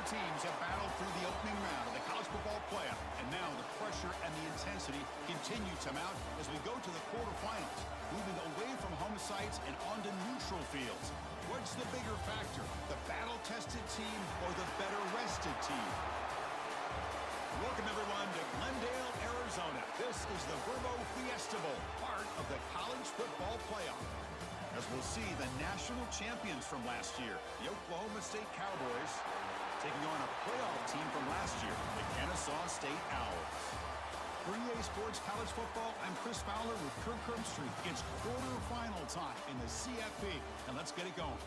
teams have battled through the opening round of the college football playoff, and now the pressure and the intensity continue to mount as we go to the quarterfinals, moving away from home sites and onto neutral fields. What's the bigger factor, the battle-tested team or the better-rested team? Welcome, everyone, to Glendale, Arizona. This is the Vrbo Fiesta Bowl, part of the college football playoff. As we'll see the national champions from last year, the Oklahoma State Cowboys, taking on a playoff team from last year, the Kennesaw State Owls. For EA Sports College Football, I'm Chris Fowler with Kirk Herbstreit. It's quarterfinal time in the CFP, and let's get it going.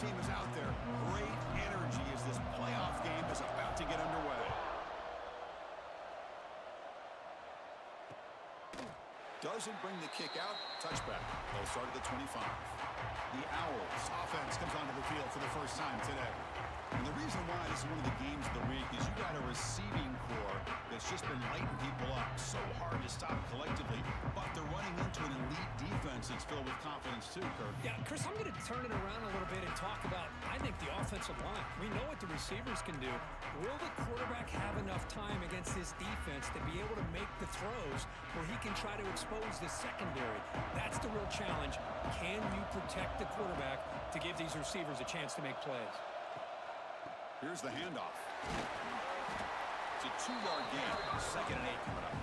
Team is out there. Great energy as this playoff game is about to get underway. Doesn't bring the kick out. Touchback. They'll start at the 25. The Owls offense comes onto the field for the first time today. And the reason why this is one of the games of the week is you got a receiving core that's just been lighting people up. So hard to stop collectively, but they're running into an elite defense that's filled with confidence too, Kirk. Yeah, Chris, I'm going to turn it around a little bit and talk about, I think, the offensive line. We know what the receivers can do. Will the quarterback have enough time against this defense to be able to make the throws where he can try to expose the secondary? That's the real challenge. Can you protect the quarterback to give these receivers a chance to make plays? Here's the handoff. It's a 2-yard gain. 2nd and 8 coming up.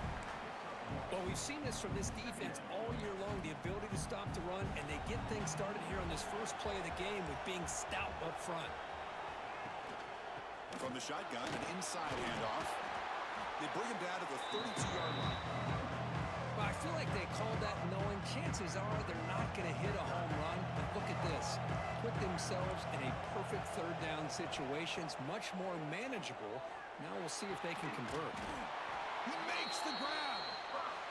Well, we've seen this from this defense all year long, the ability to stop the run, and they get things started here on this first play of the game with being stout up front. From the shotgun, an inside handoff. They bring him down to the 32-yard line. Well, I feel like they called that knowing chances are they're not going to hit a home run. But look at this. Put themselves in a perfect third down situation. It's much more manageable. Now we'll see if they can convert. He makes the grab.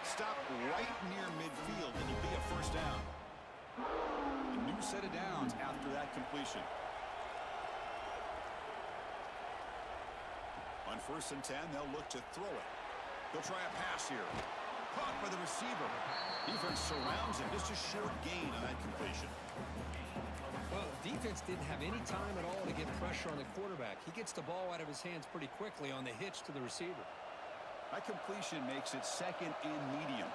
Stop right near midfield. It'll be a first down. A new set of downs after that completion. On 1st and 10, they'll look to throw it. They'll try a pass here. Caught by the receiver. Defense surrounds him. Just a short gain on that completion. Well, defense didn't have any time at all to get pressure on the quarterback. He gets the ball out of his hands pretty quickly on the hitch to the receiver. That completion makes it 2nd and medium.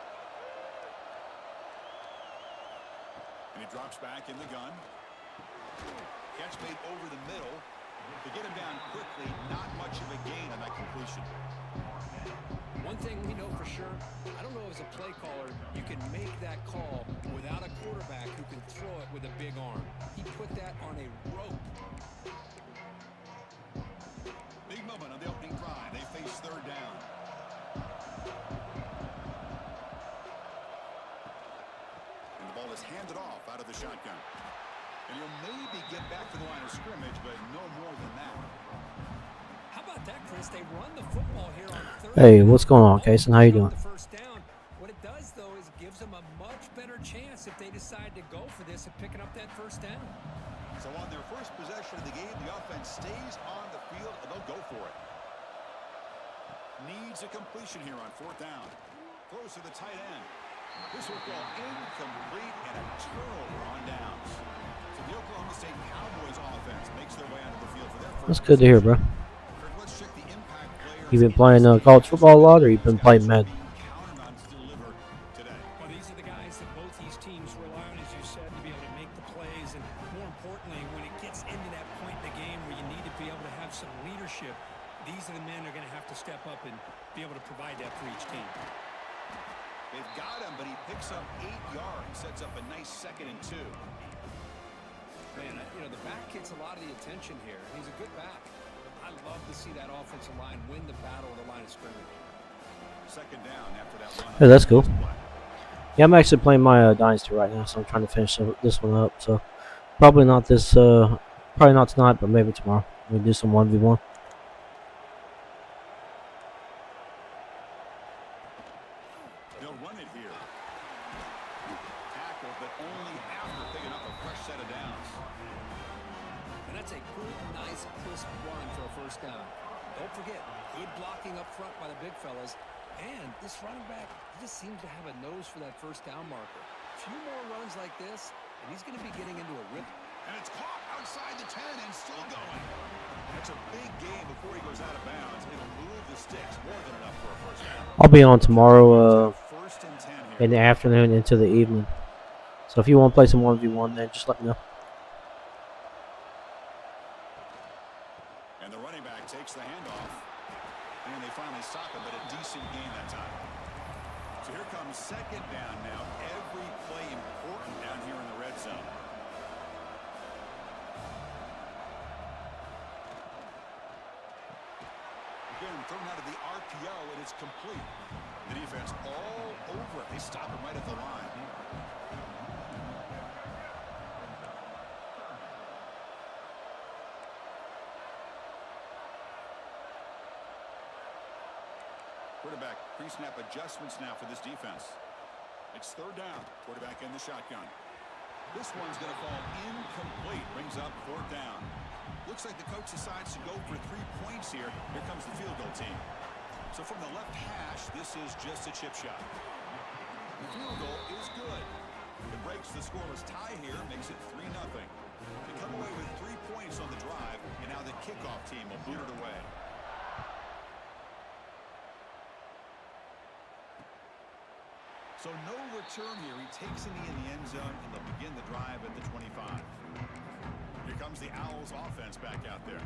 And he drops back in the gun. Catch made over the middle. To get him down quickly, not much of a gain on that completion. One thing we know for sure, I don't know as a play caller, you can make that call without a quarterback who can throw it with a big arm. He put that on a rope. Big moment on the opening drive. They face 3rd down. And the ball is handed off out of the shotgun. And he'll maybe get back to the line of scrimmage, but no more than that. How about that, Chris? They run the football here on 3rd. Hey, what's going on, Kason? How you doing? First down. What it does, though, is it gives them a much better chance if they decide to go for this and picking up that first down. So on their first possession of the game, the offense stays on the field, and they'll go for it. Needs a completion here on 4th down. Throws to the tight end. This will fall incomplete and a turnover on downs. So the Oklahoma State Cowboys offense makes their way onto the field for their first. That's good to hear, bro. Let's check the impact players. You been playing college football a lot, or you been playing Madden? Well, these are the guys that both these teams rely on, as you said, to be able to make the plays. And more importantly, when it gets into that point in the game where you need to be able to have some leadership, these are the men that are going to have to step up and be able to provide that for each team. They've got him, but he picks up 8 yards, sets up a nice 2nd and 2. Man, the back gets a lot of the attention here. He's a good back. I love to see that offensive line win the battle at the line of scrimmage. 2nd down after that line. Hey, that's cool. Yeah, I'm actually playing my Dynasty right now, so I'm trying to finish this one up. So probably not probably not tonight, but maybe tomorrow. We do some 1v1. They'll run it here. Tackle, but only after picking up a fresh set of downs. That's a good, nice, crisp run for a first down. Don't forget, good blocking up front by the big fellas. And this running back, he just seems to have a nose for that first down marker. A few more runs like this, and he's going to be getting into a rip. And it's caught outside the 10 and still going. That's a big game before he goes out of bounds. It'll move the sticks more than enough for a first down. I'll be on tomorrow First and 10 here. in the afternoon into the evening. So if you want to play some 1v1, then just let me know. And the running back takes the handoff. And they finally stop him, but a decent gain that time. So here comes second down now. Every play important down here in the red zone. Again, thrown out of the RPO, and it's complete. The defense all over it. They stop him right at the line. Quarterback pre-snap adjustments now for this defense. It's third down. Quarterback in the shotgun. This one's going to fall incomplete. Brings up fourth down. Looks like the coach decides to go for 3 points here. Here comes the field goal team. So from the left hash, this is just a chip shot. The field goal is good. It breaks the scoreless tie here, makes it 3-0. They come away with 3 points on the drive, and now the kickoff team will boot it away. So no return here. He takes a knee in the end zone, and they'll begin the drive at the 25. Here comes the Owls offense back out there.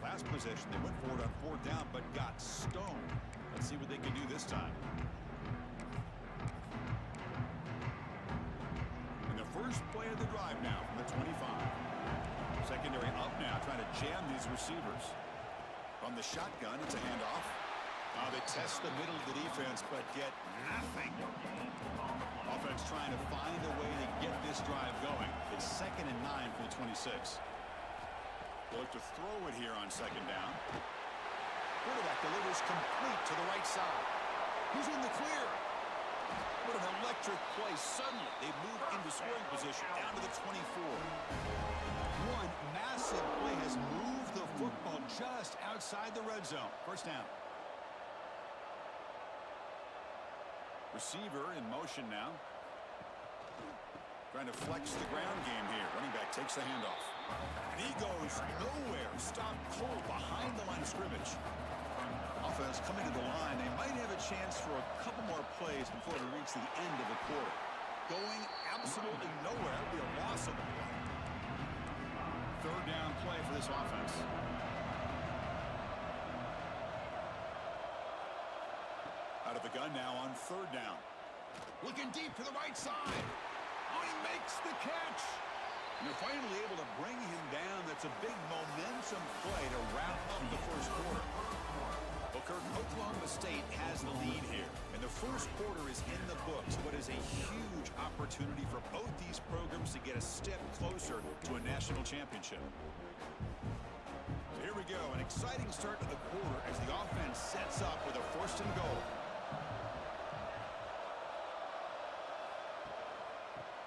Last possession, they went forward on fourth down, but got stoned. Let's see what they can do this time. And the first play of the drive now from the 25. Secondary up now, trying to jam these receivers. From the shotgun, it's a handoff. They test the middle of the defense, but get nothing. Offense trying to find a way to get this drive going. It's 2nd and 9 for the 26. They'll look to throw it here on second down. Quarterback delivers complete to the right side. Who's in the clear? What an electric play. Suddenly, they move into scoring position down to the 24. One massive play has moved the football just outside the red zone. First down. Receiver in motion now. Trying to flex the ground game here. Running back takes the handoff. And he goes nowhere. Stopped cold behind the line of scrimmage. Offense coming to the line. They might have a chance for a couple more plays before they reach the end of the quarter. Going absolutely nowhere. It'll be a loss of a play. Third down play for this offense. Out of the gun now on third down. Looking deep to the right side. Oh, he makes the catch. And they're finally able to bring him down. That's a big momentum play to wrap up the first quarter. Well, Kirk, Oklahoma State has the lead here. And the first quarter is in the books. What is a huge opportunity for both these programs to get a step closer to a national championship. So here we go. An exciting start to the quarter as the offense sets up with a first and goal.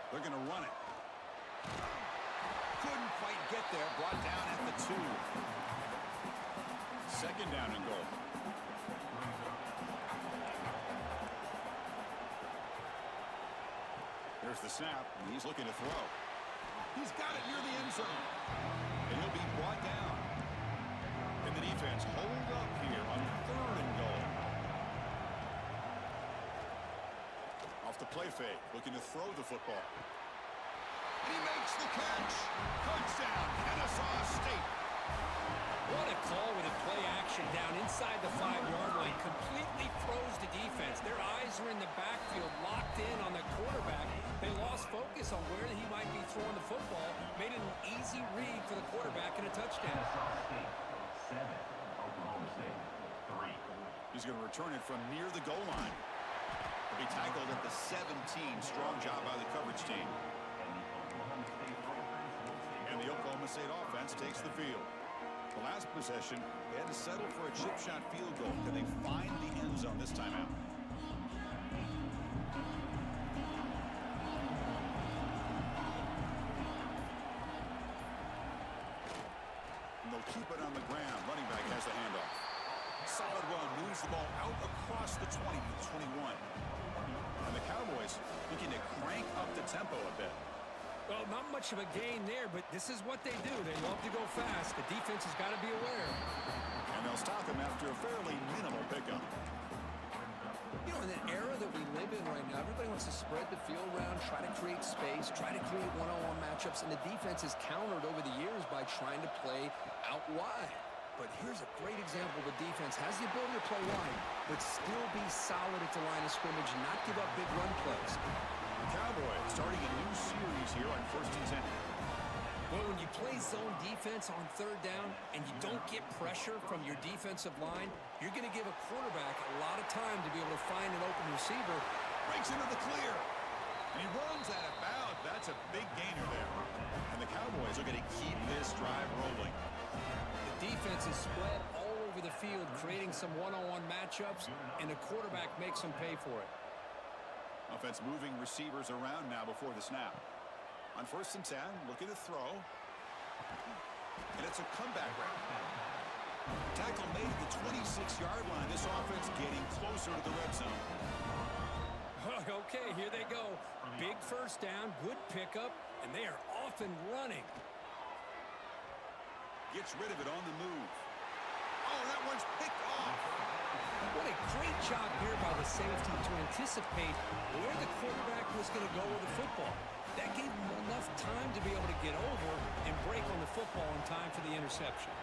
They're going to run it. Couldn't quite get there. Brought down at the 2. Second down and goal. There's the snap, and he's looking to throw. He's got it near the end zone. And he'll be brought down. And the defense hold up here on third and goal. Off the play fake, looking to throw the football. And he makes the catch. Touchdown, Kennesaw State. What a call with a play action down inside the 5-yard line. Completely froze the defense. Their eyes were in the backfield, locked in on the quarterback. They lost focus on where he might be throwing the football. Made it an easy read for the quarterback and a touchdown. He's going to return it from near the goal line. He'll be tackled at the 17. Strong job by the coverage team. And the Oklahoma State offense takes the field. The last possession, they had to settle for a chip shot field goal. Can they find the end zone this time out? he'll keep it on the ground. Running back has the handoff. Solid run. Moves the ball out across the 20 to the 21. And the Cowboys looking to crank up the tempo a bit. Well, not much of a gain there, but this is what they do. They love to go fast. The defense has got to be aware. And they'll stop him after a fairly minimal pickup. You know, in the era that we live in right now, everybody wants to spread the field around, try to create space, try to create one-on-one matchups, and the defense has countered over the years by trying to play out wide. But here's a great example. The defense has the ability to play wide, but still be solid at the line of scrimmage and not give up big run plays. The Cowboys starting a new series here on 1st and 10. Well, when you play zone defense on 3rd down and you don't get pressure from your defensive line, you're going to give a quarterback a lot of time to be able to find an open receiver. Breaks into the clear. And he runs out of bounds. That's a big gainer there. And the Cowboys are going to keep this drive rolling. The defense is spread all over the field, creating some one-on-one matchups, and the quarterback makes them pay for it. Offense moving receivers around now before the snap. On 1st and 10, looking to throw. And it's a comeback route. Tackle made at the 26-yard line. This offense getting closer to the red zone. Okay, here they go. Big 1st down, good pickup, and they are off and running. Gets rid of it on the move. Oh, that one's picked off. What a great job here by the safety to anticipate where the quarterback was going to go with the football. That gave him enough time to be able to get over and break on the football in time for the interception.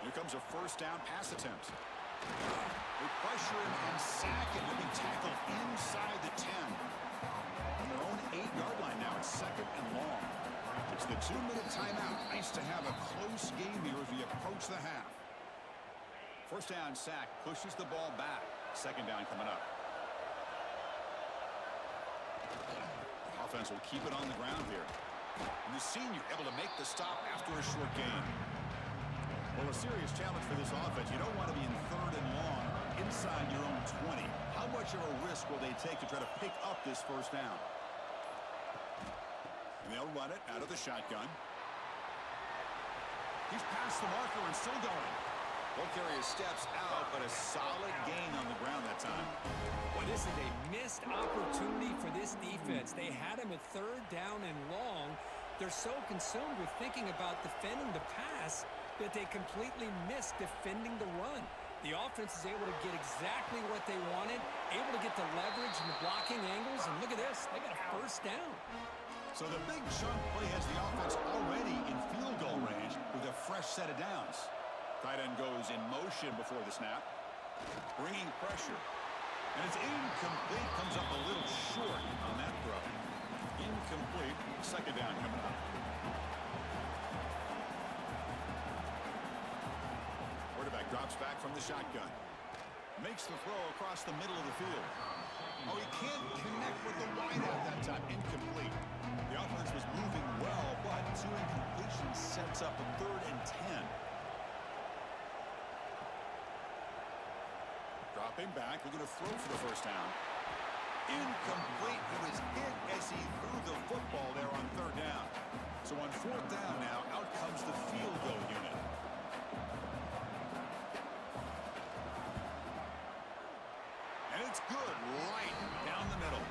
Here comes a 1st down pass attempt. They pressure him and sack him. He'll be tackled inside the 10. On their own 8-yard line now. It's 2nd and long. It's the 2-minute timeout. Nice to have a close game here as we approach the half. 1st down sack pushes the ball back. 2nd down coming up. The offense will keep it on the ground here. And the senior able to make the stop after a short gain. Well, a serious challenge for this offense. You don't want to be in 3rd and long inside your own 20. How much of a risk will they take to try to pick up this 1st down? And they'll run it out of the shotgun. He's past the marker and still going. Ball carrier steps out, but a solid gain on the ground that time. Well, this is a missed opportunity for this defense. They had him at 3rd down and long. They're so consumed with thinking about defending the pass that they completely missed defending the run. The offense is able to get exactly what they wanted, able to get the leverage and the blocking angles, and look at this. They got a 1st down. So the big chunk play has the offense already in field goal range with a fresh set of downs. Tight end goes in motion before the snap, bringing pressure. And it's incomplete, comes up a little short on that throw. Incomplete, 2nd down coming up. Quarterback drops back from the shotgun. Makes the throw across the middle of the field. Oh, he can't connect with the wideout that time. Incomplete. The offense was moving well, but 2 incompletions sets up a 3rd and 10. Dropping back, looking to throw for the 1st down. Incomplete. He was hit as he threw the football there on 3rd down. So on 4th down now, out comes the field goal unit. And it's good right down the middle.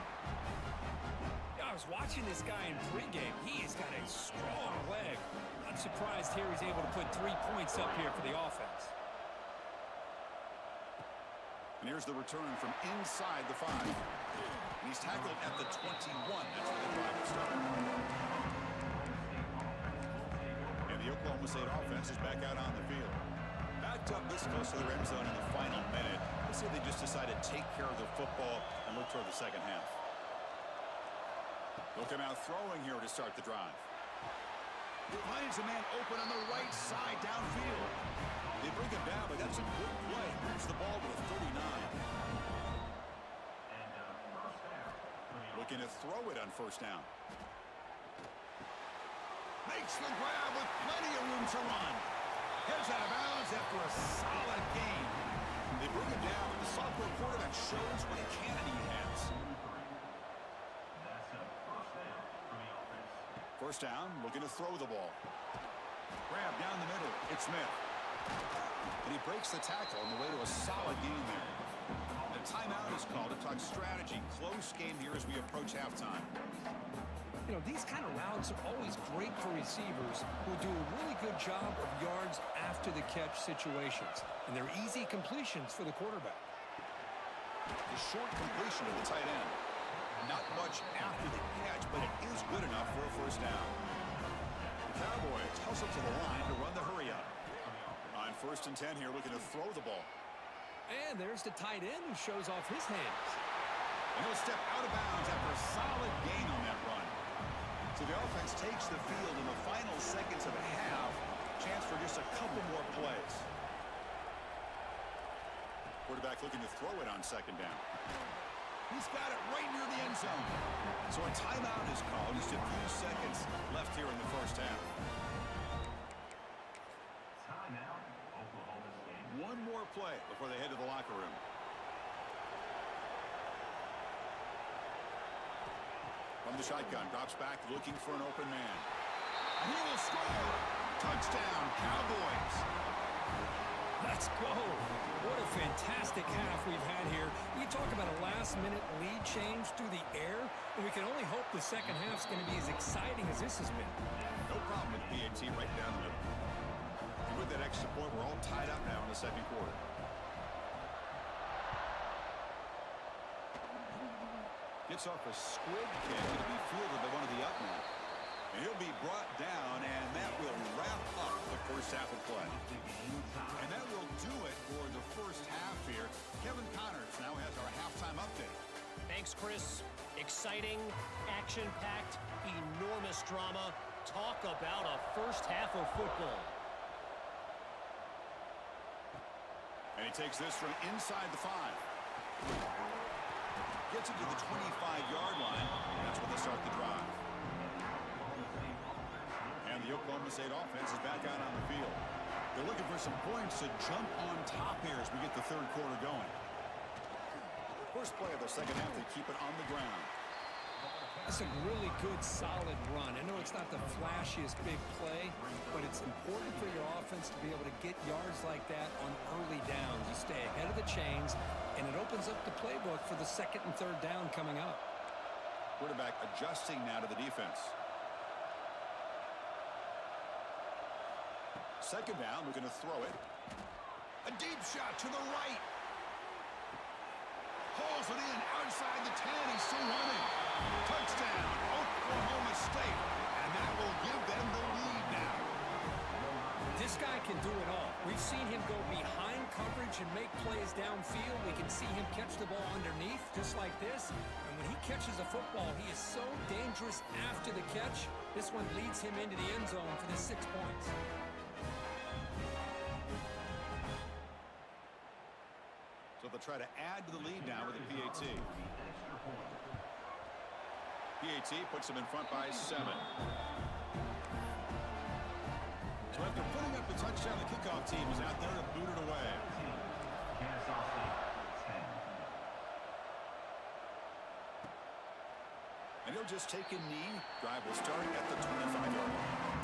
I was watching this guy in pregame. He has got a strong leg. Not surprised here he's able to put 3 points up here for the offense. And here's the return from inside the 5. And he's tackled at the 21. That's where the drive will start. And the Oklahoma State offense is back out on the field. Backed up this close to the red zone in the final minute. Let's see if they just decide to take care of the football and look toward the 2nd half. They'll come out throwing here to start the drive. Finds a man open on the right side downfield. They bring him down, but that's a good play. Moves the ball to the 39. Looking to throw it on 1st down. Makes the grab with plenty of room to run. Heads out of bounds after a solid gain. They bring him down, but the sophomore quarterback shows what a cannon he has. First down, looking to throw the ball. Grab down the middle. It's Smith. And he breaks the tackle on the way to a solid gain there. The timeout is called to talk strategy. Close game here as we approach halftime. You know, these kind of routes are always great for receivers who do a really good job of yards after the catch situations. And they're easy completions for the quarterback. The short completion to the tight end. Not much after the catch, but it is good enough for a first down. The Cowboys hustle to the line to run the hurry up. On 1st and 10 here, looking to throw the ball. And there's the tight end who shows off his hands. And he'll step out of bounds after a solid gain on that run. So the offense takes the field in the final seconds of the half. Chance for just a couple more plays. Quarterback looking to throw it on 2nd down. He's got it right near the end zone. So a timeout is called. Just a few seconds left here in the first half. One more play before they head to the locker room. From the shotgun, drops back, looking for an open man. And he will score! Touchdown, Cowboys! Let's go. What a fantastic half we've had here. You talk about a last-minute lead change through the air, and we can only hope the second half's going to be as exciting as this has been. No problem with the PAT right down the middle. And with that extra point, we're all tied up now in the second quarter. Gets off a squib kick to be fielded by one of the up men. And he'll be brought down, and that will wrap up the first half of play. And that will do it for the first half here. Kevin Connors now has our halftime update. Thanks, Chris. Exciting, action-packed, enormous drama. Talk about a first half of football. And he takes this from inside the 5. Gets it to the 25-yard line. That's where they start the drive. And the Oklahoma State offense is back out on the field. They're looking for some points to jump on top here as we get the third quarter going. First play of the second half, they keep it on the ground. It's a really good, solid run. I know it's not the flashiest big play, but it's important for your offense to be able to get yards like that on early downs. You stay ahead of the chains, and it opens up the playbook for the 2nd and 3rd down coming up. Quarterback adjusting now to the defense. 2nd down, we're going to throw it. A deep shot to the right. Hauls it in outside the 10. He's still running. Touchdown, Oklahoma State. And that will give them the lead now. This guy can do it all. We've seen him go behind coverage and make plays downfield. We can see him catch the ball underneath, just like this. And when he catches a football, he is so dangerous after the catch. This one leads him into the end zone for the 6 points. So they'll try to add to the lead now with the PAT. PAT puts them in front by 7. So after putting up the touchdown, the kickoff team is out there to boot it away. And he'll just take a knee. Drive will start at the 25-yard line.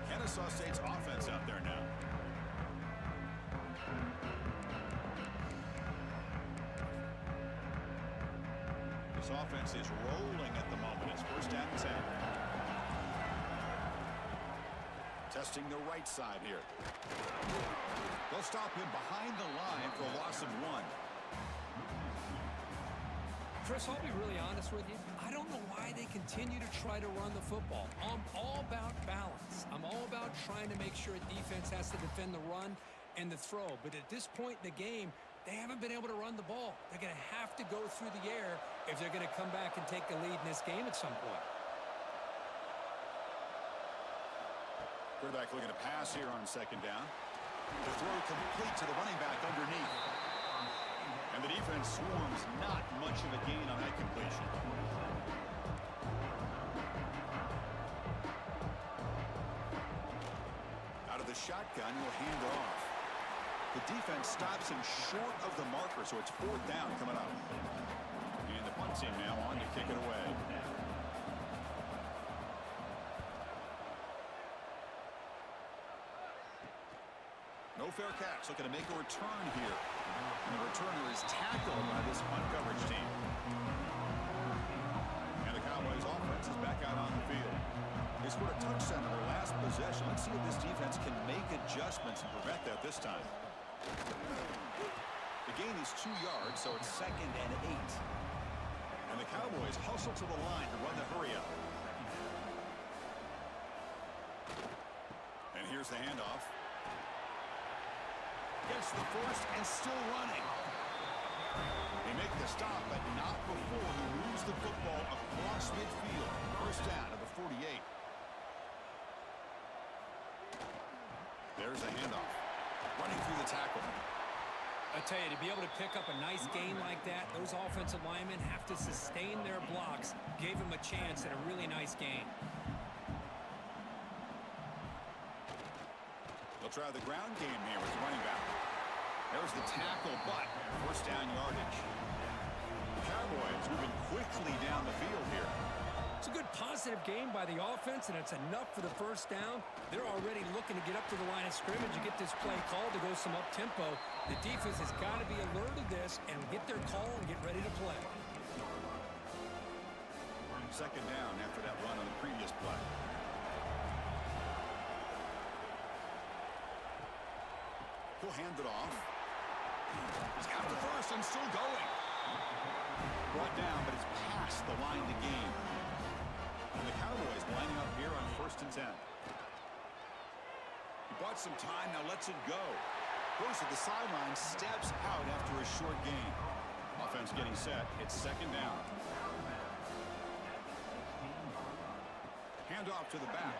Kennesaw State's offense out there now. This offense is rolling at the moment. It's 1st down and 10. Testing the right side here. They'll stop him behind the line for a loss of 1. Chris, I'll be really honest with you. I don't know why they continue to try to run the football. I'm all about balance. I'm all about trying to make sure a defense has to defend the run and the throw. But at this point in the game, they haven't been able to run the ball. They're going to have to go through the air if they're going to come back and take the lead in this game at some point. Quarterback looking to pass here on 2nd down. The throw complete to the running back underneath. And the defense swarms, not much of a gain on that completion. Out of the shotgun, he'll hand it off. The defense stops him short of the marker, so it's 4th down coming up. And the punt team now on to kick it away. No fair catch. Looking to make a return here. And the returner is tackled by this punt coverage team. And the Cowboys offense is back out on the field. They scored a touchdown in their last possession. Let's see if this defense can make adjustments and prevent that this time. The gain is 2 yards, so it's 2nd and 8. And the Cowboys hustle to the line to run the hurry up. And here's the handoff. Gets the first and still running. They make the stop, but not before he moves the football across midfield. First down to the 48. There's a handoff. Running through the tackle. I tell you, to be able to pick up a nice gain like that, those offensive linemen have to sustain their blocks. Gave him a chance at a really nice gain. They'll try the ground game here with the running back. There's the tackle, but first down yardage. The Cowboys moving quickly down the field here. It's a good positive game by the offense, and it's enough for the first down. They're already looking to get up to the line of scrimmage and get this play called to go some up-tempo. The defense has got to be alert to this and get their call and get ready to play. Second down after that run on the previous play. He'll hand it off. He's got the first and still going. Brought down, but it's past the line to gain. And the Cowboys lining up here on 1st and 10. He bought some time, now lets it go. Goes to the sideline, steps out after a short gain. Offense getting set, it's 2nd down. Hand off to the back.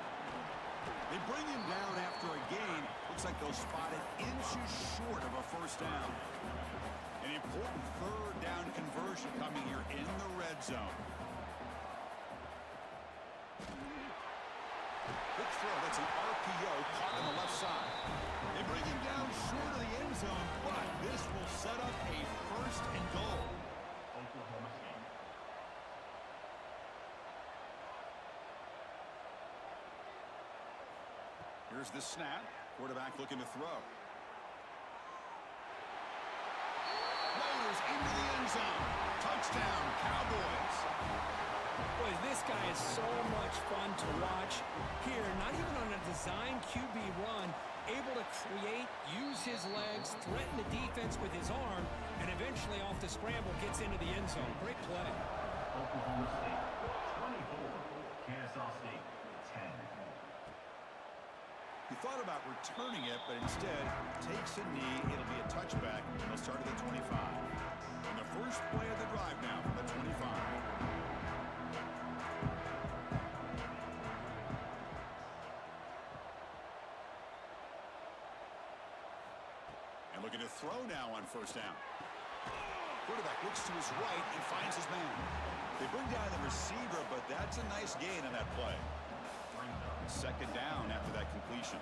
They bring him down after a gain. Looks like they'll spot it inches short of a first down. An important 3rd down conversion coming here in the red zone. Quick throw, that's an RPO caught on the left side. They bring him down short of the end zone, but this will set up a 1st and goal. Here's the snap. Quarterback looking to throw. Rolls into the end zone. Touchdown, Cowboys. Boy, this guy is so much fun to watch. Here, not even on a design QB run, able to create, use his legs, threaten the defense with his arm, and eventually off the scramble gets into the end zone. Great play. Oklahoma State 24, Kennesaw State 10. He thought about returning it, but instead takes a knee. It'll be a touchback. They'll start at the 25. And the first play of the drive now from the 25. And looking to throw now on first down. Quarterback looks to his right and finds his man. They bring down the receiver, but that's a nice gain on that play. 2nd down after that completion.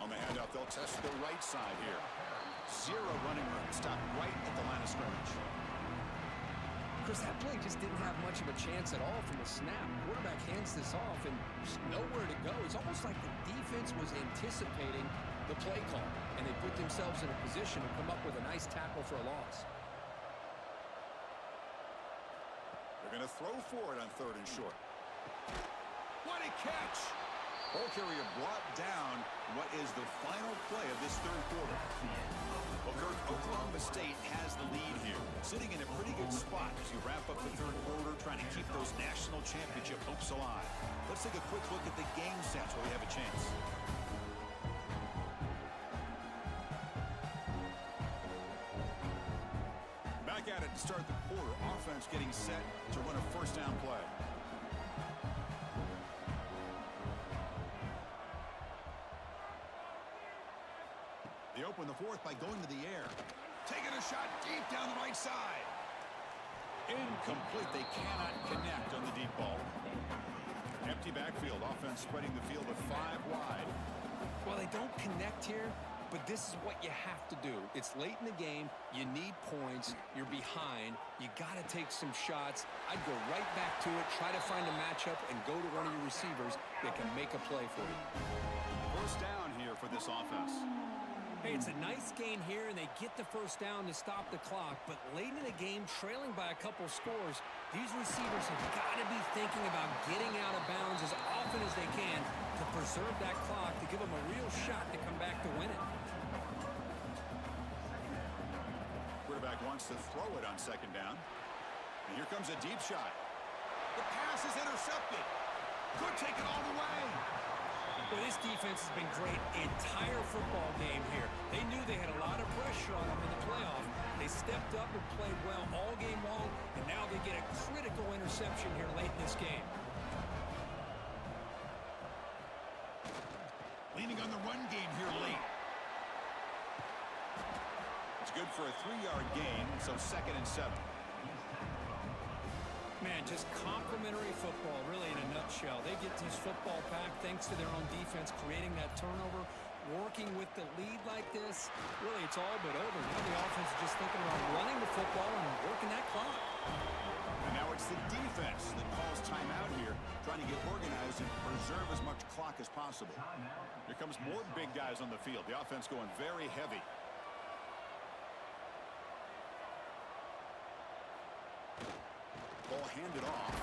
On the handoff, they'll test the right side here. 0 running room. Stop right at the line of scrimmage. Chris, that play just didn't have much of a chance at all from the snap. Quarterback hands this off and just nowhere to go. It's almost like the defense was anticipating the play call, and they put themselves in a position to come up with a nice tackle for a loss. They're going to throw for it on 3rd and short. What a catch! Ball carrier brought down what is the final play of this 3rd quarter. Well, Kirk, Oklahoma State has the lead here, sitting in a pretty good spot as you wrap up the 3rd quarter, trying to keep those national championship hopes alive. Let's take a quick look at the game stats where we have a chance. Back at it to start the quarter. Offense getting set to run a first down play. They open the 4th by going to the air. Taking a shot deep down the right side. Incomplete. They cannot connect on the deep ball. Empty backfield. Offense spreading the field with 5 wide. While they don't connect here, but this is what you have to do. It's late in the game. You need points. You're behind. You got to take some shots. I'd go right back to it, try to find a matchup, and go to one of your receivers that can make a play for you. First down here for this offense. Hey, it's a nice gain here, and they get the first down to stop the clock. But late in the game, trailing by a couple scores, these receivers have got to be thinking about getting out of bounds as often as they can to preserve that clock, to give them a real shot to come back to win it. Quarterback wants to throw it on second down. And here comes a deep shot. The pass is intercepted. Could take it all the way. Well, this defense has been great entire football game here. They knew they had a lot of pressure on them in the playoff. They stepped up and played well all game long, and now they get a critical interception here late in this game. Leaning on the run game here late. It's good for a 3-yard gain, so 2nd and 7. Man, just complimentary football, really, in a nutshell. They get these football back thanks to their own defense, creating that turnover, working with the lead like this. Really, it's all but over. Now the offense is just thinking about running the football and working that clock. And now it's the defense that calls timeout here, trying to get organized and preserve as much clock as possible. Here comes more big guys on the field. The offense going very heavy. Ball handed off.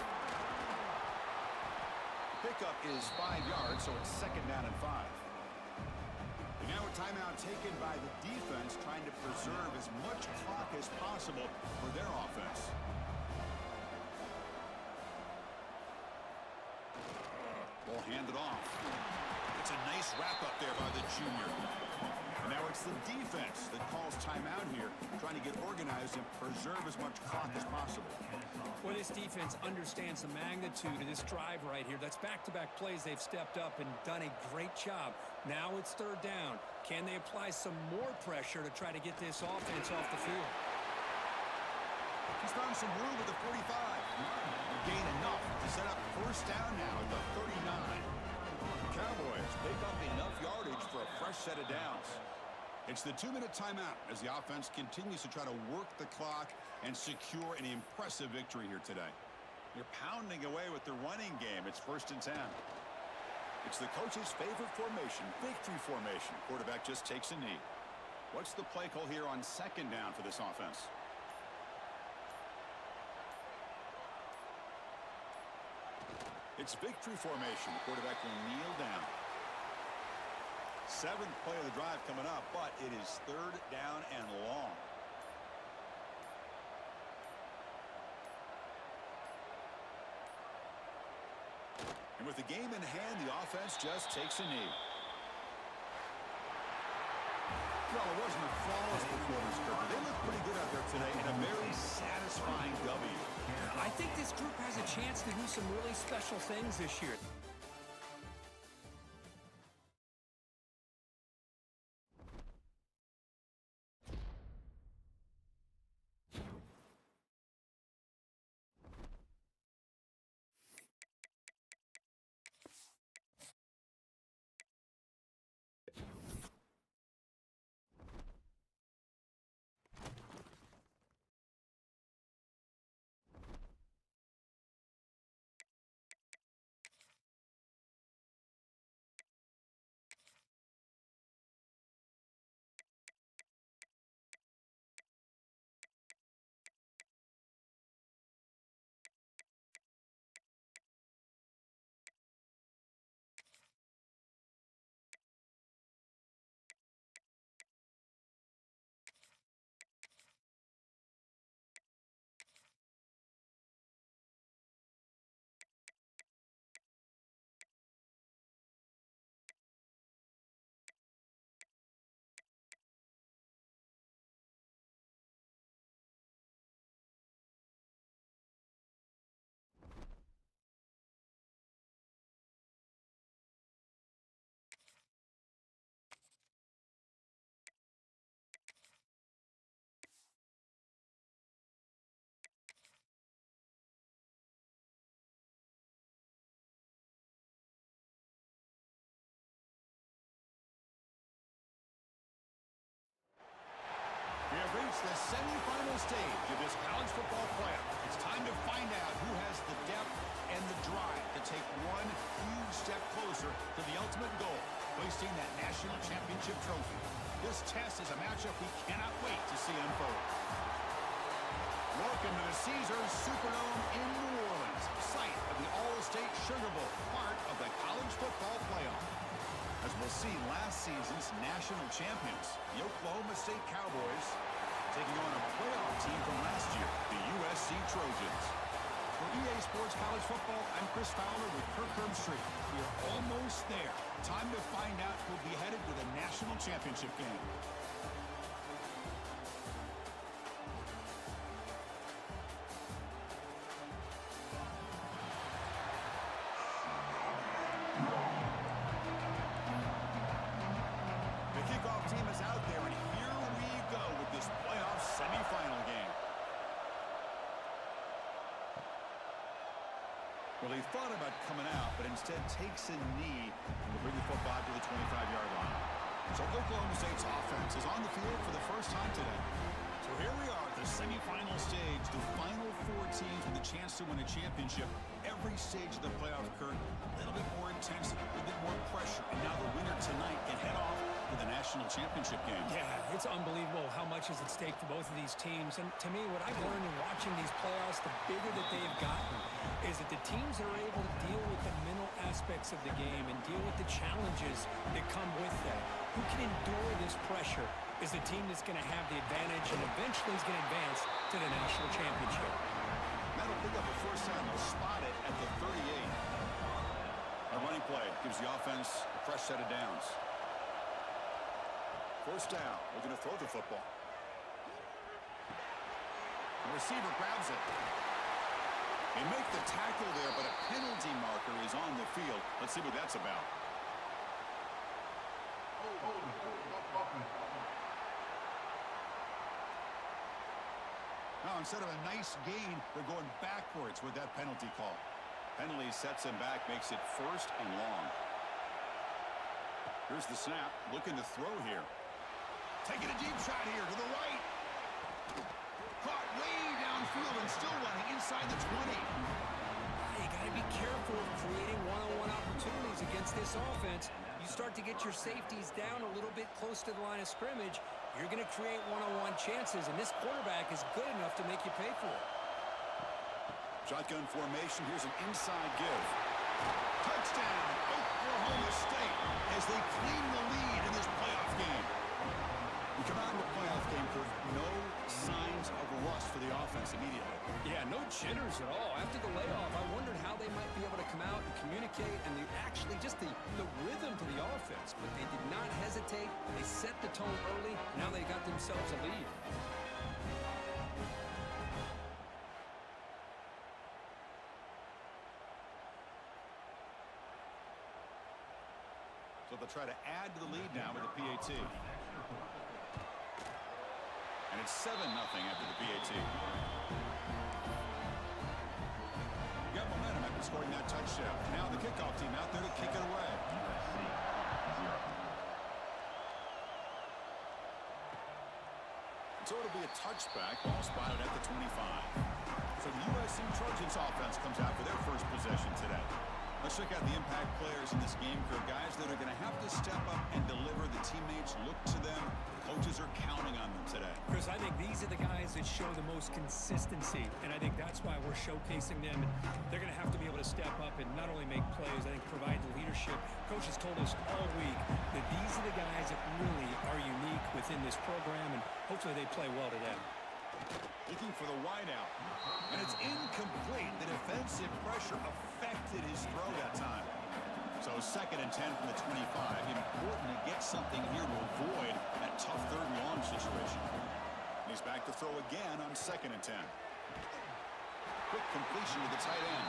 Pickup is 5 yards, so it's 2nd down and 5. And now a timeout taken by the defense, trying to preserve as much clock as possible for their offense. Ball handed off. It's a nice wrap-up there by the junior. And now it's the defense that calls timeout here, trying to get organized and preserve as much clock as possible. Well, this defense understands the magnitude of this drive right here. That's back-to-back plays. They've stepped up and done a great job. Now it's 3rd down. Can they apply some more pressure to try to get this offense off the field? He's found some room at the 45. Gain enough to set up 1st down now at the 39. The Cowboys pick up enough yardage for a fresh set of downs. It's the 2-minute timeout as the offense continues to try to work the clock and secure an impressive victory here today. You're pounding away with the running game. It's 1st and 10. It's the coach's favorite formation, victory formation. Quarterback just takes a knee. What's the play call here on 2nd down for this offense? It's victory formation. The quarterback will kneel down. 7th play of the drive coming up, but it is 3rd down and long. And with the game in hand, the offense just takes a knee. Well, it wasn't a flawless performance, Kirk, but they looked pretty good out there today in a very satisfying W. I think this group has a chance to do some really special things this year. the semifinal stage of this college football playoff. It's time to find out who has the depth and the drive to take one huge step closer to the ultimate goal, hoisting that national championship trophy. This test is a matchup we cannot wait to see unfold. Welcome to the Caesars Superdome in New Orleans, site of the All-State Sugar Bowl, part of the college football playoff. As we'll see, last season's national champions, the Oklahoma State Cowboys, taking on a playoff team from last year, the USC Trojans. For EA Sports College Football, I'm Chris Fowler with Kirk Herbstreit. We are almost there. Time to find out who'll be headed to the national championship game. The kickoff team is out there, and here we go with this playoff semifinal game. Well, he thought about coming out, but instead takes a knee to bring the football to the 25-yard line. So Oklahoma State's offense is on the field for the first time today. So here we are at the semifinal stage, the final four teams with a chance to win a championship. Every stage of the playoff, Kurt, a little bit more intensity, a little bit more pressure, and now the winner tonight can head off to the national championship game. Yeah, it's unbelievable how much is at stake for both of these teams. And to me, what I've learned in watching these playoffs, the bigger that they've gotten, is that the teams that are able to deal with the mental aspects of the game and deal with the challenges that come with that, who can endure this pressure, is the team that's going to have the advantage and eventually is going to advance to the national championship. That'll pick up a first down. They'll spot it at the 38. A running play gives the offense a fresh set of downs. First down. We're going to throw the football. The receiver grabs it. They make the tackle there, but a penalty marker is on the field. Let's see what that's about. Now, instead of a nice gain, they're going backwards with that penalty call. Penalty sets him back, makes it first and long. Here's the snap, looking to throw here. Taking a deep shot here to the right. Caught way downfield and still running inside the 20. You got to be careful of creating one-on-one opportunities against this offense. You start to get your safeties down a little bit close to the line of scrimmage, you're going to create one-on-one chances, and this quarterback is good enough to make you pay for it. Shotgun formation. Here's an inside give. Touchdown, Oklahoma State, as they claim the lead in this playoff game. We come out of a playoff game, Kirk. No signs of rust for the offense immediately. Yeah, no jitters at all. After the layoff, I wondered how they might be able to come out and communicate and actually just the rhythm to the offense. But they did not hesitate. They set the tone early. Now they got themselves a lead. So they'll try to add to the lead now with the PAT. And it's 7-0 after the PAT. Got momentum after scoring that touchdown. Now the kickoff team out there to kick it away. So it'll be a touchback, ball spotted at the 25. So the USC Trojans offense comes out for their first possession today. Let's check out the impact players in this game, Kirk. Guys that are going to have to step up and deliver. The teammates look to them. Coaches are counting on them today. Chris, I think these are the guys that show the most consistency, and I think that's why we're showcasing them. And they're going to have to be able to step up and not only make plays, I think provide the leadership. Coaches told us all week that these are the guys that really are unique within this program, and hopefully they play well today. Looking for the wideout. And it's incomplete. The defensive pressure affected his throw that time. So 2nd and 10 from the 25. Important to get something here to avoid that tough 3rd and long situation. He's back to throw again on 2nd and 10. Quick completion to the tight end.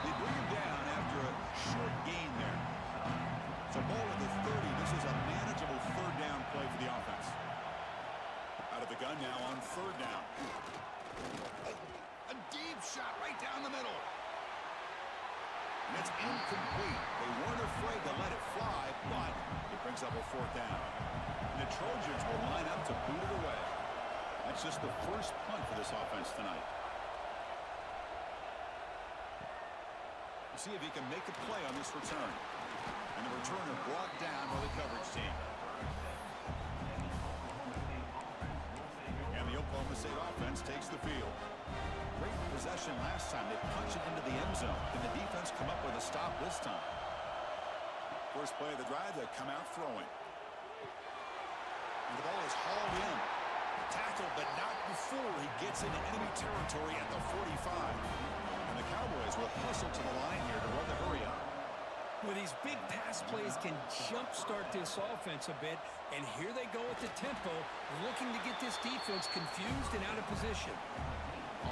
They bring him down after a short gain there. So ball at the 30. This is a manageable 3rd down play for the offense. Out of the gun now on 3rd down. A deep shot right down the middle. And it's incomplete. They weren't afraid to let it fly, but it brings up a 4th down. And the Trojans will line up to boot it away. That's just the first punt for this offense tonight. We'll see if he can make a play on this return. And the returner brought down by the coverage team. And the Oklahoma State offense takes the field. Great possession last time. They punch it into the end zone. Can the defense come up with a stop this time? First play of the drive, they come out throwing. And the ball is hauled in. Tackled, but not before he gets into enemy territory at the 45. And the Cowboys will hustle to the line here to run the hurry up. Well, these big pass plays can jumpstart this offense a bit, and here they go at the tempo, looking to get this defense confused and out of position.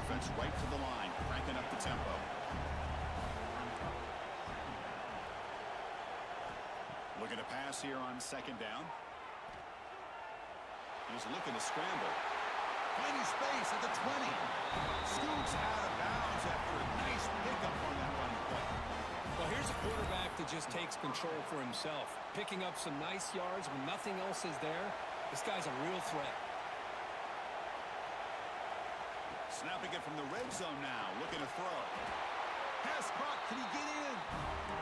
Offense right to the line, cranking up the tempo. Looking to pass here on second down. He's looking to scramble. Finding space at the 20. Scoots out of bounds after a nice pickup on that running play. Well, here's a quarterback that just takes control for himself, picking up some nice yards when nothing else is there. This guy's a real threat. Snapping it from the red zone now, looking to throw. Pass caught, can he get in?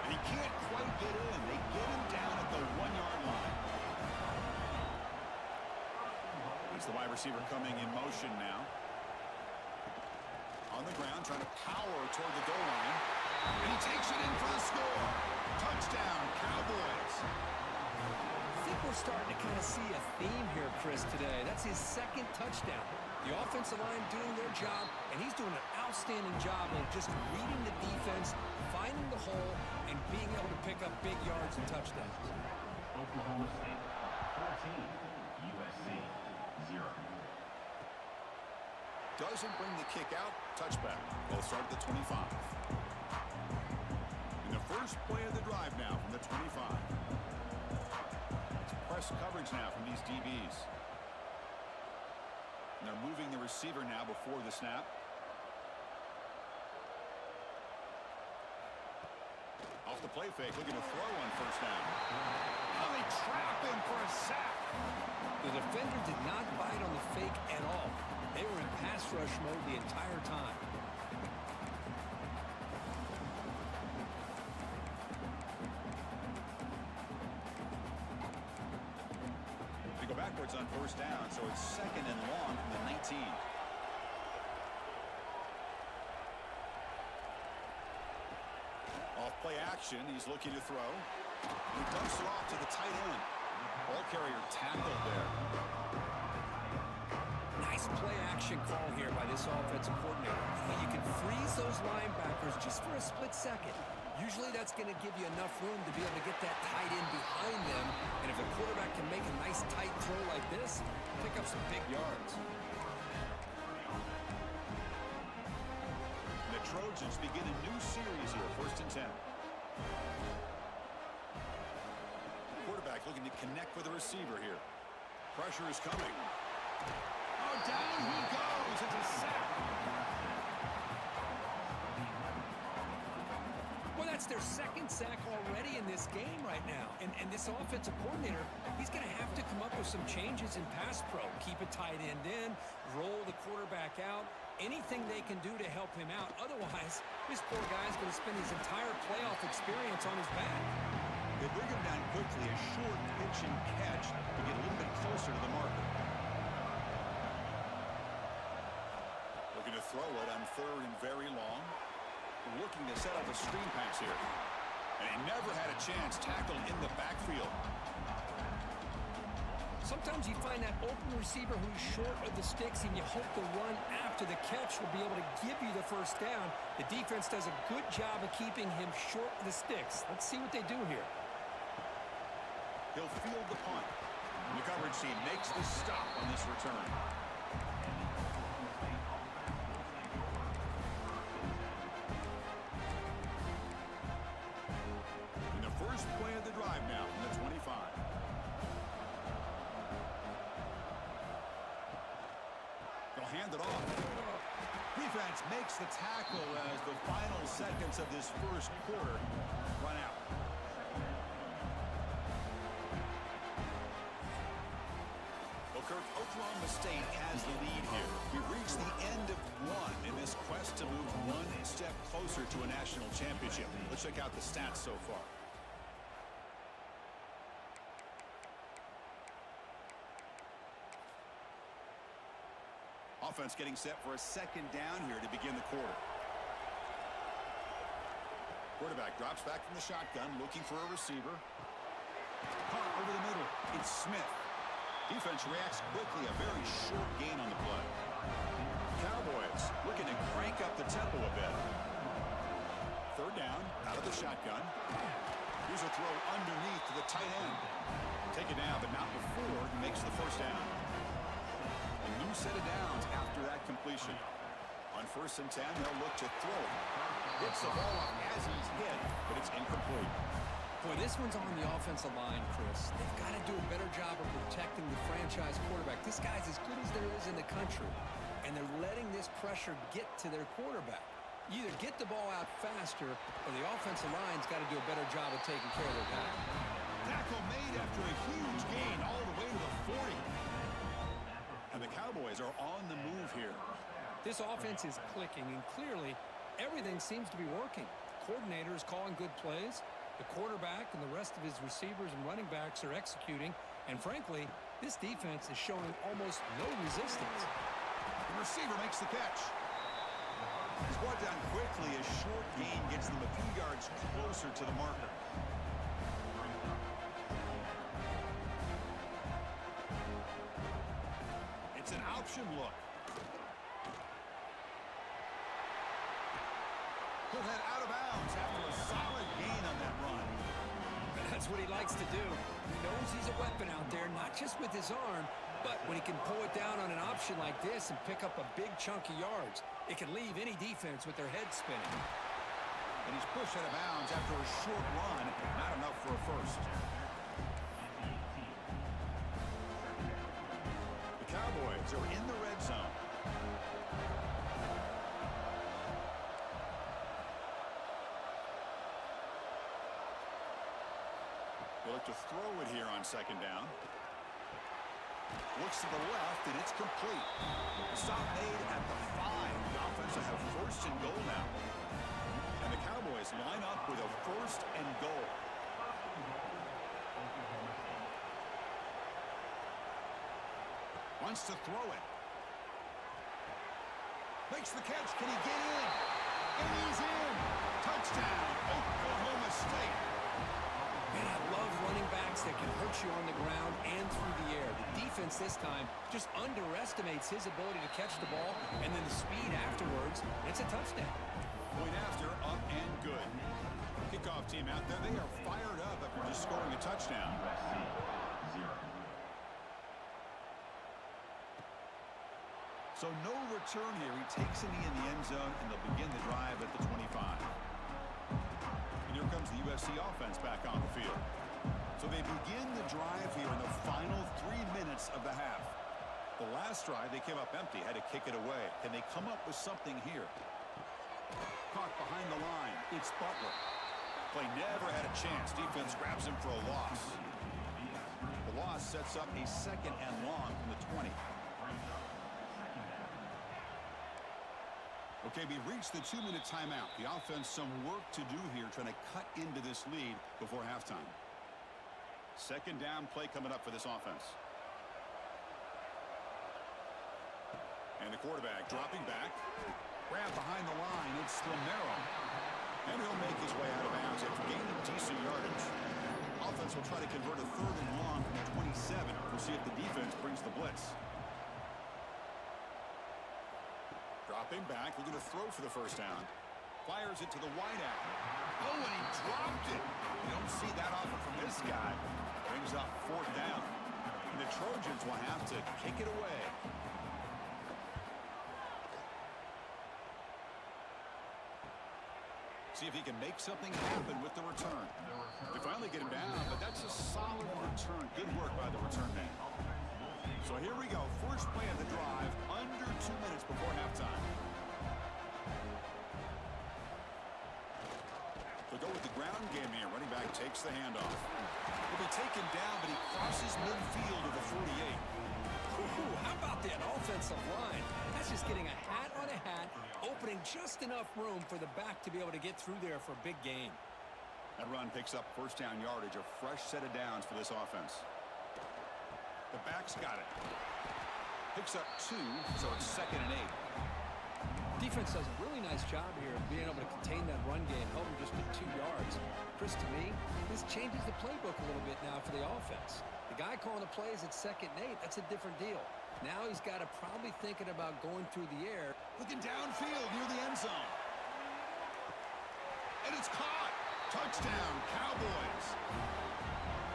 And he can't quite get in. They get him down at the 1-yard line. Here's the wide receiver coming in motion now. On the ground, trying to power toward the goal line. And he takes it in for the score. Touchdown, Cowboys. I think we're starting to kind of see a theme here, Chris, today. That's his second touchdown. The offensive line doing their job, and he's doing an outstanding job of just reading the defense, finding the hole, and being able to pick up big yards and touchdowns. Oklahoma State 14, USC 0. Doesn't bring the kick out. Touchback. They'll start at the 25. In the first play of the drive now from the 25. It's press coverage now from these DBs. And they're moving the receiver now before the snap. Off the play fake, looking to throw on first down. Oh, they trap him for a sack. The defender did not bite on the fake at all. They were in pass rush mode the entire time. They go backwards on first down, so it's second and long from the 19. Off play action, he's looking to throw. He dumps it off to the tight end. Ball carrier tackled there. Nice play action call here by this offensive coordinator. You can freeze those linebackers just for a split second. Usually that's going to give you enough room to be able to get that tight end behind them. And if the quarterback can make a nice tight throw like this, pick up some big yards. The Trojans begin a new series here, 1st and 10. Quarterback looking to connect with the receiver here. Pressure is coming. Oh, down he goes. It's a sack. Well, that's their second sack already in this game right now. And this offensive coordinator, he's going to have to come up with some changes in pass pro. Keep a tight end in, roll the quarterback out, anything they can do to help him out. Otherwise, this poor guy's going to spend his entire playoff experience on his back. They bring him down quickly, a short pitch and catch to get a little bit closer to the marker. Looking to throw it on 3rd and very long. Looking to set up a screen pass here. And he never had a chance, tackled in the backfield. Sometimes you find that open receiver who's short of the sticks, and you hope the run after the catch will be able to give you the first down. The defense does a good job of keeping him short of the sticks. Let's see what they do here. He'll field the punt. And the coverage team makes the stop on this return. In the first play of the drive now from the 25. They'll hand it off. Defense makes the tackle as the final seconds of this first quarter run out. Well, Kirk, Oklahoma State has the lead here. We've reached the end of one in this quest to move one step closer to a national championship. Let's check out the stats so far. Offense getting set for a second down here to begin the quarter. Quarterback drops back from the shotgun, looking for a receiver. Caught over the middle. It's Smith. Defense reacts quickly. A very short gain on the play. Cowboys looking to crank up the tempo a bit. Third down, out of the shotgun. Here's a throw underneath to the tight end. Take it down, but not before he makes the first down. A new set of downs after that completion. On 1st and 10, they'll look to throw it. Hits the ball up as he's hit, but it's incomplete. Boy, this one's on the offensive line, Chris. They've got to do a better job of protecting the franchise quarterback. This guy's as good as there is in the country, and they're letting this pressure get to their quarterback. You either get the ball out faster, or the offensive line's got to do a better job of taking care of their guy. Tackle made after a huge gain all the way to the 40. And the Cowboys are on the move here. This offense is clicking, and clearly everything seems to be working. The coordinator is calling good plays. The quarterback and the rest of his receivers and running backs are executing. And frankly, this defense is showing almost no resistance. The receiver makes the catch. He's brought down quickly. A short gain gets them a few yards closer to the marker. It's an option look. He'll head out of bounds after a solid gain on that run. That's what he likes to do. He knows he's a weapon out there, not just with his arm, but when he can pull it down on an option like this and pick up a big chunk of yards, it can leave any defense with their head spinning. And he's pushed out of bounds after a short run, not enough for a first. The Cowboys are in the red zone. They look to throw it here on 2nd down. Looks to the left, and it's complete. Stop made at the 5. The offense will have 1st and goal now. And the Cowboys line up with a 1st and goal. Wants to throw it. Makes the catch. Can he get in? And he's in. Touchdown, Oklahoma State. Man, I love running backs that can hurt you on the ground and through the air. The defense this time just underestimates his ability to catch the ball, and then the speed afterwards. It's a touchdown. Point after, up and good. Kickoff team out there. They are fired up after just scoring a touchdown. USC 0. So no return here. He takes a knee in the end zone, and they'll begin the drive at the 25. And here comes the USC offense back on the field. So they begin the drive here in the final 3 minutes of the half. The last drive, they came up empty, had to kick it away. Can they come up with something here? Caught behind the line. It's Butler. Play never had a chance. Defense grabs him for a loss. The loss sets up a 2nd and long from the 20. Okay, we reached the 2-minute timeout. The offense some work to do here, trying to cut into this lead before halftime. 2nd down play coming up for this offense. And the quarterback dropping back. Grab behind the line. It's Romero. And he'll make his way out of bounds after gaining decent yardage. Offense will try to convert a 3rd and long from the 27. We'll see if the defense brings the blitz. Dropping back, looking to throw for the 1st down. Fires it to the wideout. Oh, and he dropped it. You don't see that often from this guy. Brings up 4th down. And the Trojans will have to kick it away. See if he can make something happen with the return. They finally get him down, but that's a solid return. Good work by the return man. So here we go. First play of the drive, under 2 minutes before halftime. They'll go with the ground game here. Running back takes the handoff. He'll be taken down, but he crosses midfield to the 48. Ooh, how about that offensive line? That's just getting a hat on a hat, opening just enough room for the back to be able to get through there for a big gain. That run picks up first down yardage, a fresh set of downs for this offense. The back's got it. Picks up 2, so it's 2nd and 8. Defense does a really nice job here of being able to contain that run game, held him just at 2 yards. Chris, to me, this changes the playbook a little bit now for the offense. The guy calling the plays at 2nd and 8, that's a different deal. Now he's got to probably thinking about going through the air. Looking downfield near the end zone. And it's caught. Touchdown, Cowboys.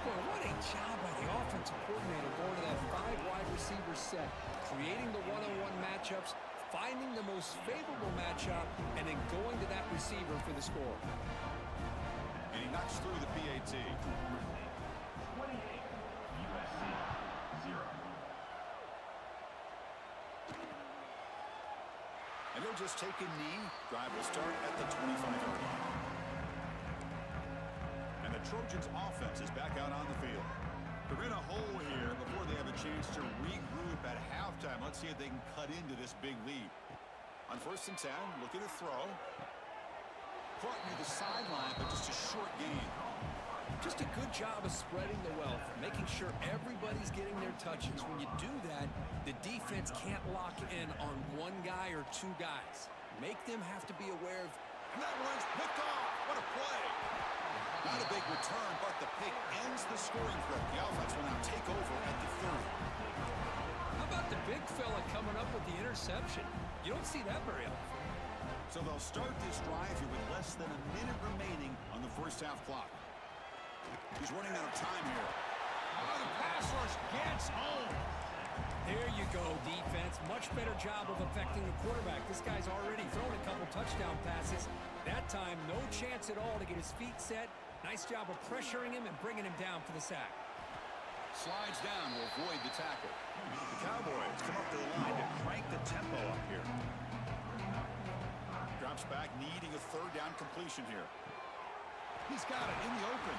Boy, what a job by the offensive coordinator going to that 5 wide receiver set, creating the one-on-one matchups, finding the most favorable matchup, and then going to that receiver for the score. And he knocks through the PAT. 28, USC 0. And he'll just take a knee. Drive will start at the 25-yard line. And the Trojans' offense is back out on the field. They're in a hole here before they have a chance to regroup at halftime. Let's see if they can cut into this big lead. On 1st and 10, looking to throw. Caught near the sideline, but just a short gain. Just a good job of spreading the wealth, making sure everybody's getting their touches. When you do that, the defense can't lock in on one guy or 2 guys. Make them have to be aware of... And that one's picked off. What a play. Not a big return, but the pick ends the scoring threat. The offense will now take over at the 30. How about the big fella coming up with the interception? You don't see that very often. So they'll start this drive here with less than a minute remaining on the first half clock. He's running out of time here. Oh, the pass rush gets home. There you go, defense. Much better job of affecting the quarterback. This guy's already thrown a couple touchdown passes. That time, no chance at all to get his feet set. Nice job of pressuring him and bringing him down for the sack. Slides down to avoid the tackle. The Cowboys come up to the line to crank the tempo up here. Drops back, needing a 3rd down completion here. He's got it in the open.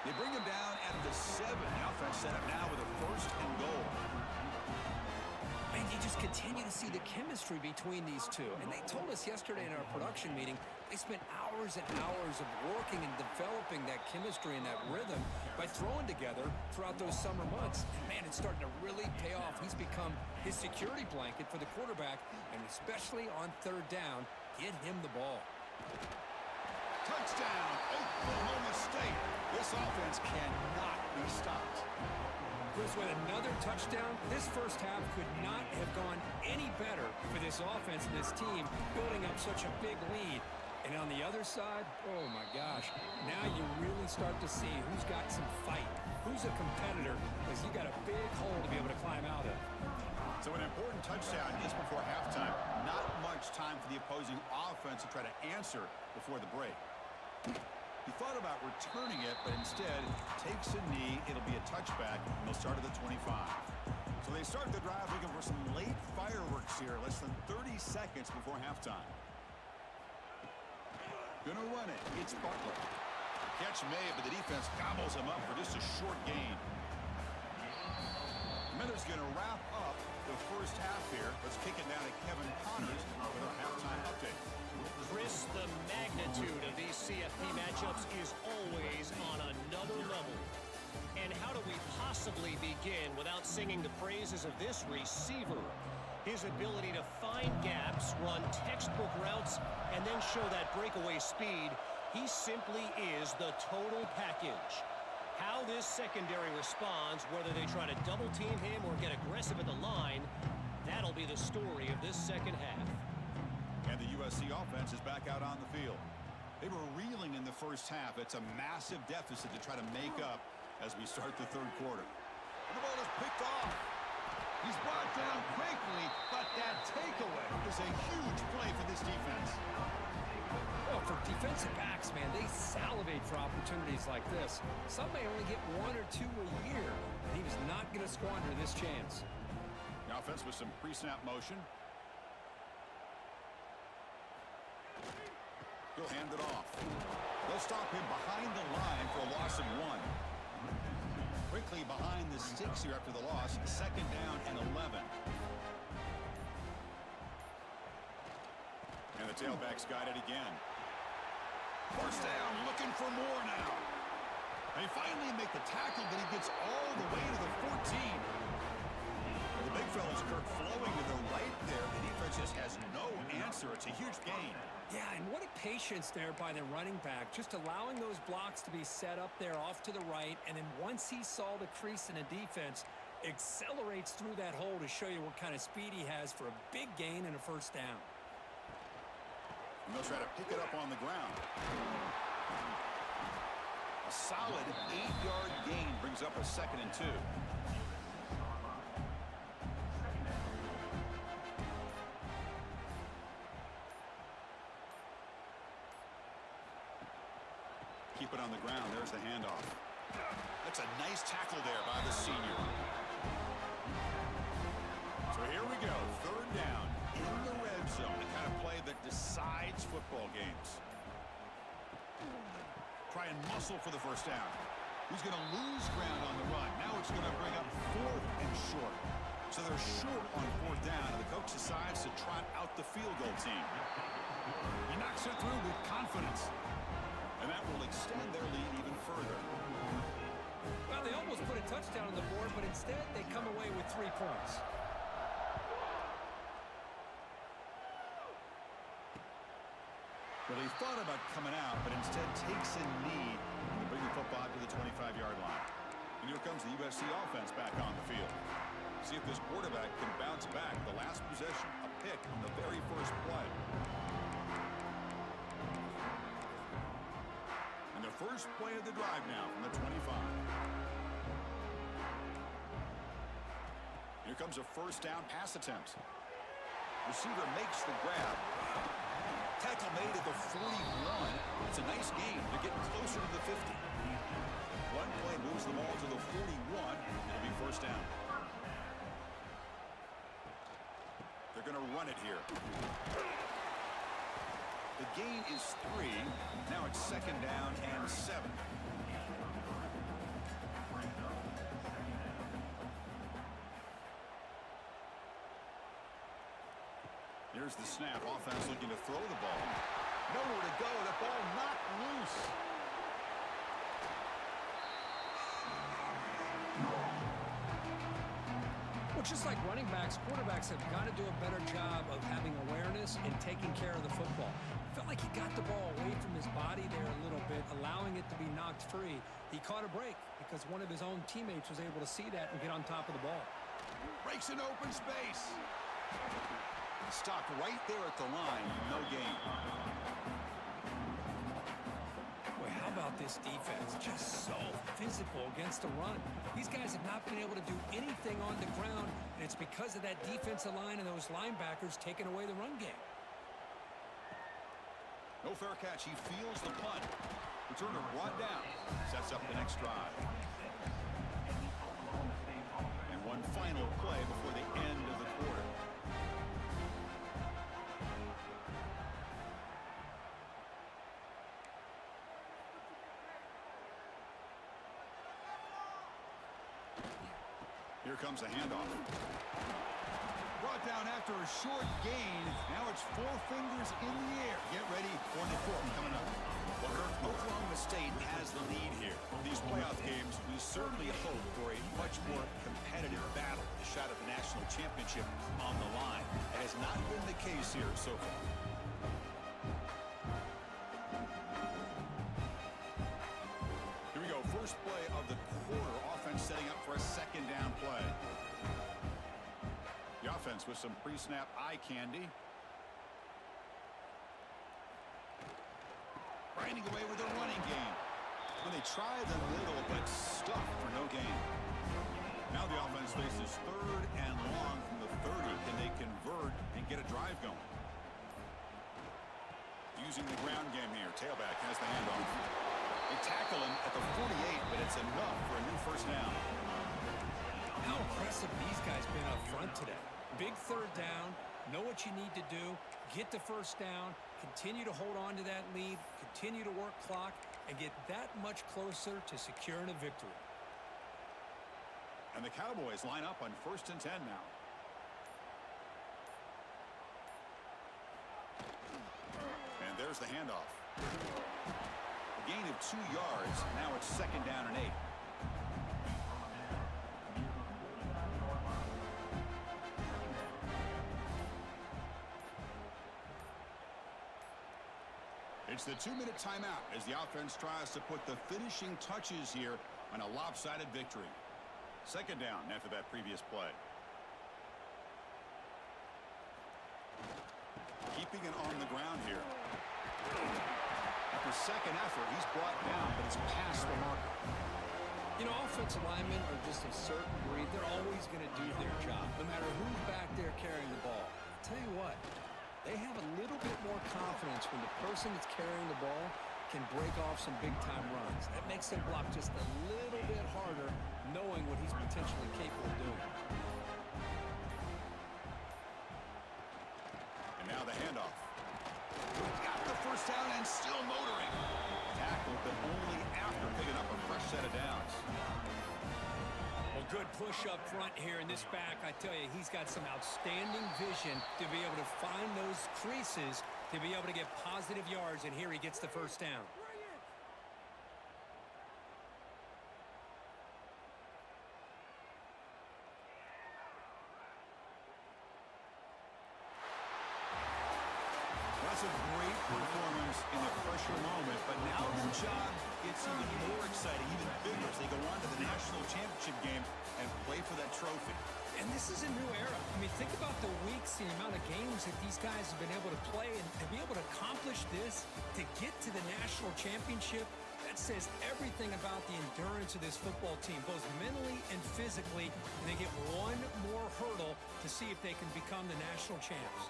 They bring him down at the 7. The offense set up now with a 1st and goal. And you just continue to see the chemistry between these two. And they told us yesterday in our production meeting, they spent hours and hours of working and developing that chemistry and that rhythm by throwing together throughout those summer months. And man, it's starting to really pay off. He's become his security blanket for the quarterback, and especially on 3rd down, get him the ball. Touchdown, Oklahoma State. This offense cannot be stopped. Chris, with another touchdown, this first half could not have gone any better for this offense and this team, building up such a big lead. And on the other side, oh my gosh, now you really start to see who's got some fight, who's a competitor, because you got a big hole to be able to climb out of. So an important touchdown just before halftime. Not much time for the opposing offense to try to answer before the break. He thought about returning it, but instead takes a knee. It'll be a touchback, and they'll start at the 25. So they start the drive looking for some late fireworks here, less than 30 seconds before halftime. Gonna run it. It's Butler. Catch made, but the defense gobbles him up for just a short gain. The Miller's gonna wrap up the first half here. Let's kick it down to Kevin Connors with our halftime update. Chris, the magnitude of these CFP matchups is always on another level. And how do we possibly begin without singing the praises of this receiver? His ability to find gaps, run textbook routes, and then show that breakaway speed. He simply is the total package. How this secondary responds, whether they try to double team him or get aggressive at the line, that'll be the story of this second half. And the USC offense is back out on the field. They were reeling in the first half. It's a massive deficit to try to make up as we start the 3rd quarter. And the ball is picked off. He's brought down quickly, but that takeaway is a huge play for this defense. Well, for defensive backs, man, they salivate for opportunities like this. Some may only get 1 or 2 a year, and he was not going to squander this chance. The offense with some pre-snap motion. He'll hand it off. They'll stop him behind the line for a loss of 1. Quickly behind the sticks here after the loss. Second down and 11. And the tailback's got it again. First down, looking for more now. They finally make the tackle, but he gets all the way to the 14. The big fella's Kirk flowing to the right there. The defense just has no answer. It's a huge gain. Yeah, and what a patience there by the running back, just allowing those blocks to be set up there off to the right, and then once he saw the crease in the defense, accelerates through that hole to show you what kind of speed he has for a big gain and a first down. And they'll try to pick it up on the ground. A solid 8-yard gain brings up a 2nd and 2. Keep it on the ground. There's the handoff. That's a nice tackle there by the senior. So here we go. 3rd down in the red zone. The kind of play that decides football games. Try and muscle for the first down. He's going to lose ground on the run. Now it's going to bring up 4th and short. So they're short on 4th down, and the coach decides to trot out the field goal team. He knocks it through with confidence. And that will extend their lead even further. Well, they almost put a touchdown on the board, but instead they come away with 3 points. Well, he thought about coming out, but instead takes a knee to bring the football to the 25-yard line. And here comes the USC offense back on the field. See if this quarterback can bounce back. The last possession, a pick on the very first play. And the first play of the drive now from the 25. Here comes a first down pass attempt. Receiver makes the grab. Tackle made at the 41. It's a nice gain. They're getting closer to the 50. One play moves the ball to the 41. It'll be first down. They're going to run it here. The gain is 3. Now it's 2nd down and 7. Here's the snap. Offense looking to throw the ball. Nowhere to go. The ball not loose. Well, just like running backs, quarterbacks have got to do a better job of having awareness and taking care of the football. Felt like he got the ball away from his body there a little bit, allowing it to be knocked free. He caught a break because one of his own teammates was able to see that and get on top of the ball. Breaks an open space. Stopped right there at the line. No gain. Boy, how about this defense? Just so physical against the run. These guys have not been able to do anything on the ground, and it's because of that defensive line and those linebackers taking away the run game. No fair catch. He feels the punt. Returner brought down. Sets up the next drive. And one final play before the end of the quarter. Here comes the handoff. Brought down after a short gain. Now it's 4 fingers in the air. Get ready for the 4th coming up. Well, Kirk, Oklahoma State has the lead here. These playoff games, we certainly hope for a much more competitive battle. A shot at the national championship on the line. It has not been the case here so far. Here we go. First play of the quarter. Offense setting up for a 2nd down play. The offense with some pre-snap eye candy. Grinding away with a running game. When they try the middle, but stuffed for no gain. Now the offense faces 3rd and long from the 30. Can they convert and get a drive going? Using the ground game here. Tailback has the handoff. They tackle him at the 48, but it's enough for a new first down. How impressive these guys been up front today. Big 3rd down, know what you need to do, get the first down, continue to hold on to that lead, continue to work clock, and get that much closer to securing a victory. And the Cowboys line up on 1st and 10 now. And there's the handoff. A gain of 2 yards. Now it's 2nd down and 8. It's the 2-minute timeout as the offense tries to put the finishing touches here on a lopsided victory. 2nd down after that previous play. Keeping it on the ground here. After second effort, he's brought down, but it's past the marker. You know, offensive linemen are just a certain breed. They're always going to do their job, no matter who's back there carrying the ball. I'll tell you what, they have a little bit more confidence when the person that's carrying the ball can break off some big-time runs. That makes them block just a little bit harder, knowing what he's potentially capable of doing. And now the handoff. Got the first down and still motoring. Tackled, but only after picking up a fresh set of downs. Well, good push up front here in this back. I tell you, he's got some outstanding vision to be able to find those creases, to be able to get positive yards, and here he gets the first down. That's a great performance in the pressure moment, but now their job gets even more exciting, even bigger as they go on to the national championship game and play for that trophy. And this is a new era. I mean, think about the weeks, the amount of games that these guys have been able to play, and to be able to accomplish this, to get to the national championship, that says everything about the endurance of this football team, both mentally and physically, and they get one more hurdle to see if they can become the national champs.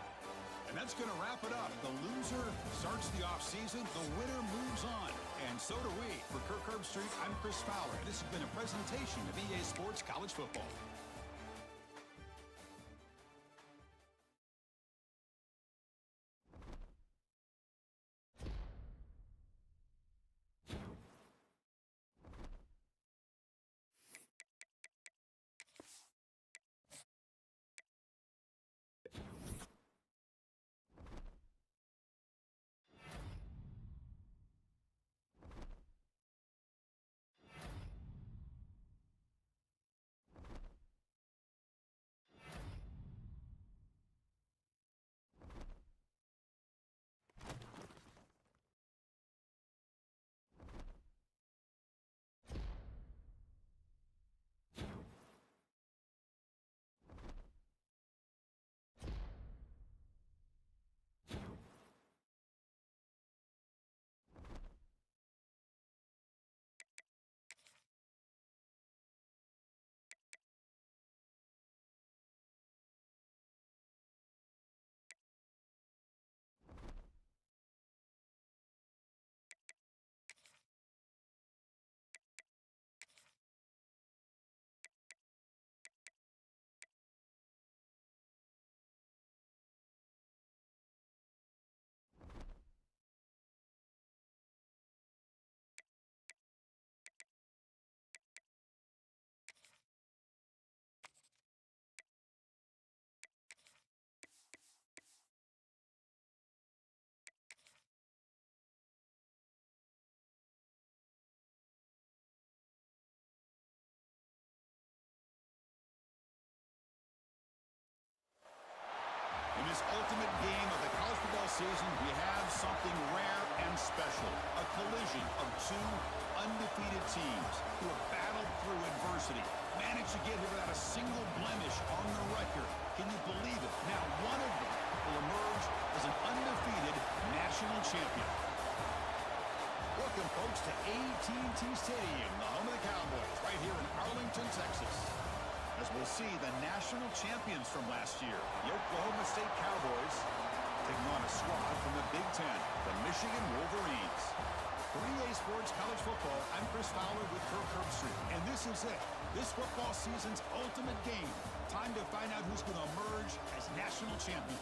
And that's going to wrap it up. The loser starts the offseason. The winner moves on. And so do we. For Kirk Herbstreit, I'm Chris Fowler. This has been a presentation of EA Sports College Football. In this ultimate game of the college football season, we have something rare and special. A collision of two undefeated teams who have battled through adversity, managed to get here without a single blemish on the record. Can you believe it? Now one of them will emerge as an undefeated national champion. Welcome, folks, to AT&T Stadium, the home of the Cowboys, right here in Arlington, Texas. As we'll see the national champions from last year, the Oklahoma State Cowboys, taking on a squad from the Big Ten, the Michigan Wolverines. For EA Sports College Football, I'm Chris Fowler with Kirk Herbstreit, and this is it. This football season's ultimate game. Time to find out who's going to emerge as national champion.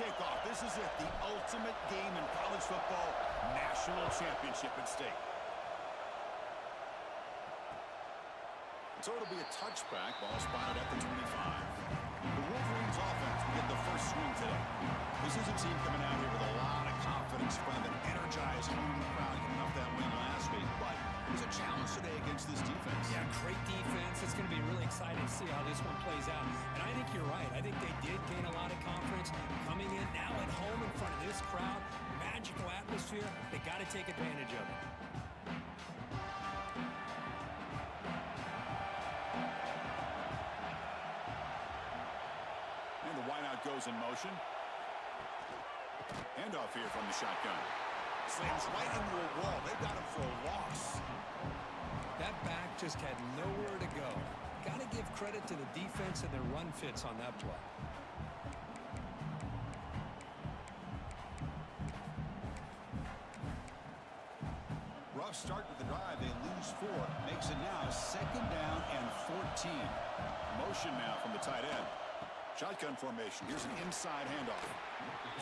kickoff. This is it, the ultimate game in college football, national championship at stake. So it'll be a touchback, ball spotted at the 25. The Wolverines offense will get the first swing today. This is a team coming out here with a lot of confidence from an energized home crowd coming off that win last week. But there's a challenge today against this defense. Yeah, great defense. It's going to be really exciting to see how this one plays out. And I think you're right. I think they did gain a lot of confidence coming in now at home in front of this crowd. Magical atmosphere. They got to take advantage of it. And the wideout goes in motion. Handoff here from the shotgun. Slams right into a wall. They got him for a loss. That back just had nowhere to go. Got to give credit to the defense and their run fits on that play. Rough start to the drive. They lose 4. Makes it now 2nd down and 14. Motion now from the tight end. Shotgun formation. Here's an inside handoff.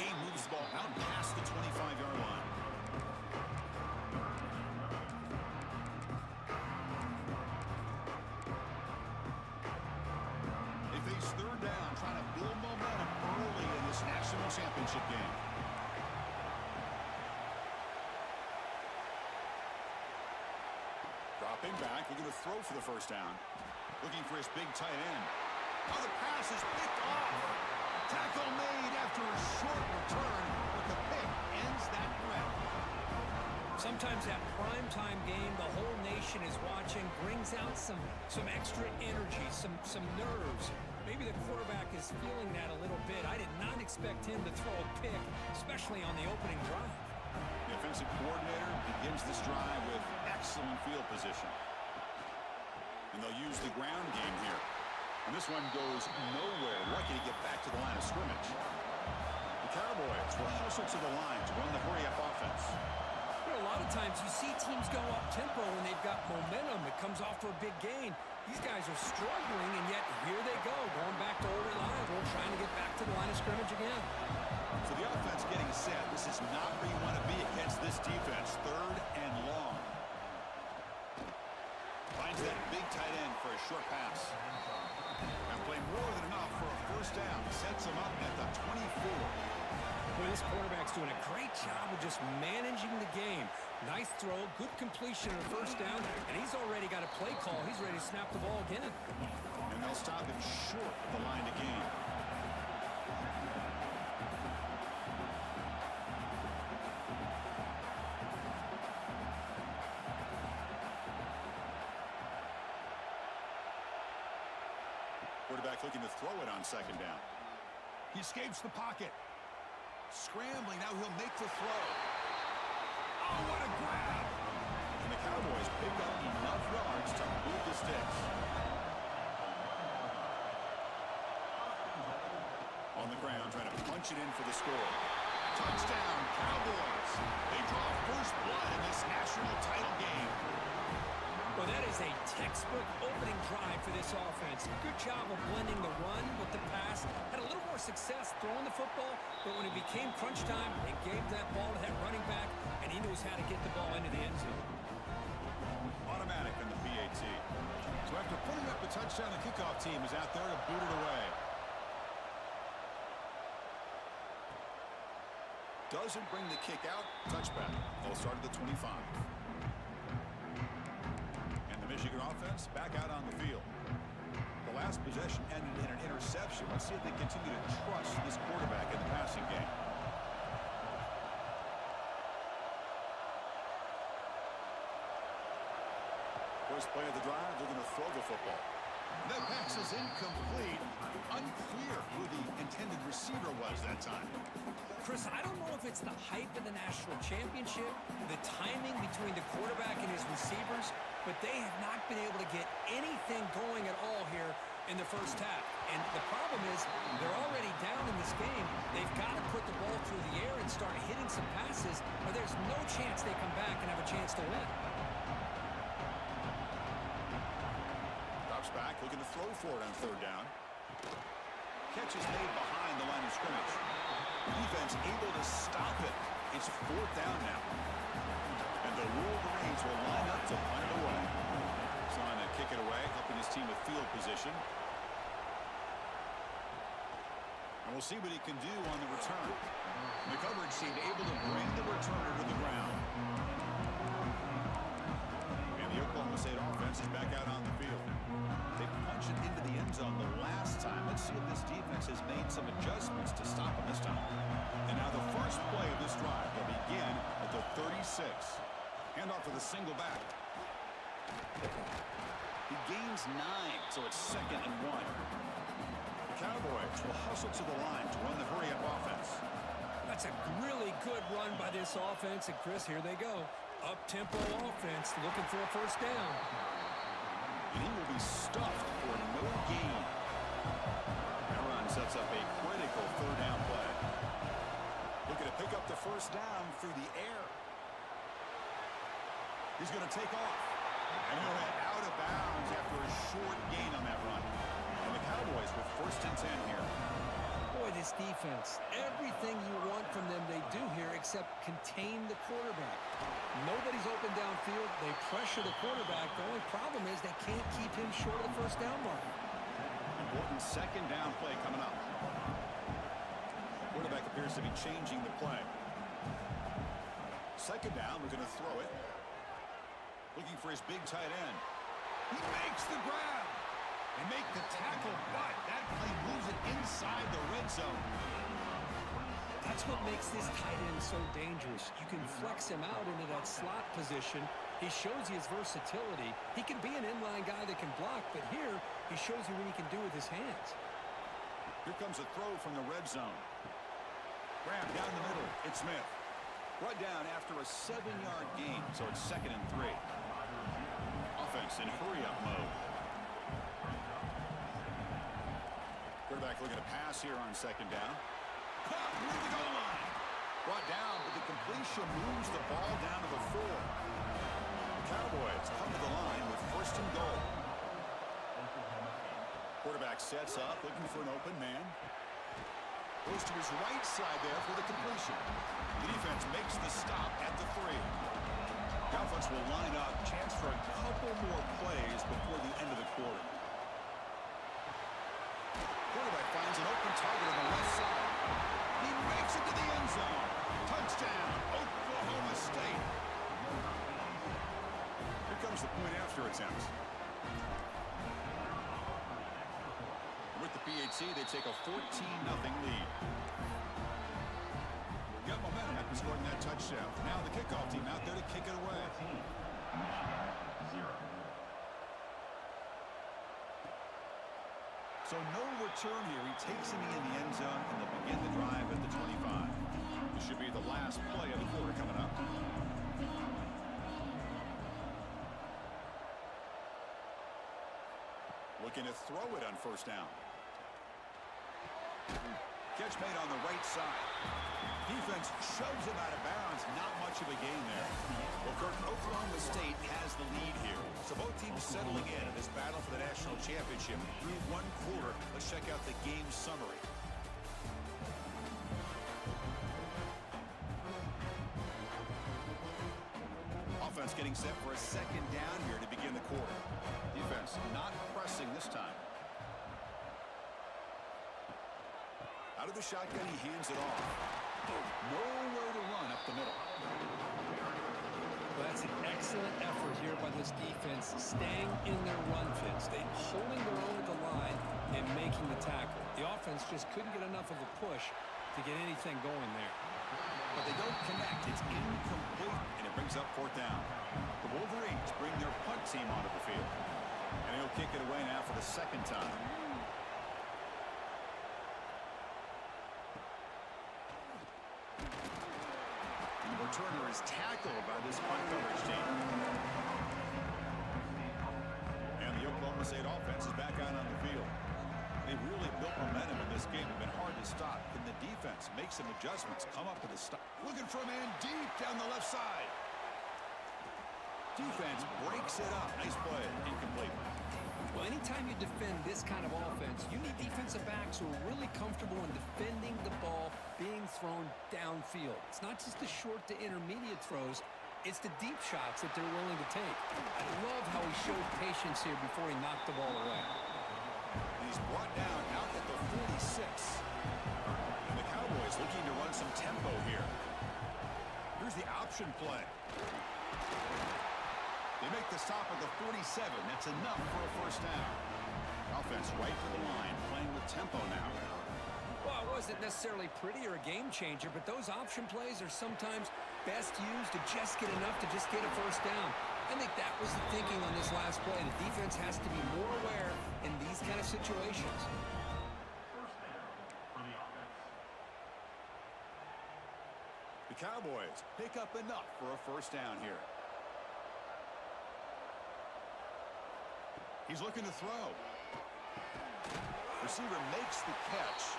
Game moves the ball out past the 25-yard line. They face 3rd down, trying to build momentum early in this national championship game. Dropping back, looking to throw for the first down. Looking for his big tight end. Oh, the pass is picked off. Tackle made after a short return, but the pick ends that threat. Sometimes that primetime game, the whole nation is watching, brings out some extra energy, some nerves. Maybe the quarterback is feeling that a little bit. I did not expect him to throw a pick, especially on the opening drive. The offensive coordinator begins this drive with excellent field position. And they'll use the ground game here. And this one goes nowhere. Lucky to get back to the line of scrimmage. The Cowboys will hustle to the line to run the hurry-up offense. You know, a lot of times you see teams go up-tempo when they've got momentum. It comes off for a big gain. These guys are struggling, and yet here they go, going back to old reliable, trying to get back to the line of scrimmage again. So the offense getting set. This is not where you want to be against this defense. 3rd and long. Finds that big tight end for a short pass. And play more than enough for a first down. Sets him up at the 24. Boy, this quarterback's doing a great job of just managing the game. Nice throw, good completion on the first down, and he's already got a play call. He's ready to snap the ball again. And they'll stop him short of the line to gain. Quarterback looking to throw it on 2nd down. He escapes the pocket. Scrambling, now he'll make the throw. Oh, what a grab! And the Cowboys pick up enough yards to move the sticks. On the ground, trying to punch it in for the score. Touchdown, Cowboys! They draw first blood in this national title game. Well, that is a textbook opening drive for this offense. Good job of blending the run with the pass. Had a little more success throwing the football, but when it became crunch time, they gave that ball to that running back, and he knows how to get the ball into the end zone. Automatic in the PAT. So after putting up the touchdown, the kickoff team is out there to boot it away. Doesn't bring the kick out. Touchback. They'll start at the 25. Michigan offense back out on the field. The last possession ended in an interception. Let's see if they continue to trust this quarterback in the passing game. First play of the drive, they're going to throw the football. That pass is incomplete. Unclear who the intended receiver was that time. Chris, I don't know if it's the hype of the national championship, the timing between the quarterback and his receivers, but they have not been able to get anything going at all here in the first half. And the problem is they're already down in this game. They've got to put the ball through the air and start hitting some passes, or there's no chance they come back and have a chance to win. Drops back, looking to throw for it on 3rd down. Catch is made behind the line of scrimmage. Defense able to stop it. It's 4th down now. And the Wolverines will line up to punt it away. He's trying to kick it away, helping his team with field position. And we'll see what he can do on the return. The coverage team able to bring the returner to the ground. And the Oklahoma State offense is back out on the field. They punch it into the end zone the last time. Let's see if this defense has made some adjustments to stop him this time. And now the first play of this drive will begin at the 36. Handoff to the single back. He gains 9, so it's 2nd and 1. The Cowboys will hustle to the line to run the hurry-up offense. That's a really good run by this offense. And, Chris, here they go. Up-tempo offense looking for a first down. And he will be stuffed for no gain. That run sets up a critical 3rd down play. Looking to pick up the first down through the air. He's going to take off. And he'll head out of bounds after a short gain on that run. And the Cowboys with 1st and 10 here. Boy, this defense, everything you want from them they do here except contain the quarterback. Nobody's open downfield. They pressure the quarterback. The only problem is they can't keep him short of the first down mark. Important 2nd down play coming up. Quarterback appears to be changing the play. 2nd down, we're going to throw it. Looking for his big tight end. He makes the grab. They make the tackle, but that play moves it inside the red zone. That's what makes this tight end so dangerous. You can flex him out into that slot position. He shows you his versatility. He can be an inline guy that can block, but here he shows you what he can do with his hands. Here comes a throw from the red zone. Grab down the middle. It's Smith. Brought down after a 7-yard gain, so it's 2nd and 3. Offense in hurry-up mode. Quarterback looking to pass here on 2nd down. Caught near the goal line. Brought down, but the completion moves the ball down to the 4. The Cowboys come to the line with 1st and goal. Quarterback sets up, looking for an open man. Goes to his right side there for the completion. The defense makes the stop at the 3. The offense will line up. Chance for a couple more plays before the end of the quarter. Quarterback finds an open target on the left side. He makes it to the end zone. Touchdown, Oklahoma State. Here comes the point after attempt. With the PAT, they take a 14-0 lead. Got momentum after scoring that touchdown. Now the kickoff team out there to kick it away. 0. So no return here. He takes it in the end zone and they'll begin the drive at the 25. This should be the last play of the quarter coming up. Looking to throw it on 1st down. Catch made on the right side. Defense shoves him out of bounds. Not much of a gain there. Well, Kirk, Oklahoma State has the lead here. So both teams settling in this battle for the national championship through 1 quarter. Let's check out the game summary. Offense getting set for a 2nd down here to begin the quarter. Defense not pressing this time. Out of the shotgun, he hands it off. Nowhere to run up the middle. Well, that's an excellent effort here by this defense, staying in their run fits. They holding their own at the line and making the tackle. The offense just couldn't get enough of a push to get anything going there. But they don't connect. It's incomplete, and it brings up 4th down. The Wolverines bring their punt team onto the field. And he'll kick it away now for the 2nd time. Returner is tackled by this punt coverage team. And the Oklahoma State offense is back out on the field. They've really built momentum in this game. It's been hard to stop. Can the defense make some adjustments, come up with a stop? Looking for a man deep down the left side. Defense breaks it up. Nice play. Incomplete. Well, anytime you defend this kind of offense, you need defensive backs who are really comfortable in defending the ball being thrown downfield. It's not just the short to intermediate throws. It's the deep shots that they're willing to take. I love how he showed patience here before he knocked the ball away. He's brought down out at the 46. And the Cowboys looking to run some tempo here. Here's the option play. They make the stop at the 47. That's enough for a first down. Offense right to the line, playing with tempo now. Well, it wasn't necessarily pretty or a game changer, but those option plays are sometimes best used to just get enough to just get a first down. I think that was the thinking on this last play. The defense has to be more aware in these kind of situations. First down for the offense. The Cowboys pick up enough for a first down here. He's looking to throw. Receiver makes the catch.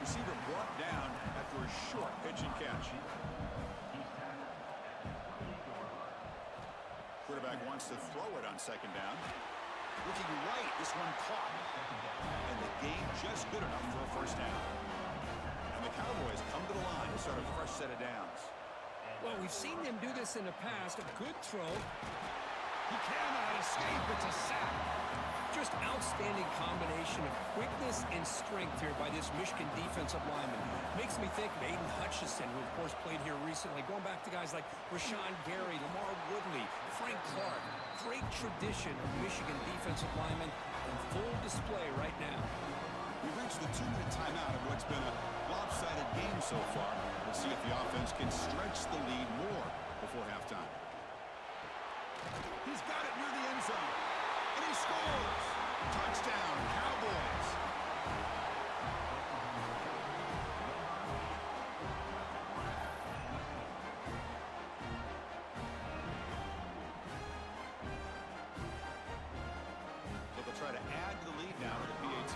Receiver brought down after a short pitch and catch. Quarterback wants to throw it on second down. Looking right, this one caught. And the game just good enough for a first down. And the Cowboys come to the line to start a fresh set of downs. Well, we've seen them do this in the past. A good throw. He cannot escape. It's a sack. Just outstanding combination of quickness and strength here by this Michigan defensive lineman. Makes me think of Aiden Hutchinson, who of course played here recently. Going back to guys like Rashawn Gary, Lamar Woodley, Frank Clark. Great tradition of Michigan defensive linemen in full display right now. We've reached the 2-minute timeout of what's been a lopsided game so far. We'll see if the offense can stretch the lead more before halftime. He's got it near the end zone. And he scores! Touchdown, Cowboys! So they'll try to add to the lead now with the PAT.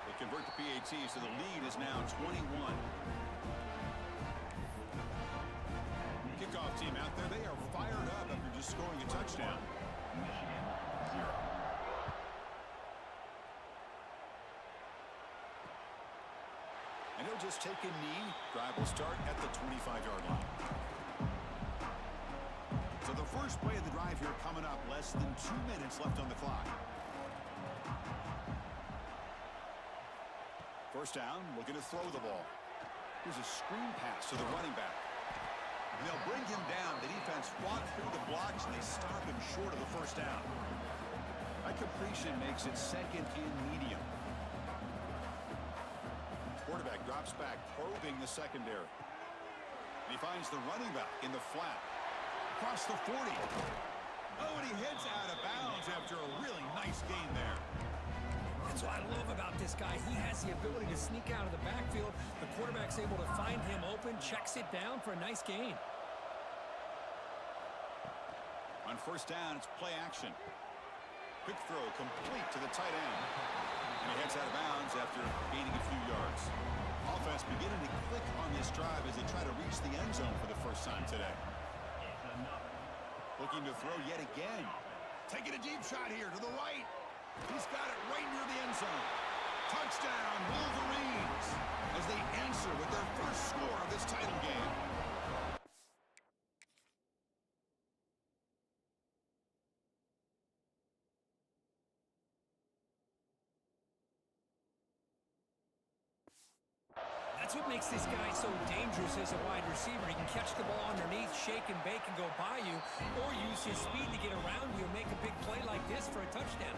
They convert the PAT, so the lead is now 21. Kickoff team out there, they are fired up after just scoring a touchdown. Michigan 0. And he'll just take a knee. Drive will start at the 25-yard line. So the first play of the drive here coming up, less than 2 minutes left on the clock. First down, looking to throw the ball. Here's a screen pass to the running back. And they'll bring him down. The defense fought through the blocks, and they stop him short of the first down. That completion makes it second and medium. Quarterback drops back, probing the secondary. And he finds the running back in the flat. Across the 40. Oh, and he heads out of bounds after a really nice gain there. That's what I love about this guy. He has the ability to sneak out of the backfield. The quarterback's able to find him open, checks it down for a nice gain. On first down, it's play action. Quick throw complete to the tight end. And he heads out of bounds after gaining a few yards. Offense beginning to click on this drive as they try to reach the end zone for the first time today. Looking to throw yet again. Taking a deep shot here to the right. He's got it right near the end zone. Touchdown, Wolverines, as they answer with their first score of this title game. That's what makes this guy so dangerous as a wide receiver. He can catch the ball underneath, shake and bake and go by you, or use his speed to get around you and make a big play like this for a touchdown.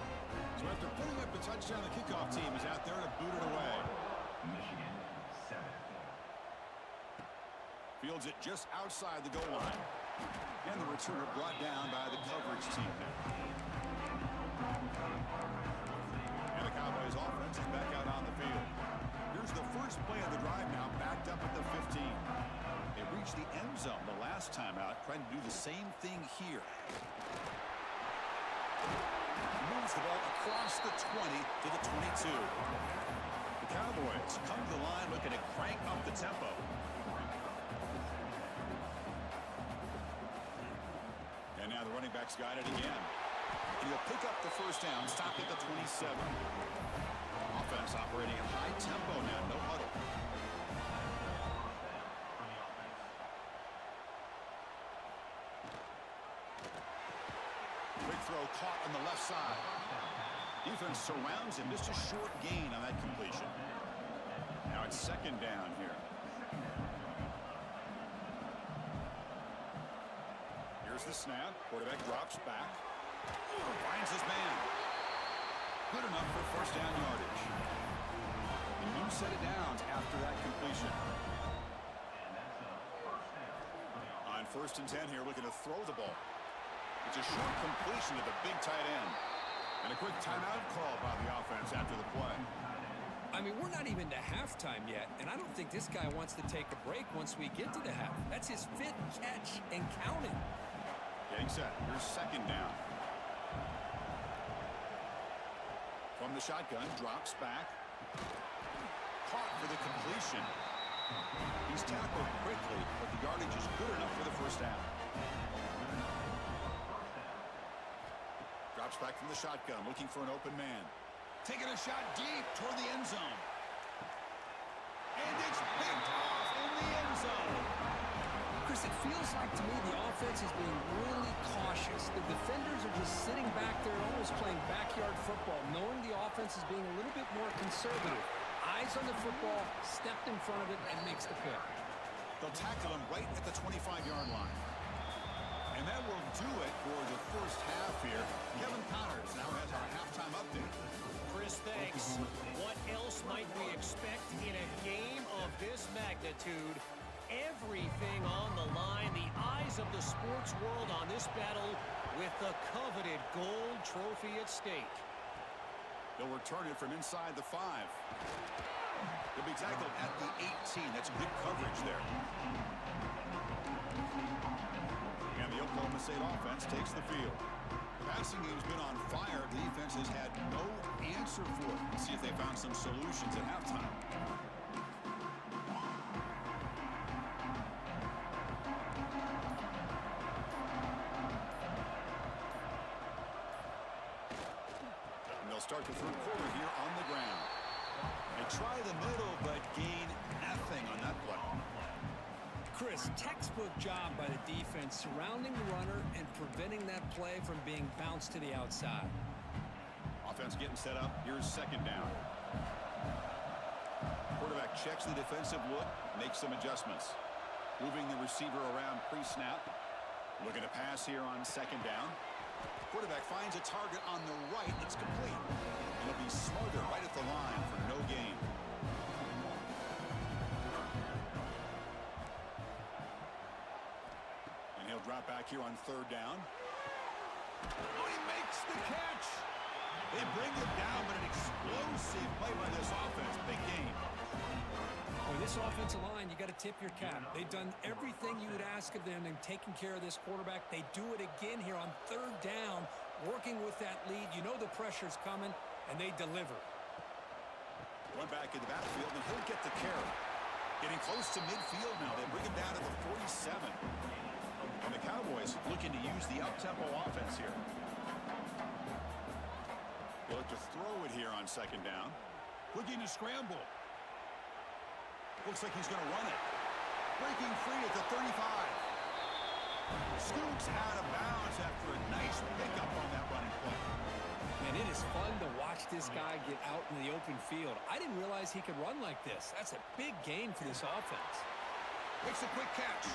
So after putting up the touchdown, the kickoff team is out there to boot it away. Michigan 7. Fields it just outside the goal line. And the returner brought down by the coverage team. And the Cowboys offense is back out on the field. Here's the first play of the drive now, backed up at the 15. They reached the end zone the last time out, trying to do the same thing here. Moves the ball across the 20 to the 22. The Cowboys come to the line looking to crank up the tempo. And now the running back's got it again. And he'll pick up the first down, stop at the 27. Offense Offense operating at high tempo now. No huddle. Quick throw caught on the left side. Defense surrounds him. Just a short gain on that completion. Now it's second down here. Here's the snap. Quarterback drops back. Finds his man. Good enough for first down yardage. A new set of downs after that completion. On 1st and 10 here, looking to throw the ball. It's a short completion to the big tight end. And a quick timeout call by the offense after the play. I mean, we're not even to halftime yet, and I don't think this guy wants to take a break once we get to the half. That's his 5th catch and counting. Getting set. Here's second down. From the shotgun, drops back. Caught for the completion. He's tackled quickly, but the yardage is good enough for the first down. Drops back from the shotgun, looking for an open man. Taking a shot deep toward the end zone. And it's picked off in the end zone. Chris, it feels like to me the offense is being really cautious. The defenders are just sitting back there almost playing backyard football, knowing the offense is being a little bit more conservative. Eyes on the football, stepped in front of it, and makes the pick. They'll tackle him right at the 25-yard line. And that will do it for the first half here. Kevin Connors now has our halftime update. Chris, thanks. What else might we expect in a game of this magnitude? Everything on the line. The eyes of the sports world on this battle with the coveted gold trophy at stake. They'll return it from inside the 5. They'll be tackled at the 18. That's good coverage there. And the Oklahoma State offense takes the field. The passing game's been on fire. The defense has had no answer for it. Let's see if they found some solutions at halftime. And they'll start the third quarter here on the ground. They try the middle, but gain nothing on that play. Chris, textbook job by the defense surrounding the runner and preventing that play from being bounced to the outside. Offense getting set up. Here's second down. Quarterback checks the defensive look, makes some adjustments. Moving the receiver around pre-snap. Looking to pass here on second down. Quarterback finds a target on the right. It's complete. It'll be Smothers right at the line for no gain. And he'll drop back here on third down. Oh, he makes the catch. They bring him down, but an explosive play by this offense. Big game. With this offensive line, you got to tip your cap. They've done everything you would ask of them in taking care of this quarterback. They do it again here on third down, working with that lead. You know the pressure's coming, and they deliver. One back in the backfield, and he'll get the carry. Getting close to midfield now. They bring him down to the 47. And the Cowboys looking to use the up-tempo offense here. They look to throw it here on second down. Looking to scramble. Looks like he's going to run it. Breaking free at the 35. Scoops out of bounds after a nice pickup on that running play. And it is fun to watch this guy get out in the open field. I didn't realize he could run like this. That's a big gain for this offense. Makes a quick catch.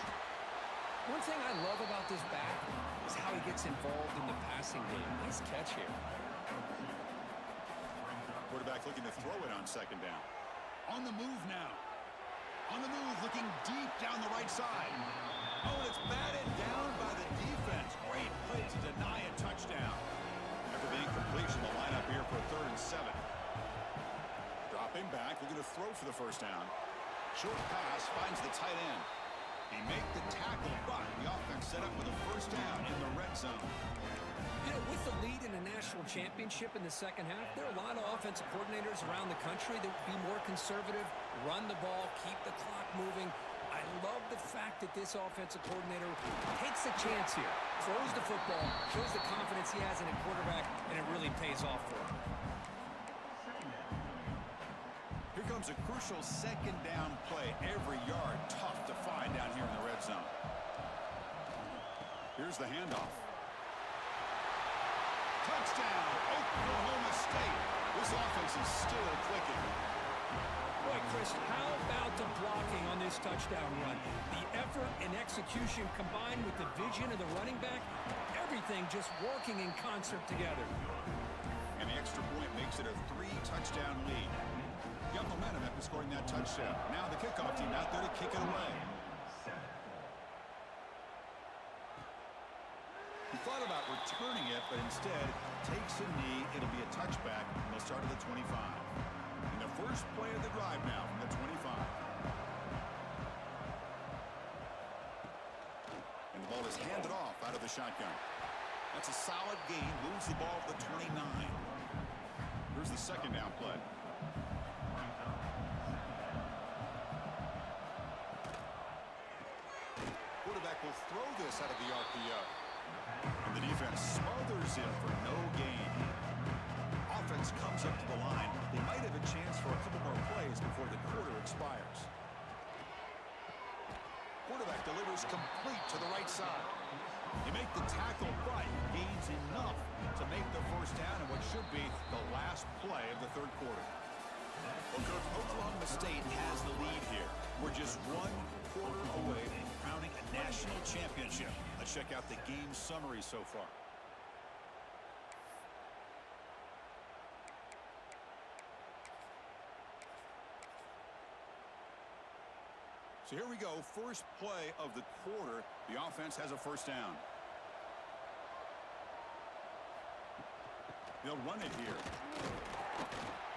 One thing I love about this back is how he gets involved in the passing game. Nice catch here. Quarterback looking to throw it on second down. On the move now. On the move, looking deep down the right side. Oh, and it's batted down by the defense. Great play to deny a touchdown. After being completion, the lineup here for 3rd and 7. Dropping back, looking to throw for the first down. Short pass finds the tight end. He made the tackle, but the offense set up with a first down in the red zone. You know, with the lead in the national championship in the second half, there are a lot of offensive coordinators around the country that would be more conservative, run the ball, keep the clock moving. I love the fact that this offensive coordinator takes a chance here, throws the football, shows the confidence he has in a quarterback, and it really pays off for him. becomes a crucial second down play. Every yard tough to find down here in the red zone. Here's the handoff. Touchdown, Oklahoma State. This offense is still clicking. Boy, Chris, how about the blocking on this touchdown run? The effort and execution combined with the vision of the running back, everything just working in concert together. And the extra point makes it a 3-touchdown lead. Got momentum after scoring that touchdown. Now the kickoff team out there to kick it away. He thought about returning it, but instead takes a knee. It'll be a touchback. They'll start at the 25. And the first play of the drive now from the 25. And the ball is handed off out of the shotgun. That's a solid gain. Moves the ball to the 29. Here's the second down play. Quarterback will throw this out of the RPO. And the defense smothers him for no gain. Offense comes up to the line. They might have a chance for a couple more plays before the quarter expires. Quarterback delivers complete to the right side. They make the tackle, but gains enough to make the first down in what should be the last play of the third quarter. Well, Coach, Oklahoma State has the lead here. We're just 1 quarter away from crowning a national championship. Let's check out the game summary so far. So here we go. First play of the quarter. The offense has a first down. They'll run it here.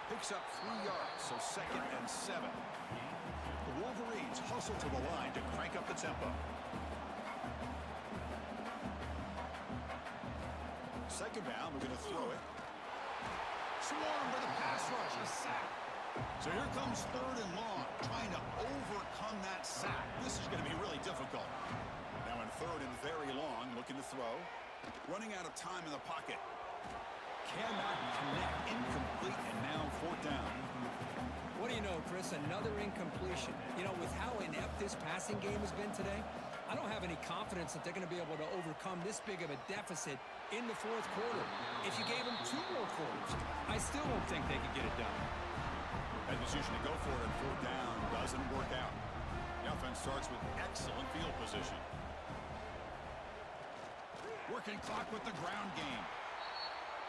Picks up 3 yards, so 2nd and 7. The Wolverines hustle to the line to crank up the tempo. Second down, we're going to throw it. Swarmed by the pass rush, a sack. So here comes 3rd and long, trying to overcome that sack. This is going to be really difficult. Now in 3rd and very long, looking to throw. Running out of time in the pocket. Cannot connect, incomplete, and now 4th down. What do you know, Chris? Another incompletion. You know, with how inept this passing game has been today, I don't have any confidence that they're going to be able to overcome this big of a deficit in the 4th quarter. If you gave them 2 more quarters, I still don't think they could get it done. That decision to go for it on 4th down doesn't work out. The offense starts with excellent field position. Working clock with the ground game.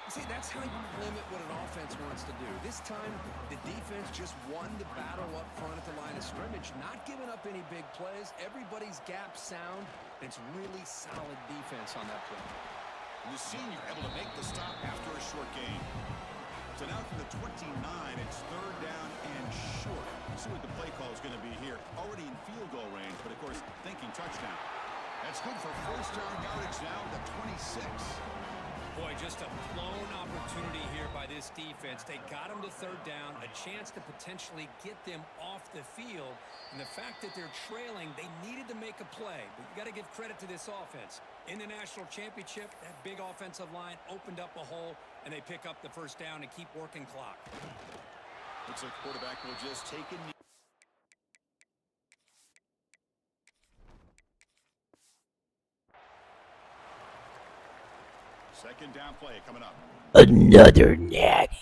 See, that's how you limit what an offense wants to do. This time, the defense just won the battle up front at the line of scrimmage, not giving up any big plays. Everybody's gap sound. It's really solid defense on that play. And the senior able to make the stop after a short gain. So now from the 29, it's 3rd down and short. Let's see what the play call is going to be here. Already in field goal range, but of course, thinking touchdown. That's good for first down yardage now at the 26. Boy, just a blown opportunity here by this defense. They got them to 3rd down, a chance to potentially get them off the field. And the fact that they're trailing, they needed to make a play. But you got to give credit to this offense. In the national championship, that big offensive line opened up a hole, and they pick up the first down and keep working clock. Looks like the quarterback will just take a knee. Second down play coming up. Another natty.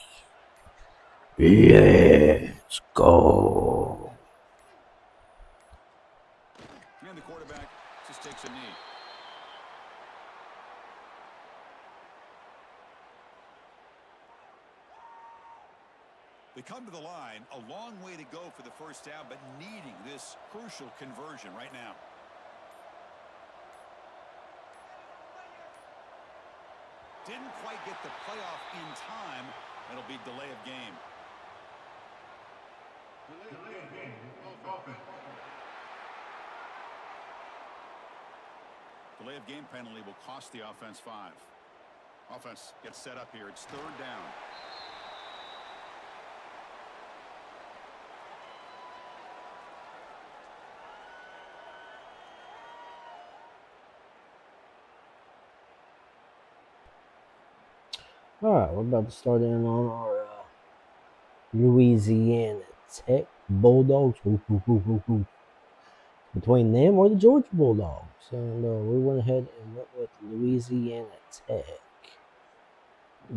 Let's go. And the quarterback just takes a knee. They come to the line, a long way to go for the first down, but needing this crucial conversion right now. Didn't quite get the playoff in time. It'll be delay of game. Delay of game penalty will cost the offense 5. Offense gets set up here. It's 3rd down. Alright, we're about to start in on our Louisiana Tech Bulldogs. Woo, woo, woo, woo, woo. Between them or the Georgia Bulldogs. And we went ahead and went with Louisiana Tech.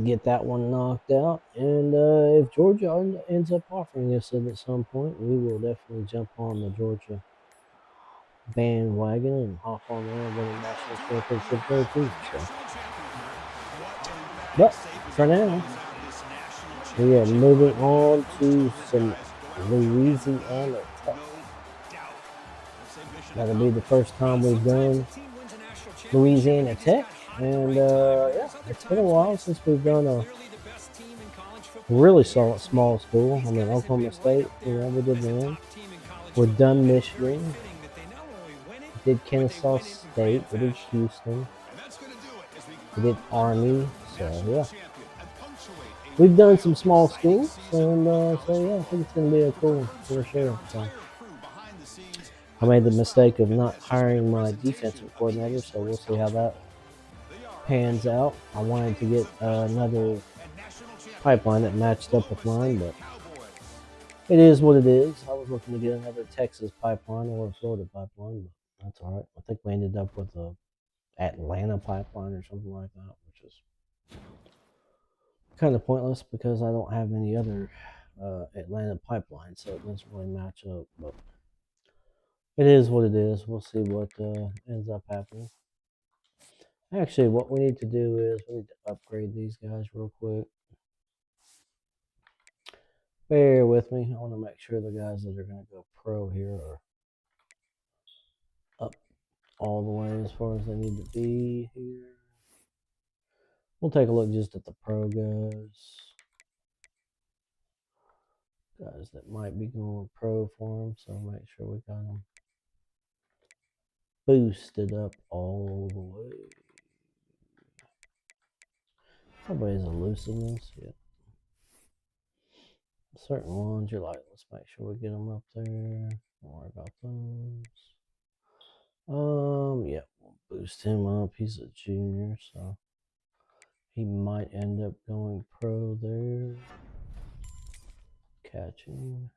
Get that one knocked out. And if Georgia ends up offering us it at some point, we will definitely jump on the Georgia bandwagon and hop on there and win a national championship there too. So. But for now, we are moving on to some Louisiana Tech. That'll be the first time we've done Louisiana Tech, and yeah, it's been a while since we've done a really solid small school. I mean, Oklahoma State, we did them. We've done Michigan, we did Kennesaw State, we did Houston, we did Army, so yeah. We've done some small schools, and so yeah, I think it's going to be a cool one for sure. So. I made the mistake of not hiring my defensive coordinator, so we'll see how that pans out. I wanted to get another pipeline that matched up with mine, but it is what it is. I was looking to get another Texas pipeline or a Florida pipeline, but that's all right. I think we ended up with a Atlanta pipeline or something like that, which is kind of pointless because I don't have any other Atlanta pipelines, so it doesn't really match up. But it is what it is. We'll see what ends up happening. Actually, what we need to do is we need to upgrade these guys real quick. Bear with me. I want to make sure the guys that are going to go pro here are up all the way as far as they need to be here. We'll take a look just at the pro guys. Guys that might be going pro for them, so make sure we got them boosted up all the way. Everybody's a looseness, yeah. Certain ones you're like, let's make sure we get them up there. Don't worry about those. Yeah, we'll boost him up. He's a junior, so he might end up going pro there. Catching.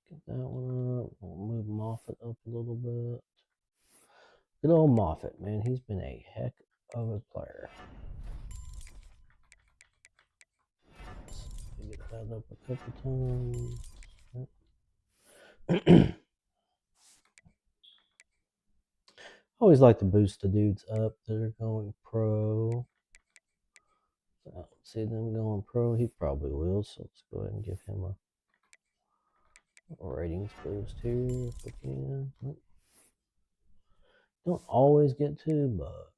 Get that one up. We'll move Moffitt up a little bit. Good old Moffitt, man. He's been a heck of a player. Get that up a couple times. Always like to boost the dudes up that are going pro. I don't see them going pro. He probably will, so let's go ahead and give him a ratings boost here if we can. Don't always get to, but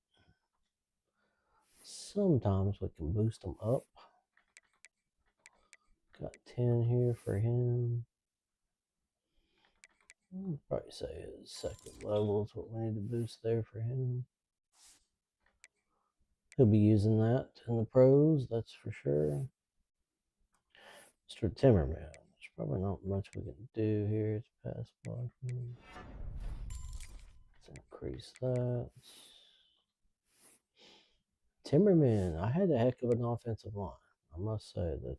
sometimes we can boost them up. Got 10 here for him. I'll probably say his second level is what we need to boost there for him. He'll be using that in the pros, that's for sure. Mr. Timmerman, there's probably not much we can do here. It's pass blocking. Let's increase that. Timmerman, I had a heck of an offensive line. I must say that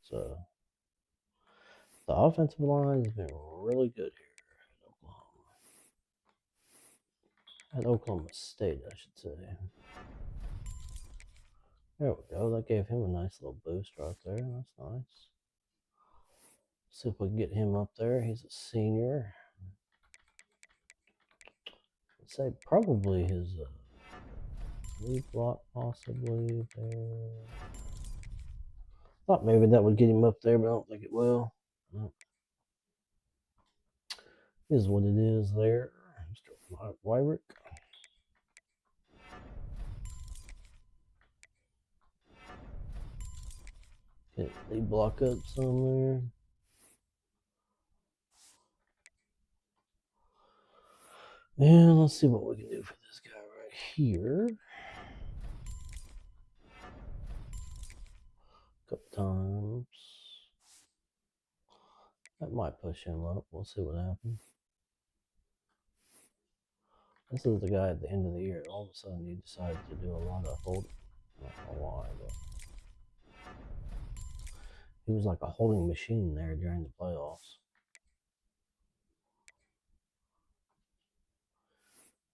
the offensive line has been really good here at Oklahoma. At Oklahoma State, I should say. There we go. That gave him a nice little boost right there. That's nice. See if we can get him up there. He's a senior. I'd say probably his lead block possibly there. Thought maybe that would get him up there, but I don't think it will. No. Is what it is there. Mr. Wyrick. Okay, lead block up some there. And let's see what we can do for this guy right here. A couple times. That might push him up. We'll see what happens. This is the guy at the end of the year. All of a sudden, he decided to do a lot of holding. I don't know why, but He was like a holding machine there during the playoffs.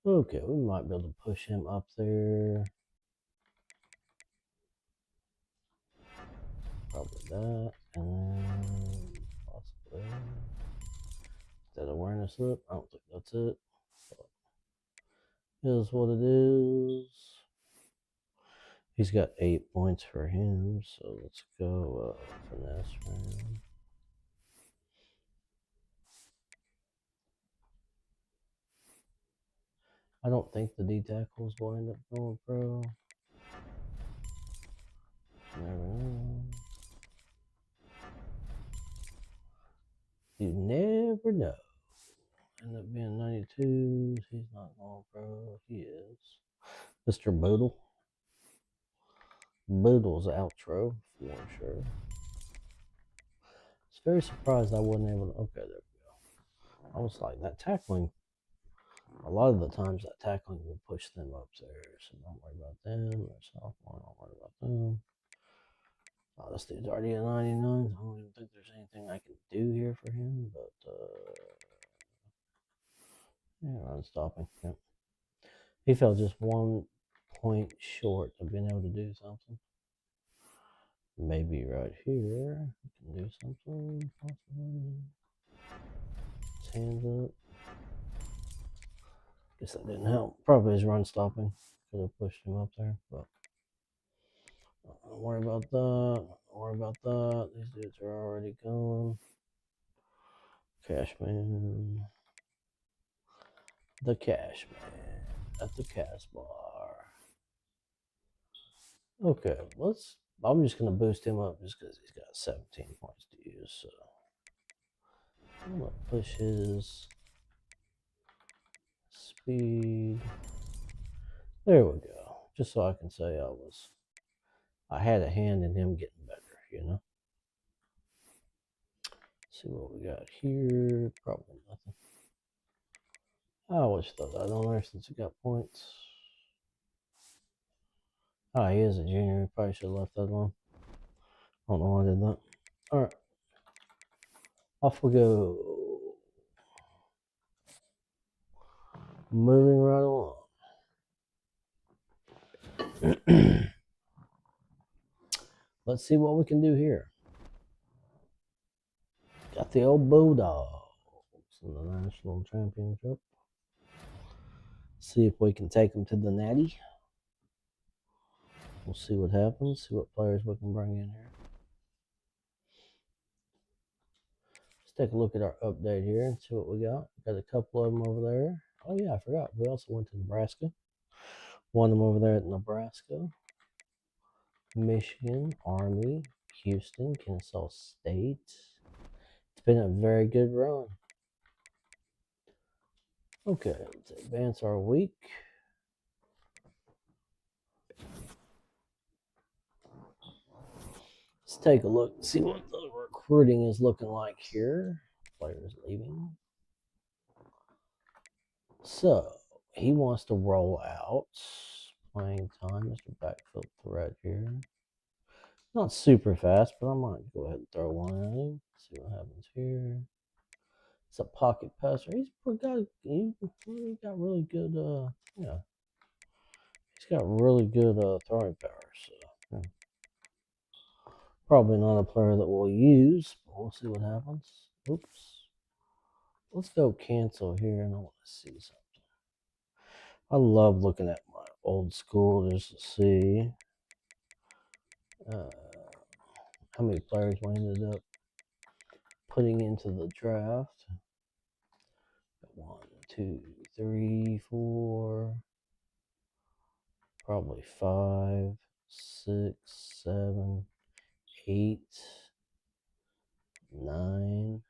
Okay, we might be able to push him up there. Probably that, and then possibly that awareness up. I don't think that's it. But it is what it is. He's got 8 points for him, so let's go finesse round. I don't think the D tackles will end up going pro. Never know. You never know. End up being 92s. He's not going pro. He is. Mr. Boodle. Boodle's outro, for sure. I was very surprised I wasn't able to. Okay, there we go. I was like, that tackling. A lot of the times, that tackling will push them up there. So don't worry about them. They're sophomore. Don't worry about them. Oh, this dude's already at 99. I don't even think there's anything I can do here for him, but yeah, run stopping. Yep. He fell just 1 point short of being able to do something. Maybe right here we can do something possibly. His hands up. Guess that didn't help. Probably his run stopping could have pushed him up there, but don't worry about that. Don't worry about that. These dudes are already going. Cashman. The Cashman at the Casbar. Okay, I'm just gonna boost him up just because he's got 17 points to use. So I'm gonna push his speed. There we go. Just so I can say I had a hand in him getting better, you know. Let's see what we got here. Probably nothing. I always thought that on there since he got points. Oh, he is a junior. He probably should have left that alone. I don't know why I did that. All right. Off we go. Moving right along. Let's see what we can do here. Got the old Bulldogs in the national championship. See if we can take them to the Natty. We'll see what happens. See what players we can bring in here. Let's take a look at our update here and see what we got. Got a couple of them over there. Oh yeah, I forgot. We also went to Nebraska. One of them over there at Nebraska. Michigan, Army, Houston, Kennesaw State. It's been a very good run. Okay, let's advance our week. Let's take a look and see what the recruiting is looking like here. Players leaving. So, he wants to roll out. Playing time, Mr. Backfield threat here. Not super fast, but I might go ahead and throw one at him. See what happens here. It's a pocket passer. He got really good, yeah. He's got really good throwing power, so yeah. Probably not a player that we'll use, but we'll see what happens. Oops. Let's go cancel here, and I want to see something. I love looking at my old school just to see how many players we ended up putting into the draft. 1, 2, 3, 4, probably 5, 6, 7, 8, 9.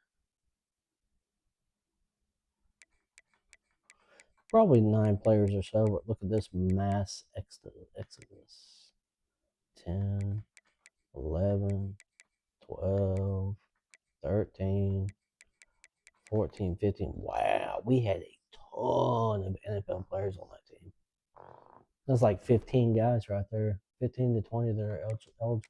Probably 9 players or so, but look at this mass exodus. 10, 11, 12, 13, 14, 15. Wow, we had a ton of NFL players on that team. That's like 15 guys right there. 15 to 20 that are eligible.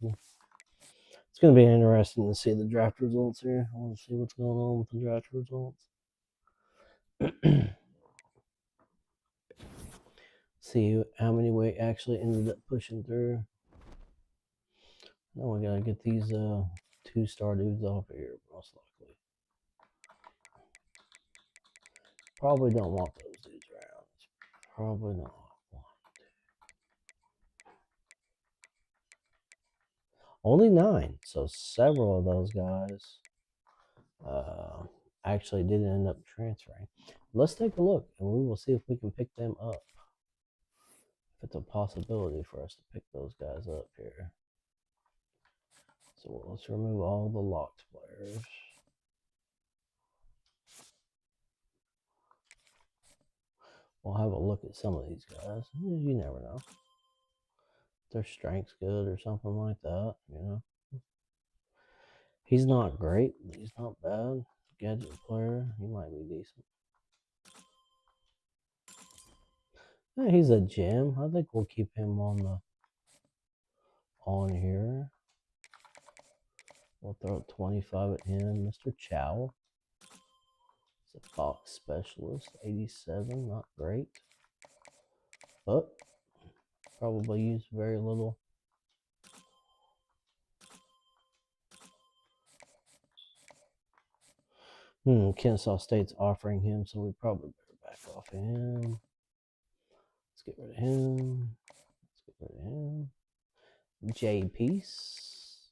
It's It's going to be interesting to see the draft results here. I want to see what's going on with the draft results. See how many we actually ended up pushing through. Now we got to get these 2-star dudes off of here, most likely. Probably don't want those dudes around. Probably not. Only 9, so several of those guys actually did end up transferring. Let's take a look, and we will see if we can pick them up. If it's a possibility for us to pick those guys up here. So let's remove all the locked players. We'll have a look at some of these guys. You never know. Their strength's good or something like that, you know. He's not great, but he's not bad. Gadget player, he might be decent. Yeah, he's a gem. I think we'll keep him on here. We'll throw 25 at him. Mr. Chow. He's a box specialist. 87, not great. But probably used very little. Kennesaw State's offering him, so we probably better back off of him. Let's get rid of him. Let's get rid of him. J Peace.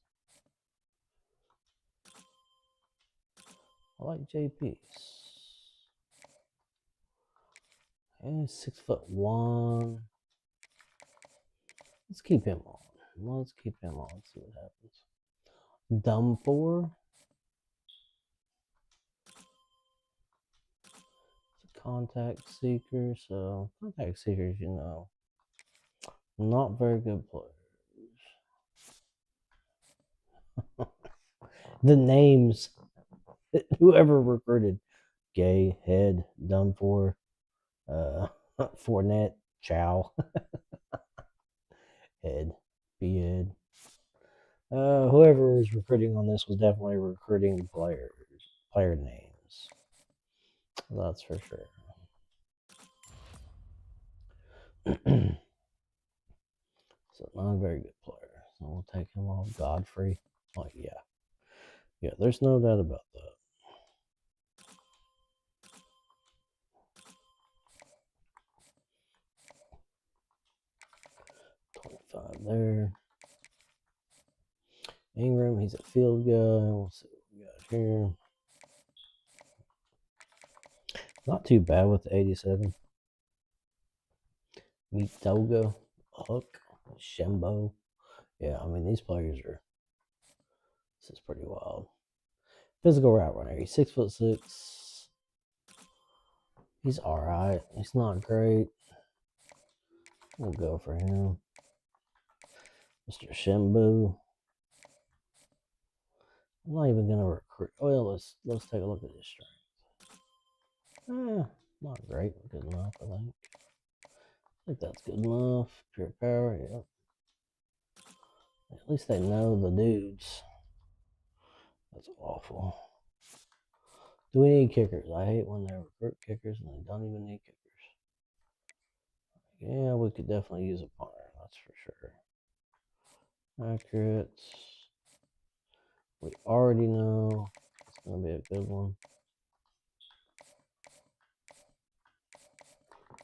I like J Peace. And 6'1". Let's keep him on. Let's keep him on. See what happens. Dumfor. It's a contact seeker. So contact seekers, you know, not very good players. The names. Whoever recruited. Gay, Head, Dumfor, Fournette, Chow, Head, B-Head. Whoever was recruiting on this was definitely recruiting player names. That's for sure. So not a very good player. So we'll take him off. Godfrey. Oh yeah. Yeah, there's no doubt about that. There. Ingram, he's a field guy. We'll see what we got here. Not too bad with the 87. Meet Togo, Hook, Shembo. Yeah, I mean, these players are. This is pretty wild. Physical route runner. He's 6'6". He's alright. He's not great. We'll go for him. Mr. Shembu. I'm not even gonna recruit. Oh yeah, let's take a look at his strength. Not great. Good enough, I think. I think that's good enough. Pure power, yep. At least they know the dudes. That's awful. Do we need kickers? I hate when they recruit kickers and they don't even need kickers. Yeah, we could definitely use a punter, that's for sure. Accurate. We already know it's going to be a good one.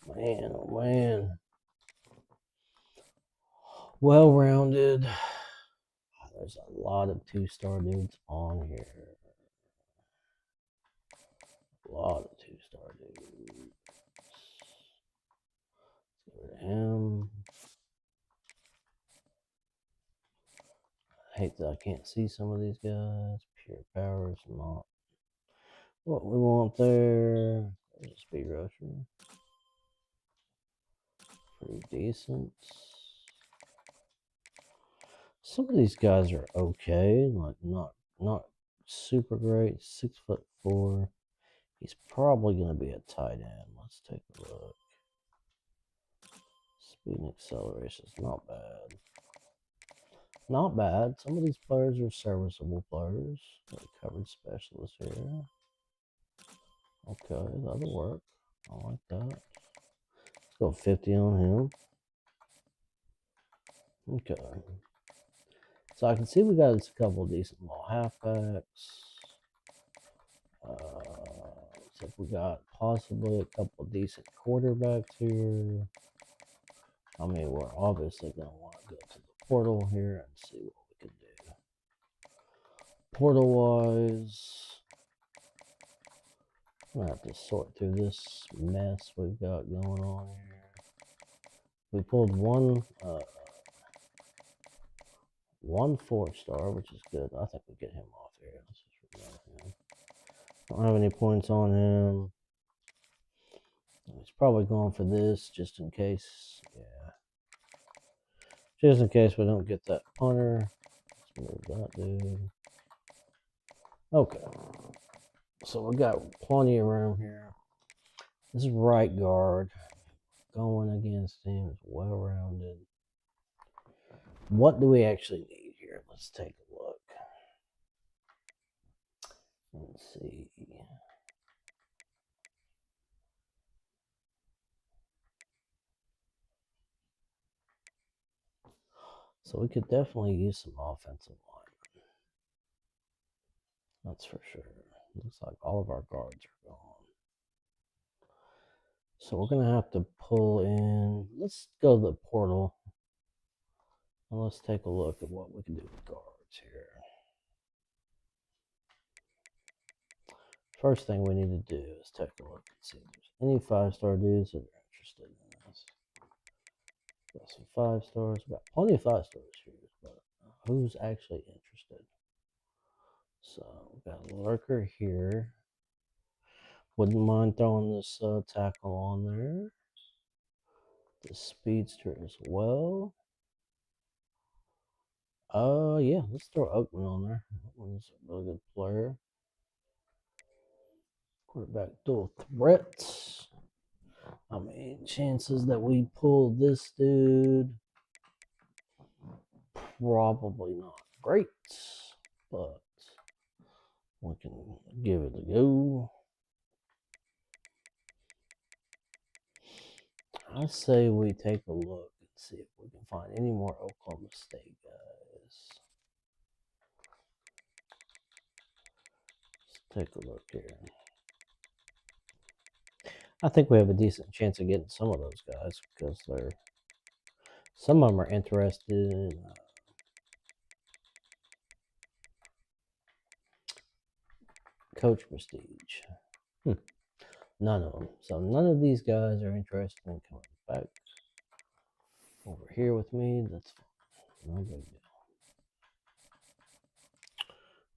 Man, oh man. Well-rounded. There's a lot of 2-star dudes on here. A lot of 2-star dudes. Let's get rid of him. I hate that I can't see some of these guys. Pure power is not what we want there. There's a speed rusher. Pretty decent. Some of these guys are okay, like not super great. 6'4". He's probably gonna be a tight end. Let's take a look. Speed and acceleration is not bad. Not bad. Some of these players are serviceable players. Coverage specialist here. Okay, that'll work. I like that. Let's go 50 on him. Okay. So I can see we got a couple decent ball halfbacks. Looks like we got possibly a couple decent quarterbacks here. I mean, we're obviously going to want to go to the portal here and see what we can do. Portal-wise, I'm going to have to sort through this mess we've got going on here. We pulled one 4-star, which is good. I think we get him off here. Let's just remove him. Don't have any points on him. He's probably going for this just in case. Yeah. Just in case we don't get that punter. Let's move that dude. Okay. So we got plenty of room here. This is right guard. Going against him is well rounded. What do we actually need here? Let's take a look. Let's see. So we could definitely use some offensive linemen. That's for sure. Looks like all of our guards are gone. So we're going to have to pull in. Let's go to the portal. And let's take a look at what we can do with guards here. First thing we need to do is take a look and see if there's any 5-star dudes that are interested in this. Got some 5 stars. Got plenty of 5 stars here, but who's actually interested? So we got a lurker here. Wouldn't mind throwing this tackle on there. The speedster as well. Yeah, let's throw Oakman on there. Oakman's a really good player. Quarterback dual threats. I mean, chances that we pull this dude, probably not great, but we can give it a go. I say we take a look and see if we can find any more Oklahoma State guys. Let's take a look here. I think we have a decent chance of getting some of those guys because some of them are interested in Coach Prestige. None of them. So none of these guys are interested in coming back over here with me. That's fine. No big deal.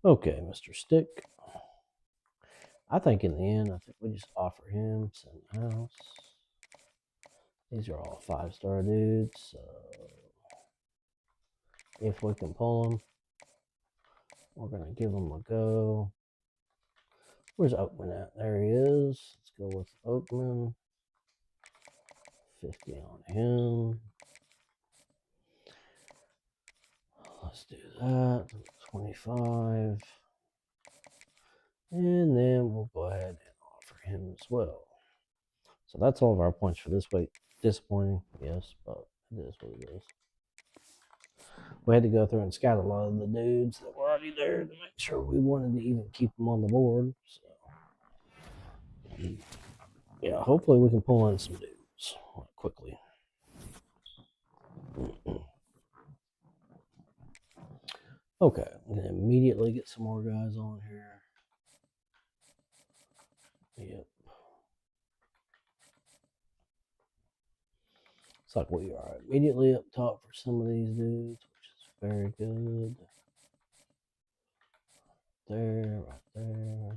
Okay, Mr. Stick. I think in the end, I think we just offer him some house. These are all 5-star dudes. So if we can pull them, we're going to give them a go. Where's Oakman at? There he is. Let's go with Oakman. 50 on him. Let's do that. 25. And then we'll go ahead and offer him as well. So that's all of our points for this week. Disappointing, yes, but it is what it is. We had to go through and scout a lot of the dudes that were already there to make sure we wanted to even keep them on the board. So, yeah, hopefully we can pull in some dudes quickly. Okay, I'm going to immediately get some more guys on here. Yep. Looks like we are immediately up top for some of these dudes, which is very good. There, right there.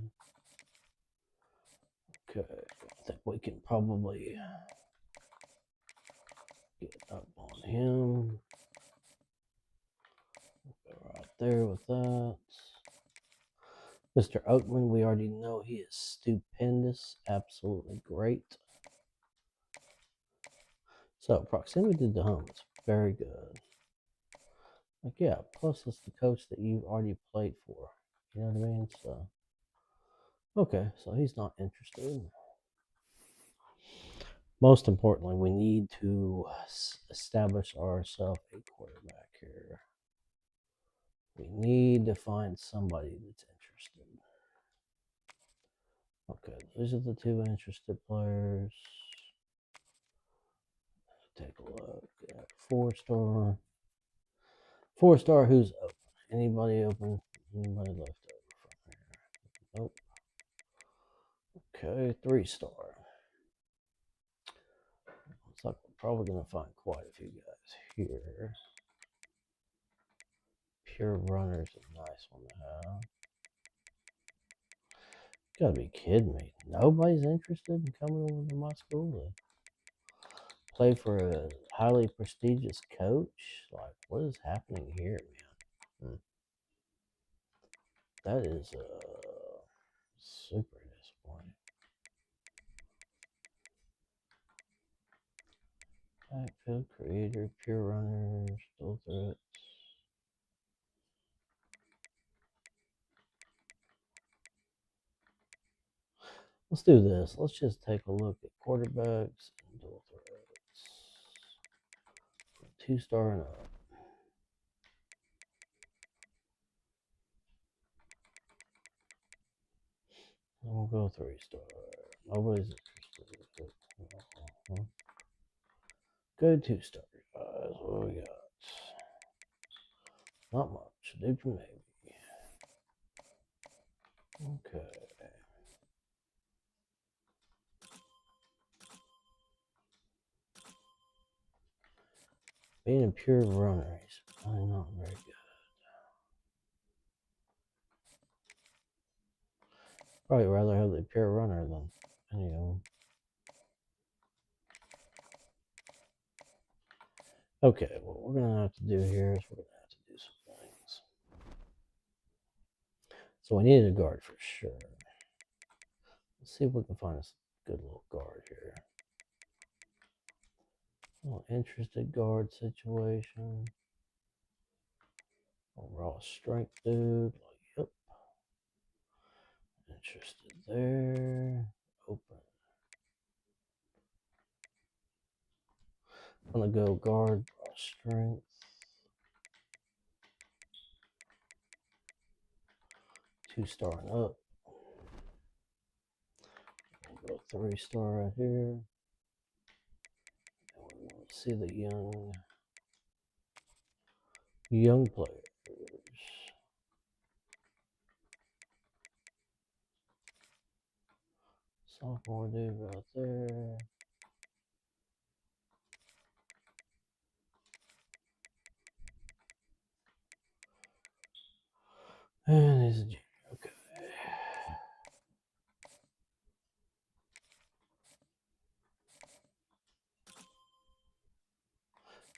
Okay, I think we can probably get up on him. Go right there with that. Mr. Oakman, we already know he is stupendous, absolutely great. So proximity to home is very good. Like, yeah, plus it's the coach that you already played for. You know what I mean? So, okay, so he's not interested. Most importantly, we need to establish ourselves a quarterback here. We need to find somebody that's interested. Okay, these are the two interested players. Take a look at 4-star. 4-star, who's open? Anybody open? Anybody left over from here? Nope. Okay, 3-star. Looks like we're probably going to find quite a few guys here. Pure runner's a nice one to have. You gotta be kidding me. Nobody's interested in coming over to my school to play for a highly prestigious coach? Like, what is happening here, man? That is super disappointing. Backfield creator, pure runners, dual threats. Let's do this. Let's just take a look at quarterbacks and dual threats. 2-star and up. And we'll go 3-star. Nobody's interested. Go 2-star, guys. What do we got? Not much. Duke and maybe. Okay. Being a pure runner, he's probably not very good. Probably rather have the pure runner than any of them. Okay, what we're gonna have to do here is we're gonna have to do some things. So we needed a guard for sure. Let's see if we can find a good little guard here. A little interested guard situation. Overall strength, dude. Yep. Interested there. Open. I'm gonna go guard, raw strength. 2-star and up. We'll go 3-star right here. And we want to see the young players. Sophomore dude right there. And he's a junior. Okay.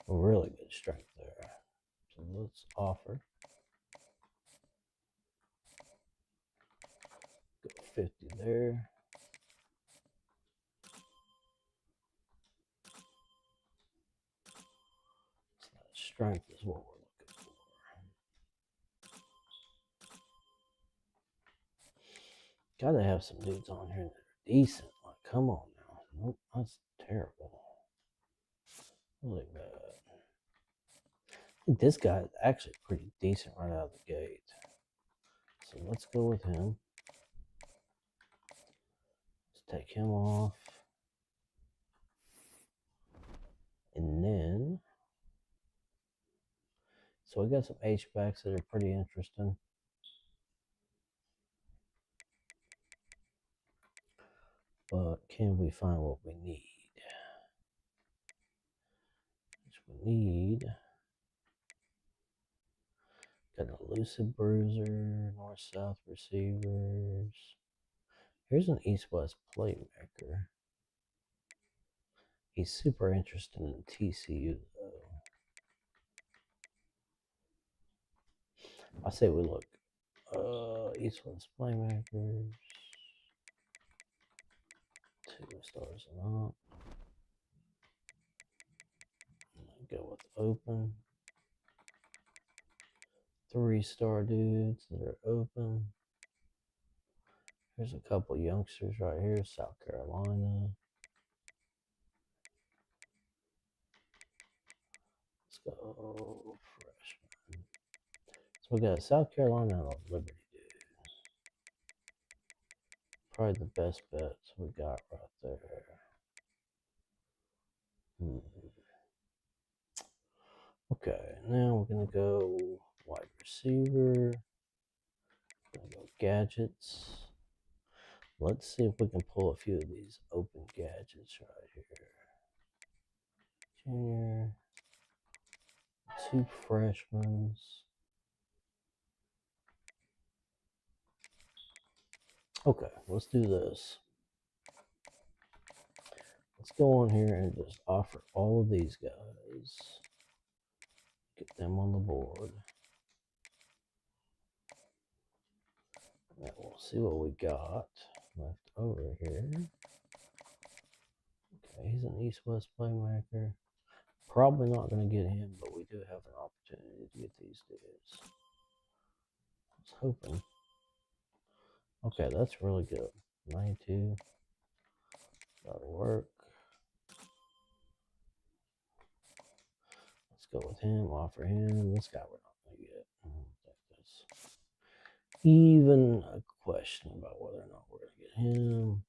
A really good strength there. So let's offer. Go 50 there. So that strength is what we're looking for. Gotta have some dudes on here that are decent. Like, come on now. Nope, that's terrible. Really bad. I think this guy is actually pretty decent right out of the gate. So let's go with him. Let's take him off. And then, so we got some H-backs that are pretty interesting. But can we find what we need? Which we need. Got an elusive bruiser, north-south receivers. Here's an east-west playmaker. He's super interested in TCU though. I say we look east-west playmakers. 2 stars and up. Go with open. 3-star dudes that are open. There's a couple youngsters right here, South Carolina. Let's go freshman. So we got South Carolina and a Liberty dude. Probably the best bets we got right there. Okay, now we're gonna go wide receiver. Gonna go gadgets. Let's see if we can pull a few of these open gadgets right here. Junior, 2 freshmen. Okay, let's do this. Let's go on here and just offer all of these guys. Get them on the board. And we'll see what we got left over here. Okay, he's an East-West playmaker. Probably not going to get him, but we do have an opportunity to get these dudes. I was hoping. Okay, that's really good. 92. That'll work. Let's go with him, offer him. This guy we're not going to get. I don't think that's even a question about whether or not we're going to get him.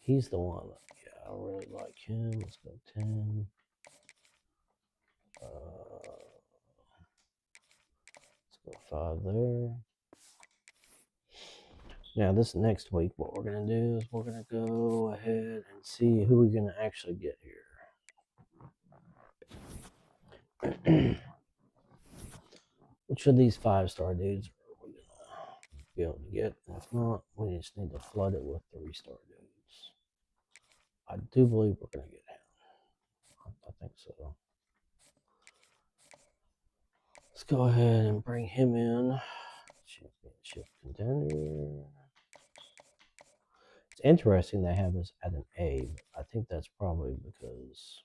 He's the one that, yeah, I really like him. Let's go 10. Let's go 5 there. Now, this next week, what we're going to do is we're going to go ahead and see who we're going to actually get here. Which of these 5-star dudes are we going to be able to get? And if not, we just need to flood it with 3-star dudes. I do believe we're going to get him. I think so. Let's go ahead and bring him in. Championship contender. It's interesting they have us at an A, but I think that's probably because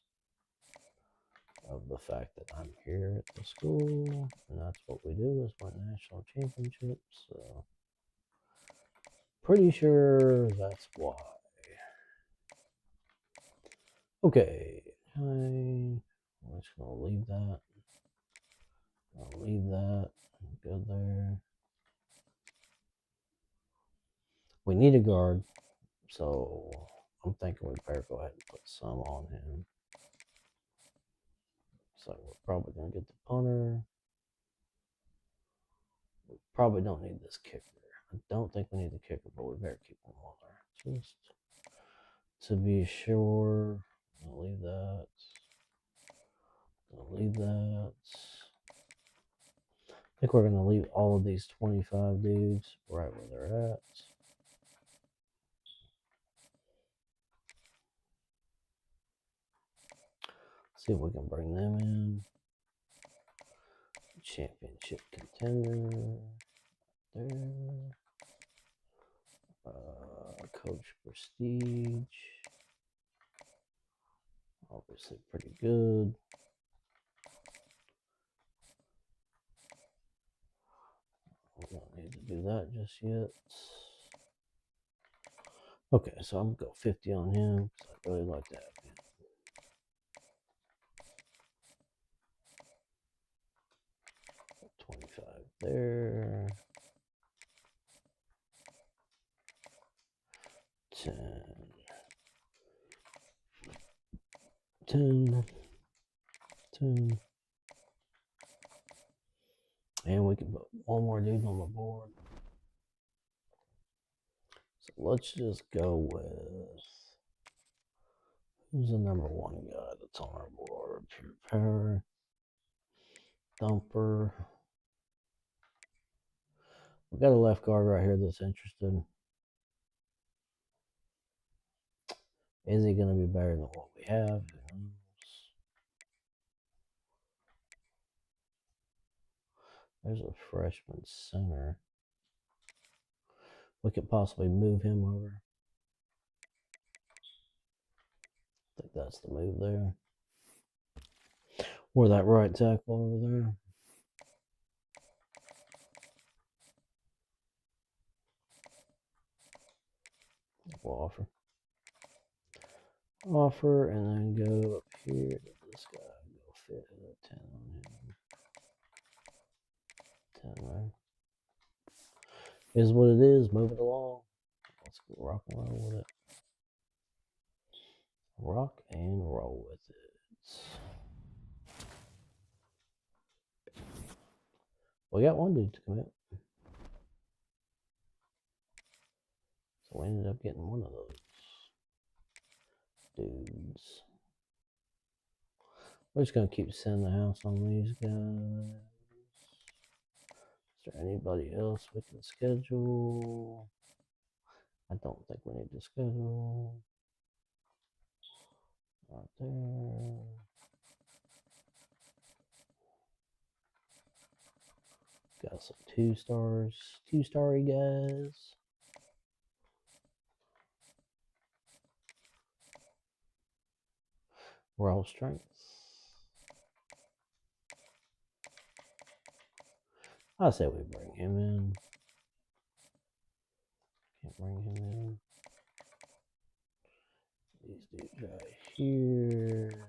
of the fact that I'm here at the school, and that's what we do is win national championships. So pretty sure that's why. Okay, I'm just gonna leave that. I'll leave that. Good there. We need a guard, so I'm thinking we better go ahead and put some on him. So we're probably gonna get the punter. We probably don't need this kicker. I don't think we need the kicker, but we better keep him on there. Just to be sure. I'll leave that. I'll leave that. I think we're going to leave all of these 25 dudes right where they're at. See if we can bring them in. Championship contender. There. Coach Prestige. Obviously pretty good. We don't need to do that just yet. Okay, so I'm going to go 50 on him because I really like that. 25 there. 10. 10. 10. And we can put one more dude on the board. So let's just go with, who's the number 1 guy that's on our board? Pure Power. Thumper. We got a left guard right here that's interested. Is he going to be better than what we have? Who knows? There's a freshman center. We could possibly move him over. I think that's the move there. Or that right tackle over there. We'll offer, and then go up here. This guy go fit a 10 on him. 10 right. Is what it is. Move it along. Let's go rock and roll with it. Rock and roll with it. We got one dude to commit. So we ended up getting one of those dudes. We're just going to keep sending the house on these guys. Is there anybody else we can schedule? I don't think we need to schedule. Right there. Got some 2-stars, 2-starry guys. Raw strength. I say we bring him in. Can't bring him in. These dudes right here.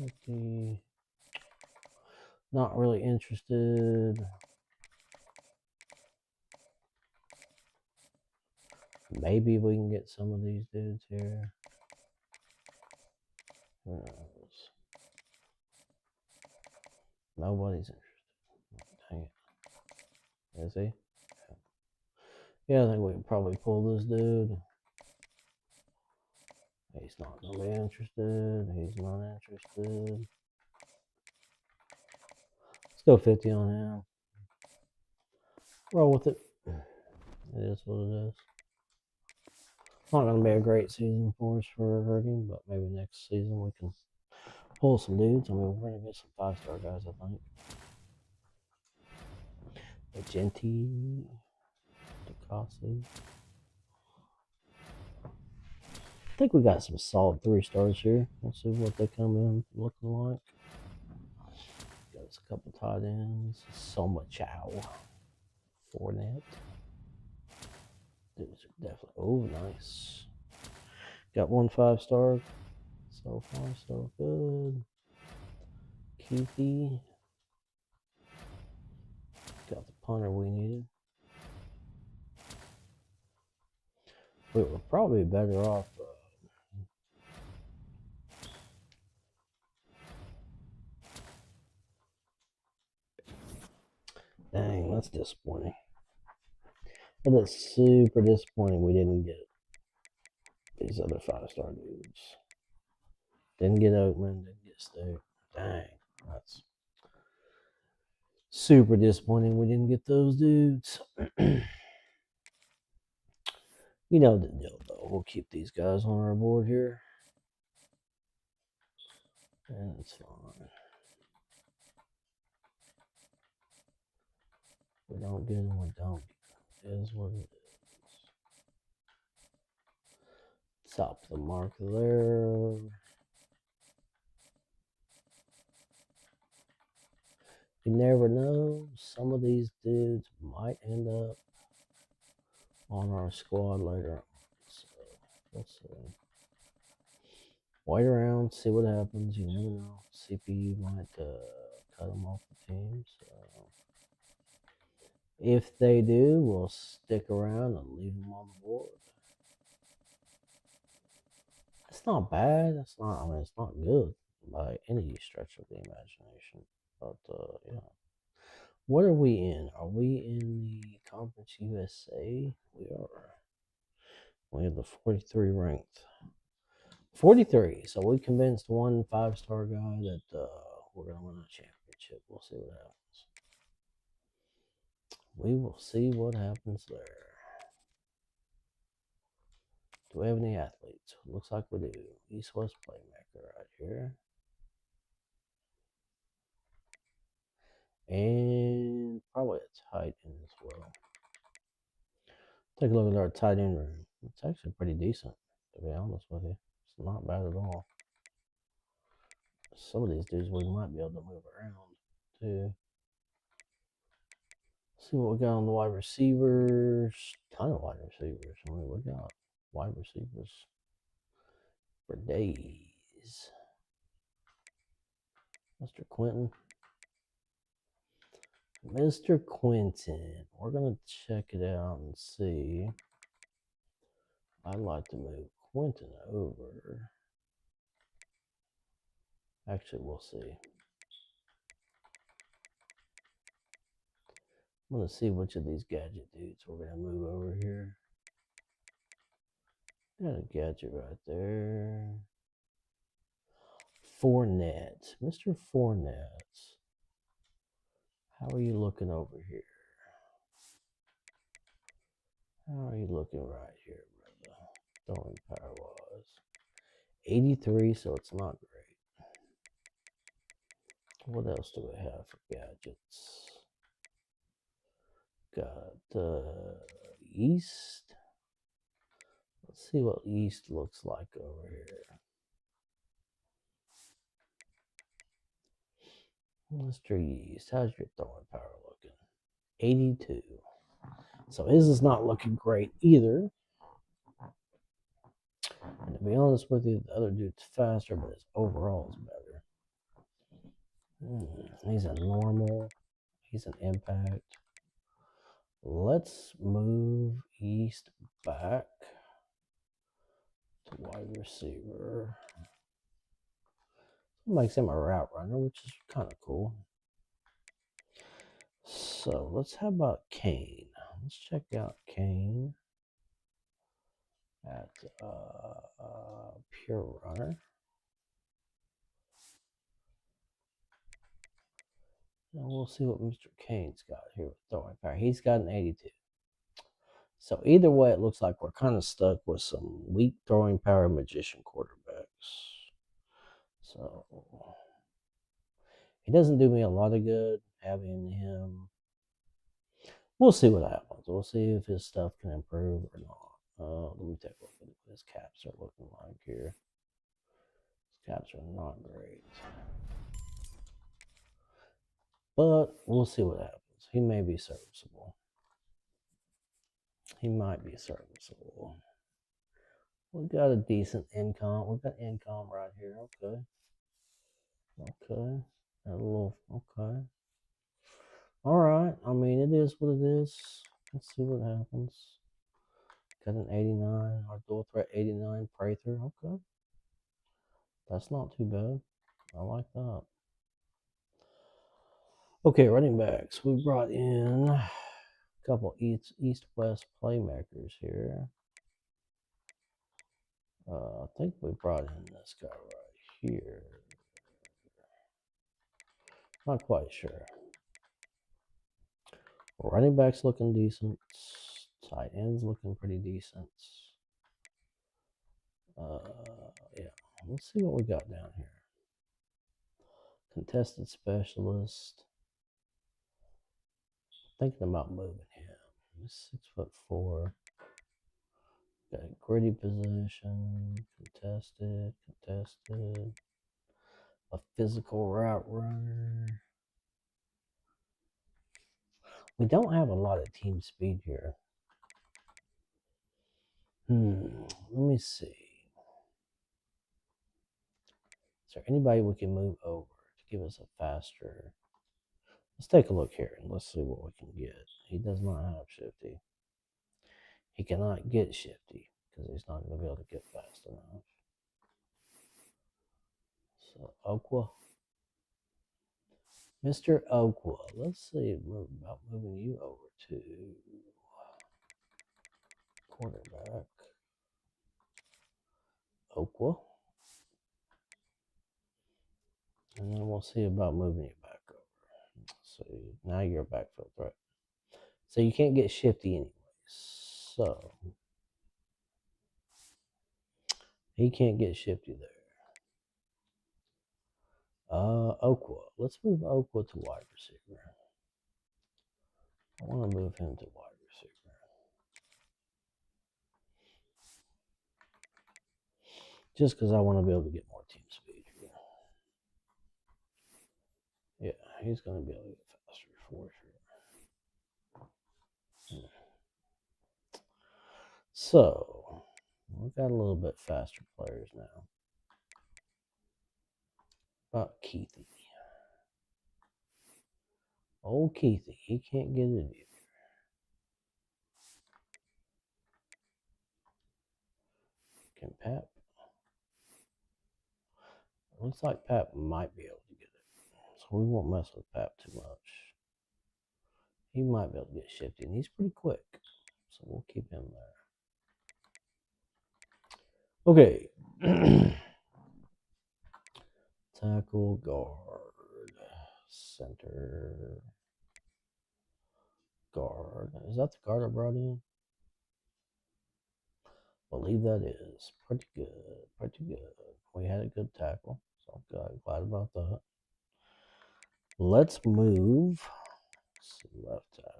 Okay. Not really interested. Maybe we can get some of these dudes here. Who knows? Nobody's interested. Dang it. Is he? Yeah, I think we can probably pull this dude. He's not gonna be interested. He's not interested. Let's go 50 on him. Roll with it. It is what it is. Not gonna be a great season for us for hurting, but maybe next season we can pull some dudes. I mean, we're gonna get some 5-star guys, I think. Agenti, DeCassi. I think we got some solid 3-stars here. We'll see what they come in looking like. Got us a couple tight ends. Soma Chow. Fournette. Dudes are definitely. Oh, nice. Got one 5-star. So far, so good. Keithy. Got the punter we needed. We were probably better off. Dang, that's disappointing. That is super disappointing we didn't get these other 5-star dudes. Didn't get Oakman, didn't get Stoke. Dang, that's super disappointing we didn't get those dudes. You know the deal, though. We'll keep these guys on our board here. And it's fine. We don't get them, we don't get them. It is what it is. Top of the mark there. You never know. Some of these dudes might end up on our squad later on. So, let's see. Wait around, see what happens. You never know. CP might cut them off the team. So, if they do, we'll stick around and leave them on the board. It's not bad. It's not. I mean, it's not good by any stretch of the imagination. But yeah. What are we in? Are we in the Conference USA? We are. We have the 43 ranked. 43. So we convinced one 5-star guy that we're going to win a championship. We'll see what happens. We will see what happens there. Do we have any athletes? Looks like we do. East-West playmaker right here. And probably a tight end as well. Take a look at our tight end room. It's actually pretty decent, to be honest with you. It's not bad at all. Some of these dudes we might be able to move around too. See what we got on the wide receivers. Ton of wide receivers. I mean, we got wide receivers for days. Mr. Quentin. Mr. Quentin. We're going to check it out and see. I'd like to move Quentin over. Actually, we'll see. I'm going to see which of these gadget dudes we're going to move over here. Got a gadget right there. Fournette. Mr. Fournette. How are you looking over here? How are you looking right here, brother? Throwing power wise. 83, so it's not great. What else do we have for gadgets? Got East. Let's see what East looks like over here. Mr. East, how's your throwing power looking? 82. So his is not looking great either. And to be honest with you, the other dude's faster, but his overall is better. He's a normal. He's an impact. Let's move East back to wide receiver. Makes him a route runner, which is kind of cool. So let's how about Kane? Let's check out Kane at pure runner. And we'll see what Mr. Kane's got here with throwing power. He's got an 82. So either way, it looks like we're kind of stuck with some weak throwing power magician quarterbacks. So it doesn't do me a lot of good having him. We'll see what happens. We'll see if his stuff can improve or not. Let me take a look at what his caps are looking like here. His caps are not great. But we'll see what happens. He may be serviceable. He might be serviceable. We've got a decent income. We've got income right here. Okay. Okay. A little, okay. All right. I mean, it is what it is. Let's see what happens. Got an 89. Our dual threat 89. Prather. Okay. That's not too bad. I like that. Okay, running backs. We brought in a couple east-west playmakers here. I think we brought in this guy right here. Not quite sure. Running backs looking decent. Tight ends looking pretty decent. Yeah. Let's see what we got down here. Contested specialist. Thinking about moving him. He's 6'4". Got a gritty position. Contested. A physical route runner. We don't have a lot of team speed here. Let me see. Is there anybody we can move over to give us a faster? Let's take a look here and let's see what we can get. He does not have Shifty. He cannot get Shifty because he's not going to be able to get fast enough. So, Okwa. Mr. Okwa. Let's see about moving you over to quarterback. Okwa. And then we'll see about moving you back over. So now you're a backfield threat. So you can't get Shifty anyways. So he can't get Shifty there. Okwa. Let's move Okwa to wide receiver. I want to move him to wide receiver. Just because I want to be able to get more team speed here. Yeah, he's going to be able to get faster for sure. So, we've got a little bit faster players now. About Keithy. Old Keithy, he can't get it either. Can Pap? Looks like Pap might be able to get it. So we won't mess with Pap too much. He might be able to get shifty, and he's pretty quick. So we'll keep him there. Okay. Tackle, guard, center, guard. Is that the guard I brought in? Believe that is. Pretty good. Pretty good. We had a good tackle, so I'm glad about that. Let's move. Let's see, left tackle.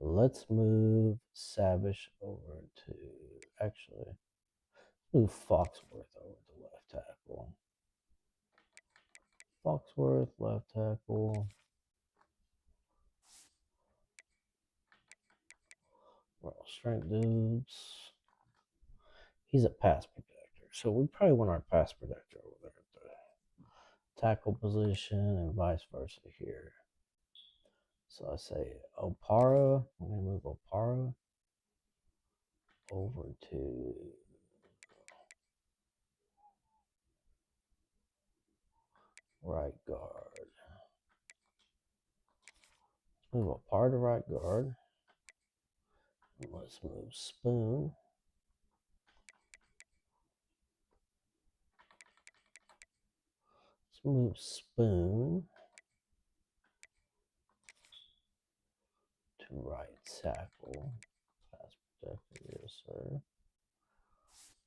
Let's move Savish over to, actually, move Foxworth over to left tackle. Foxworth, left tackle. Well, strength dudes. He's a pass protector, so we probably want our pass protector over there at the tackle position and vice versa here. So I say Opara. We're going to move Opara over to right guard. Let's move Opara to right guard. And let's move Spoon. Let's move Spoon to right tackle. Pass protector, yes, sir.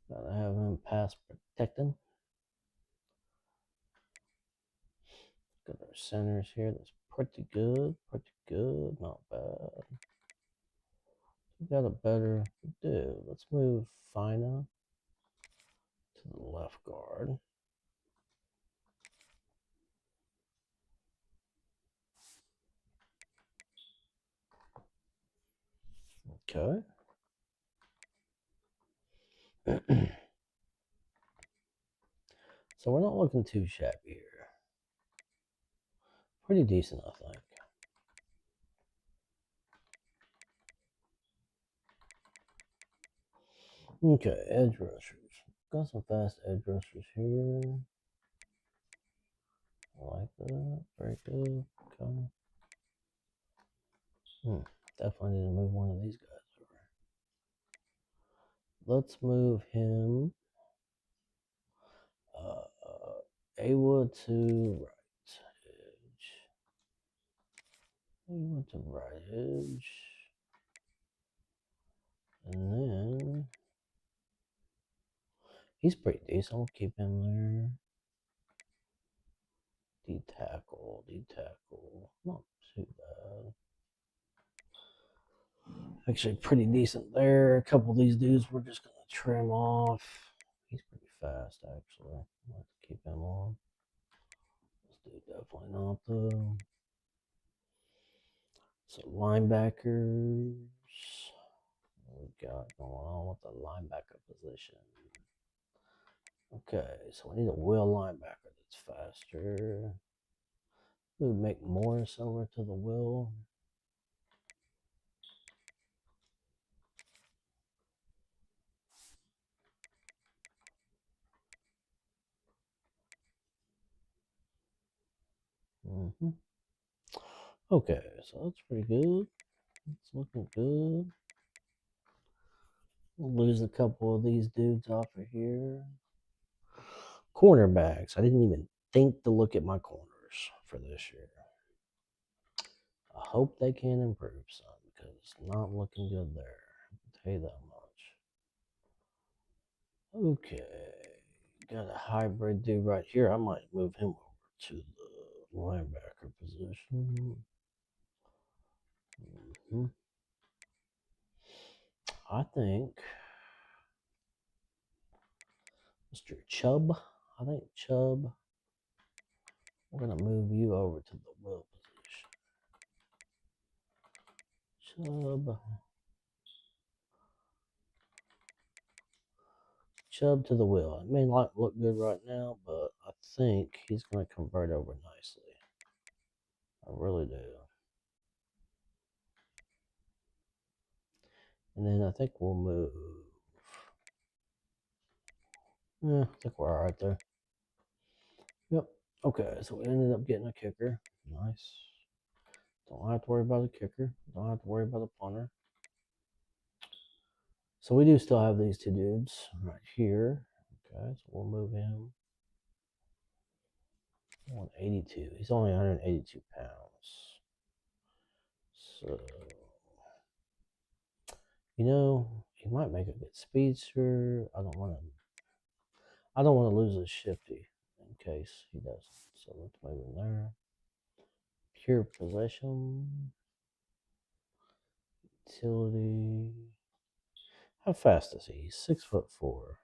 Gotta have him pass protecting. Got our centers here. That's pretty good. Pretty good. Not bad. We got a better do. Let's move Fina to the left guard. Okay. So we're not looking too shabby here. Pretty decent, I think. Okay, edge rushers. Got some fast edge rushers here. I like that. Very good. Okay. Definitely need to move one of these guys over. Let's move him. Awa to right edge. Awa to right edge. And then he's pretty decent. We'll keep him there. D-tackle, D-tackle. Not too bad. Actually, pretty decent there. A couple of these dudes we're just going to trim off. He's pretty fast, actually. Let's keep him on. This dude definitely not, though. So, linebackers. What we got going on with the linebacker position? Okay, so we need a will linebacker that's faster. We would make Morris over to the will. Okay, so that's pretty good. It's looking good. We'll lose a couple of these dudes off of here. Cornerbacks. I didn't even think to look at my corners for this year. I hope they can improve some because it's not looking good there. I'll tell you that much. Okay. Got a hybrid dude right here. I might move him over to the linebacker position. I think Mr. Chubb. I think Chubb. We're going to move you over to the will position. Chubb to the wheel. It may not look good right now, but I think he's going to convert over nicely. I really do. And then I think we'll move. Yeah, I think we're all right there. Yep. Okay, so we ended up getting a kicker. Nice. Don't have to worry about the kicker. Don't have to worry about the punter. So we do still have these two dudes right here. Okay, so we'll move him. 182. He's only 182 pounds. So, you know, he might make a good speedster. I don't want to lose his shifty in case he doesn't. So let's move him there. Pure possession. Utility. How fast is he? He's 6'4".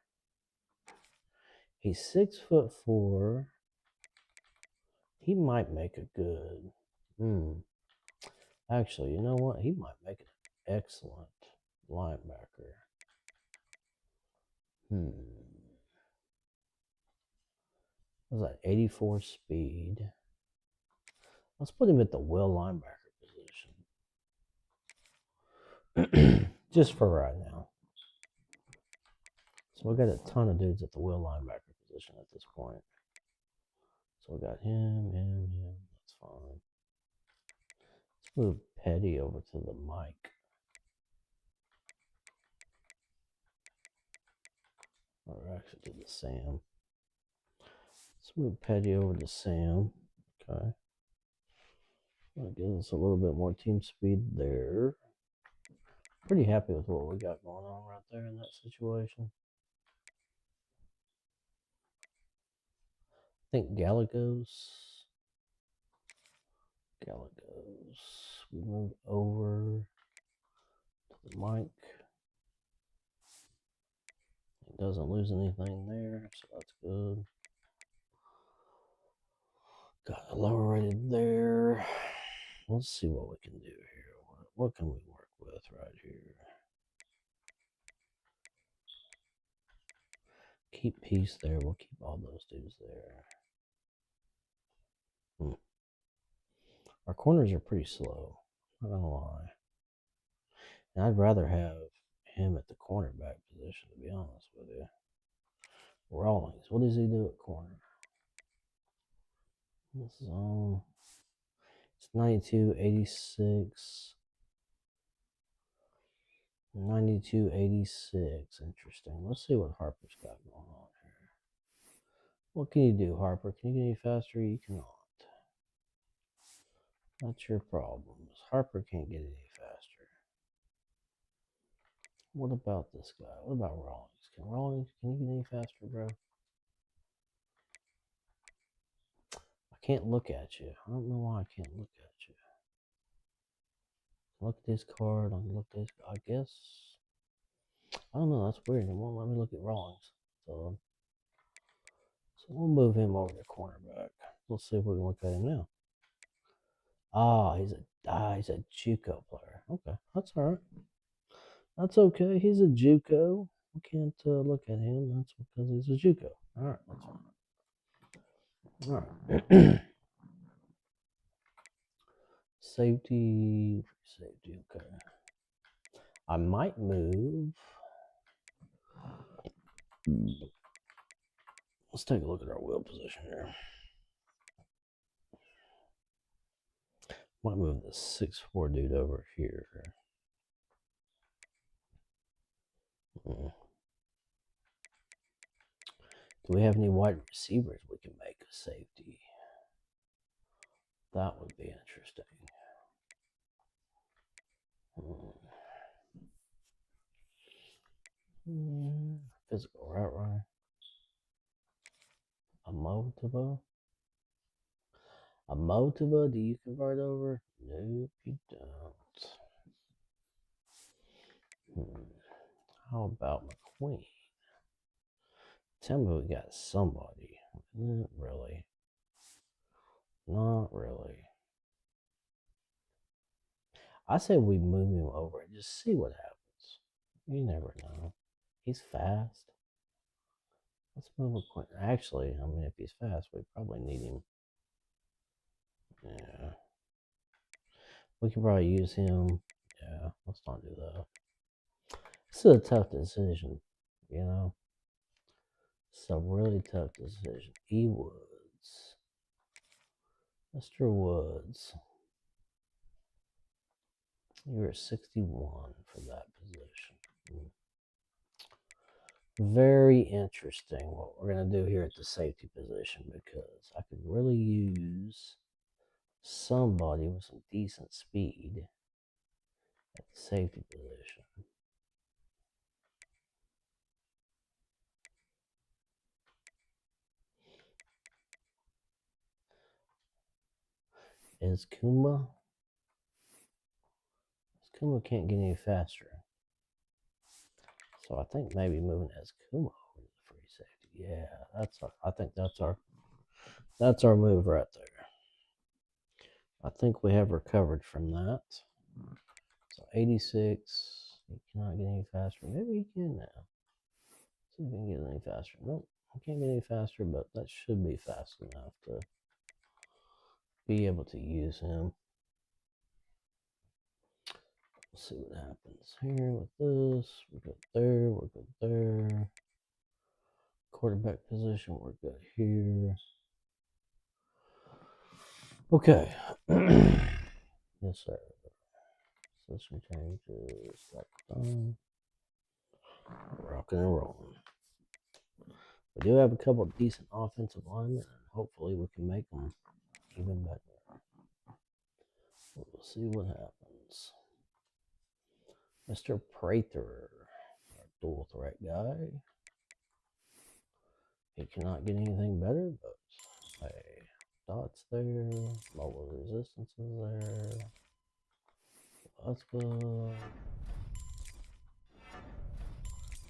He's 6'4". He might make a good. Actually, you know what? He might make an excellent linebacker. Was that 84 speed? Let's put him at the will linebacker position. Just for right now. So we got a ton of dudes at the will linebacker position at this point. So we got him. That's fine. Let's move Petty over to the mic. Or actually to the Sam. Let's move Petty over to Sam. Okay. That gives us a little bit more team speed there. Pretty happy with what we got going on right there in that situation. I think Gallegos. We move over to the mic. It doesn't lose anything there, so that's good. Got a lower rated there. Let's see what we can do here. What can we work with right here? Keep peace there. We'll keep all those dudes there. Our corners are pretty slow. Not gonna lie. And I'd rather have him at the cornerback position, to be honest with you. Rawlings, what does he do at corner? This is it's 92, 86. 92, 86. Interesting. Let's see what Harper's got going on here. What can you do, Harper? Can you get any faster? You cannot. That's your problems. Harper can't get any faster. What about this guy? What about Rawlings? Can you get any faster, bro? I can't look at you. I don't know why I can't look at you. Look at this card. I can look at this. I guess. I don't know. That's weird. It won't let me look at Rawlings. So we'll move him over to cornerback. Let's see if we can look at him now. He's a JUCO player. Okay, that's all right. That's okay. He's a JUCO. We can't look at him. That's because he's a JUCO. All right, that's fine. All right. Safety. Okay. I might move. Let's take a look at our wheel position here. Might move the 6'4" dude over here. Do we have any wide receivers we can make a safety? That would be interesting. Physical route runner. A Motiva, do you convert over? Nope, you don't. How about McQueen? Tell me we got somebody. Not really. Not really. I say we move him over and just see what happens. You never know. He's fast. Let's move him quick. Actually, I mean, if he's fast, we probably need him. Yeah. We could probably use him. Yeah, let's not do that. This is a tough decision, you know? It's a really tough decision. E. Woods. Mr. Woods. You're 61 for that position. Very interesting what we're going to do here at the safety position, because I could really use somebody with some decent speed at the safety position. Is Kuma? Kuma can't get any faster. So I think maybe moving as Kuma over to the free safety. Yeah, I think that's our move right there. I think we have recovered from that. So 86. He cannot get any faster. Maybe he can now. See if he can get any faster. Nope, I can't get any faster, but that should be fast enough to be able to use him. Let's see what happens here with this. We're good there. We're good there. Quarterback position, we're good here. Okay. Yes, sir. Position changes. Done. Rocking and rolling. We do have a couple of decent offensive linemen, and hopefully we can make them even better. We'll see what happens. Mr. Prather, our dual threat guy. He cannot get anything better, but hey, dots there, mobile resistance is there. That's good.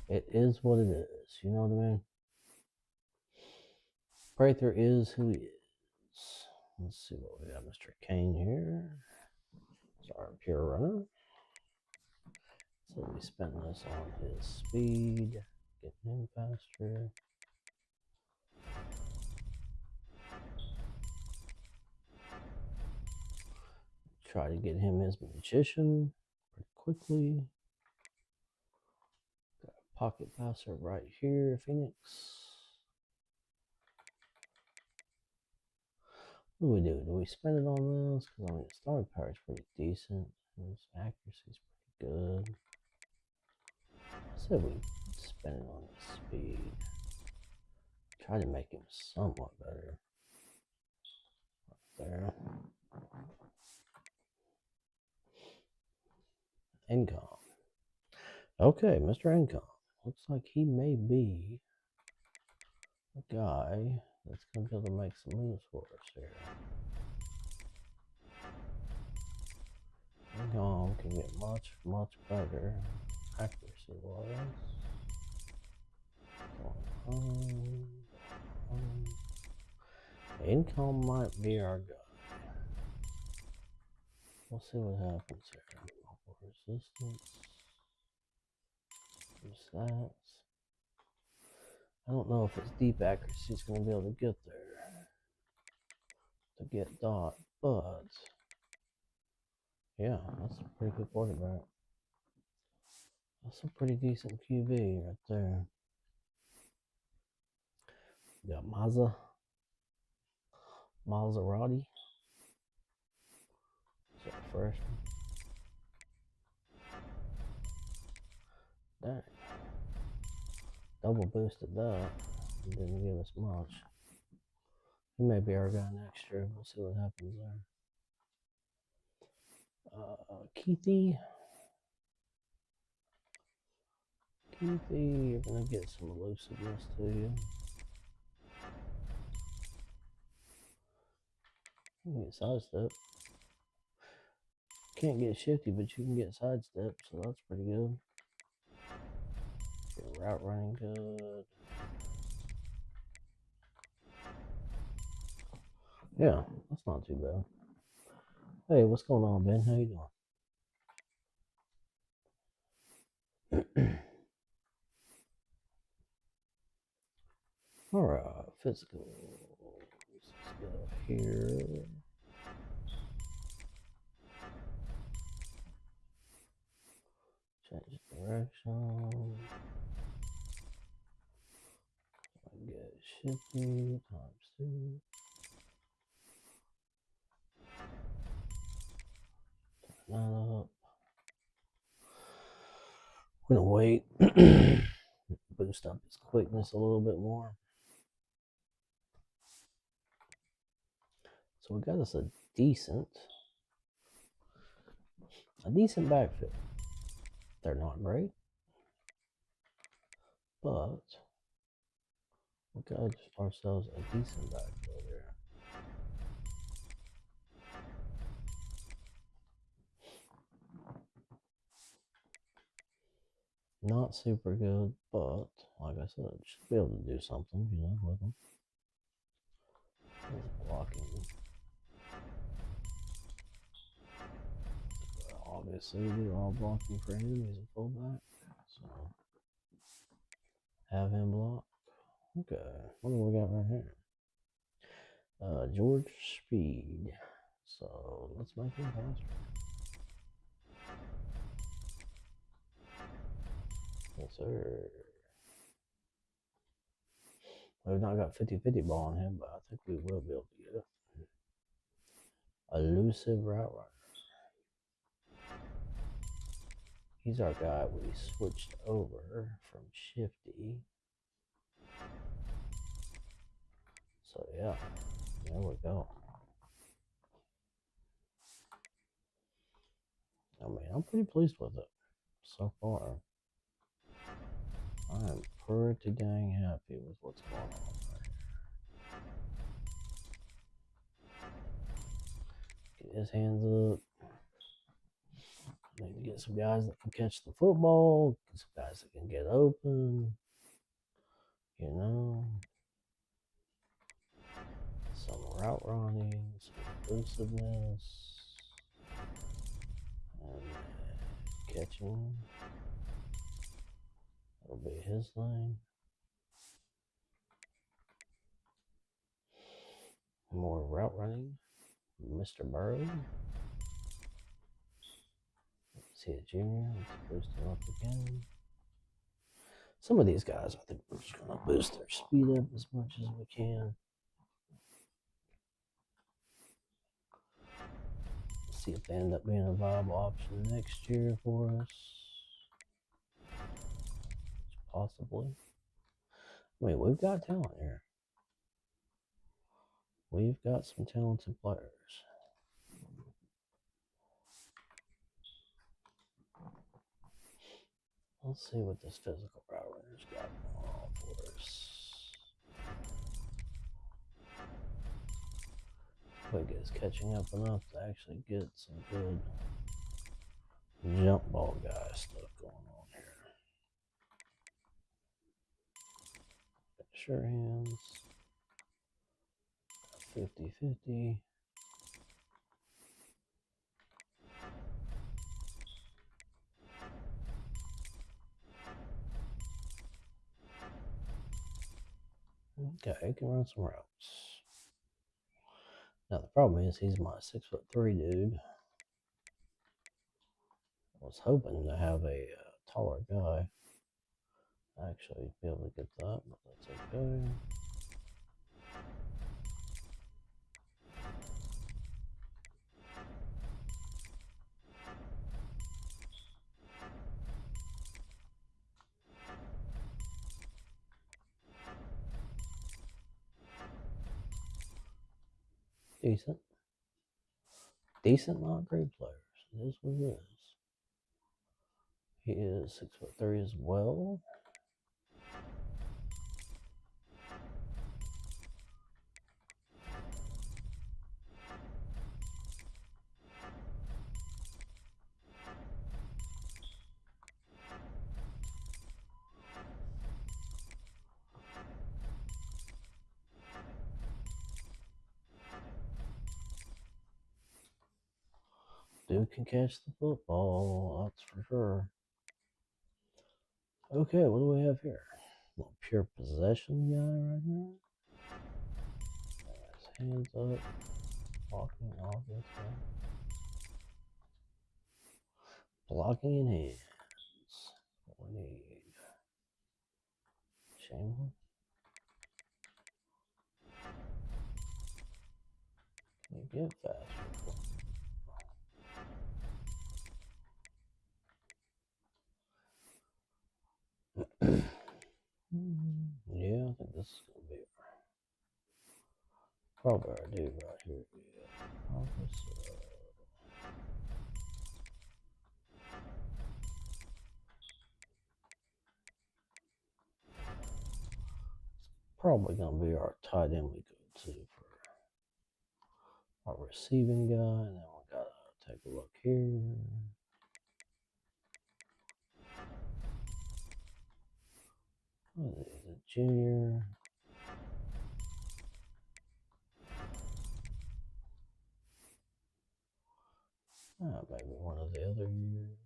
It is what it is, you know what I mean? Prather is who he is. Let's see what we got. Mr. Kane here. It's our pure runner. So we spend this on his speed, getting him faster. Try to get him his magician pretty quickly. Got a pocket passer right here, Phoenix. What do we do? Do we spend it on this? Because I mean, his throwing power is pretty decent. His accuracy is pretty good. I said we spend it on his speed. Try to make him somewhat better. Right there. Income. Okay, Mr. Income. Looks like he may be a guy that's going to be able to make some moves for us here. Income can get much, much better accuracy-wise. Income might be our guy. We'll see what happens here. Resistance. Stats. I don't know if it's deep accuracy is going to be able to get there. To get dot, but yeah, that's a pretty good quarterback. That's a pretty decent QB right there. We got Maserati. Is that the first one? Dang. Double boosted that. It didn't give us much. He may be our guy next year. We'll see what happens there. Keithy. Keithy, you're going to get some elusiveness to you. You can get sidestep. Can't get shifty, but you can get sidestep, so that's pretty good. Get route running good. Yeah, that's not too bad. Hey, what's going on, Ben? How you doing? All right, physical. Let's go here. Change direction. I get shifty ×2. Turn that up. We're gonna wait. Boost up his quickness a little bit more. So we got us a decent backfield. They're not great, but we got ourselves a decent backfield here. Not super good, but like I said, should be able to do something, you know, with them. He's blocking. Obviously, we're all blocking for him. He's a fullback, so have him block. Okay, what do we got right here? George Speed. So let's make him faster. Yes, sir. We've not got 50-50 ball on him, but I think we will be able to get it. Elusive route runner. He's our guy we switched over from Shifty. So yeah, there we go. I mean, I'm pretty pleased with it so far. I am pretty dang happy with what's going on right here. Get his hands up. Need to get some guys that can catch the football, get some guys that can get open, you know. Some route running, some elusiveness, and catching. That'll be his thing. More route running. Mr. Burrow. See a junior. Let's boost him up again. Some of these guys, I think we're just going to boost their speed up as much as we can. See if they end up being a viable option next year for us. Possibly. I mean, we've got talent here. We've got some talented players. Let's see what this physical route runner's got going on for us. Quick is catching up enough to actually get some good jump ball guy stuff going on here. Sure hands. 50-50. Okay, he can run some routes. Now the problem is he's my 6'3" dude. I was hoping to have a taller guy actually be able to get that, but that's okay. Decent. Decent, not great players. It is what it is. He is 6'3" as well. Dude can catch the football, that's for sure. Okay, what do we have here? Little pure possession guy right here. His hands up, walking obviously. Blocking in hands. What we need. Chamberlain. Can you get faster? Yeah, I think this is gonna be probably our dude right here. Yeah. Officer. Probably gonna be our tight end we go to for our receiving guy, and then we gotta take a look here. What is it, a junior? Maybe one of the other years.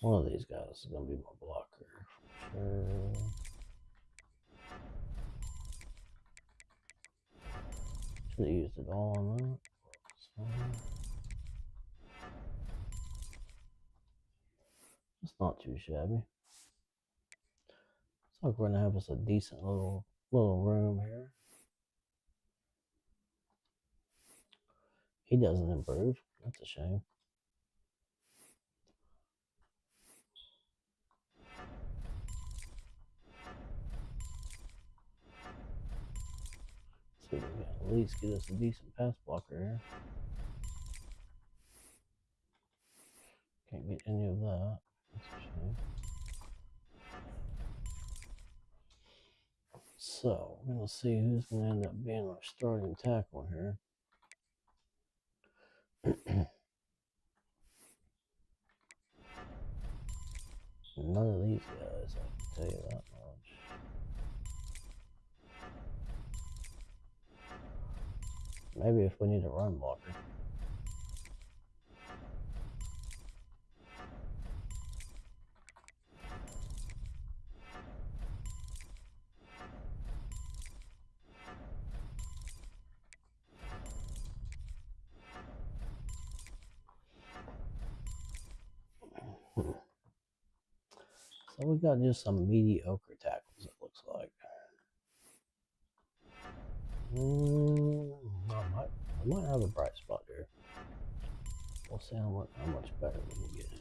One of these guys is gonna be my blocker for sure. Should have used it all on that. It's fine. It's not too shabby. It's like we're gonna have us a decent little room here. He doesn't improve. That's a shame. So we can at least get us a decent pass blocker here. Can't get any of that. That's a shame. So we're gonna see who's gonna end up being our starting tackle here. None of these guys, I can tell you that much. Maybe if we need a run blocker. So we got just some mediocre tackles, it looks like. I might have a bright spot here. We'll see how much better we can get in.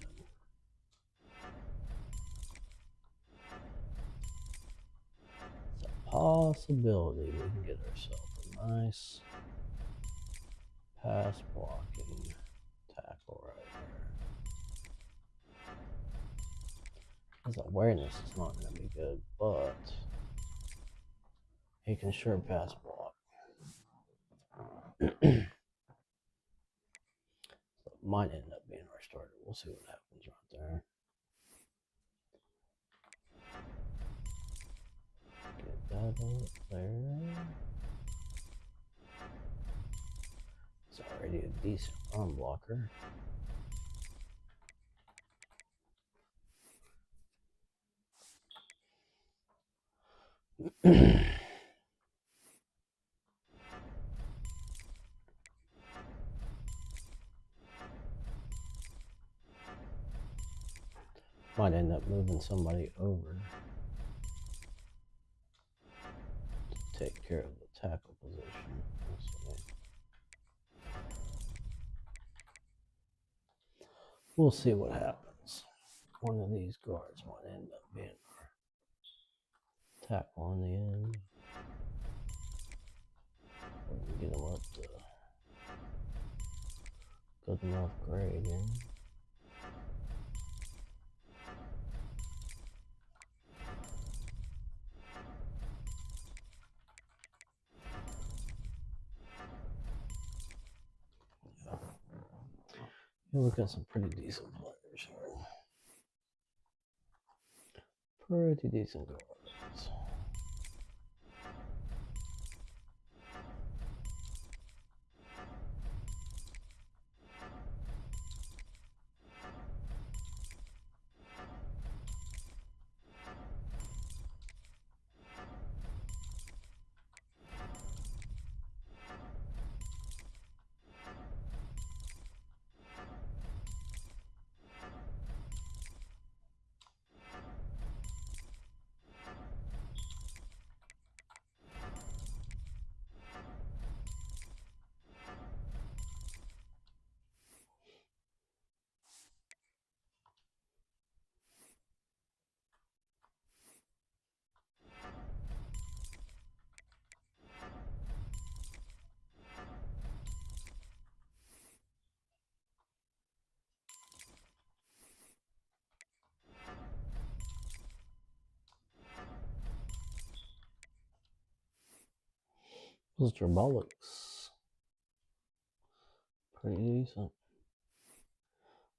It's a possibility we can get ourselves a nice pass blocking tackle right there. His awareness is not going to be good, but he can sure pass block. So it might end up being our starter. We'll see what happens right there. Get that up there. It's already a decent run blocker. Might end up moving somebody over to take care of the tackle position. We'll see what happens. One of these guards might end up being our tackle on the end. Get him up to good enough grade here. Yeah, we've got some pretty decent players here. Pretty decent guards. Mr. Bollocks. Pretty decent.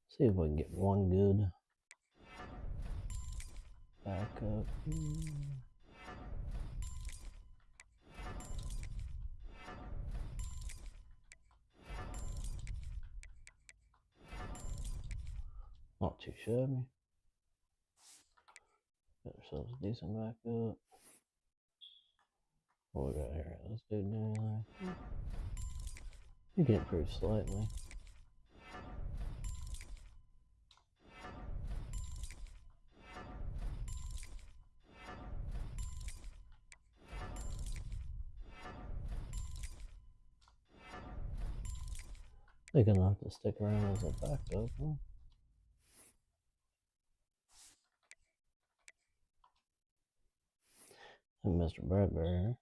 See if we can get one good backup. Not too shabby. Got ourselves a decent backup. What we got here? Let's do anything. You can improve slightly. They're gonna have to stick around as a backup, huh? And Mr. Bradbury.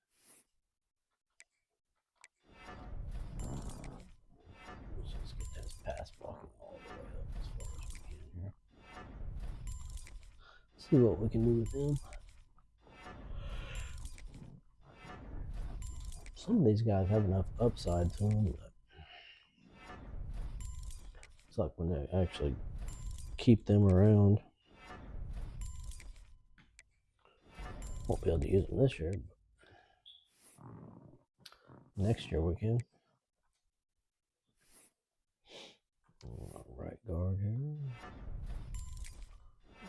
Let's get this pass blocking all the way up as far as we can here. See what we can do with him. Some of these guys have enough upside to them that it's like when they actually keep them around. Won't be able to use them this year, but next year we can. Right guard here.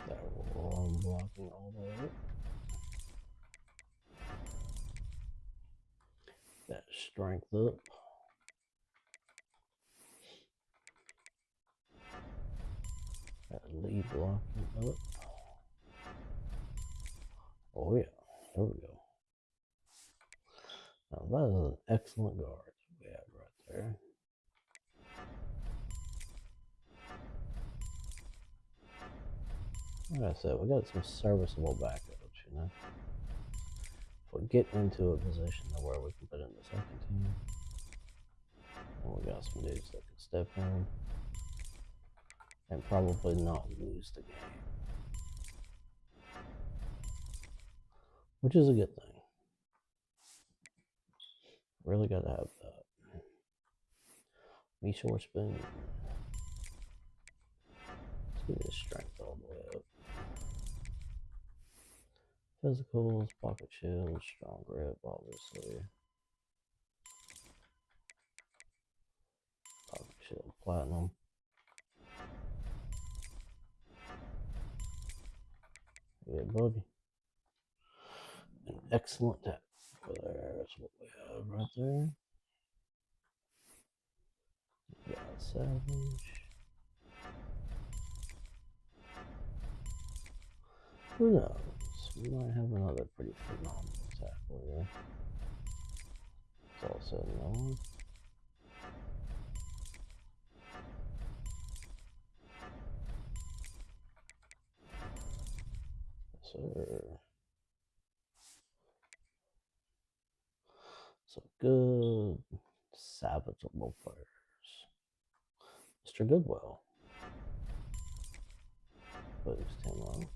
That arm blocking all the way up. That strength up. That lead blocking up. Oh yeah, there we go. Now that is an excellent guard we have right there. Like I said, we got some serviceable backups, you know. If we get into a position where we can put in the second team, and we got some dudes that can step in and probably not lose the game, which is a good thing. Really got to have that. Michor Spoon. Let's get his strength all the way up. Physicals, pocket shield, strong grip, obviously. Pocket shield, platinum. Yeah, buddy. An excellent tap over there. That's what we have right there. We got Savage. Who knows? We might have another pretty phenomenal tackle here. It's all said and done. Yes, sir. So good, salvageable players. Mr. Goodwill. Boost him up.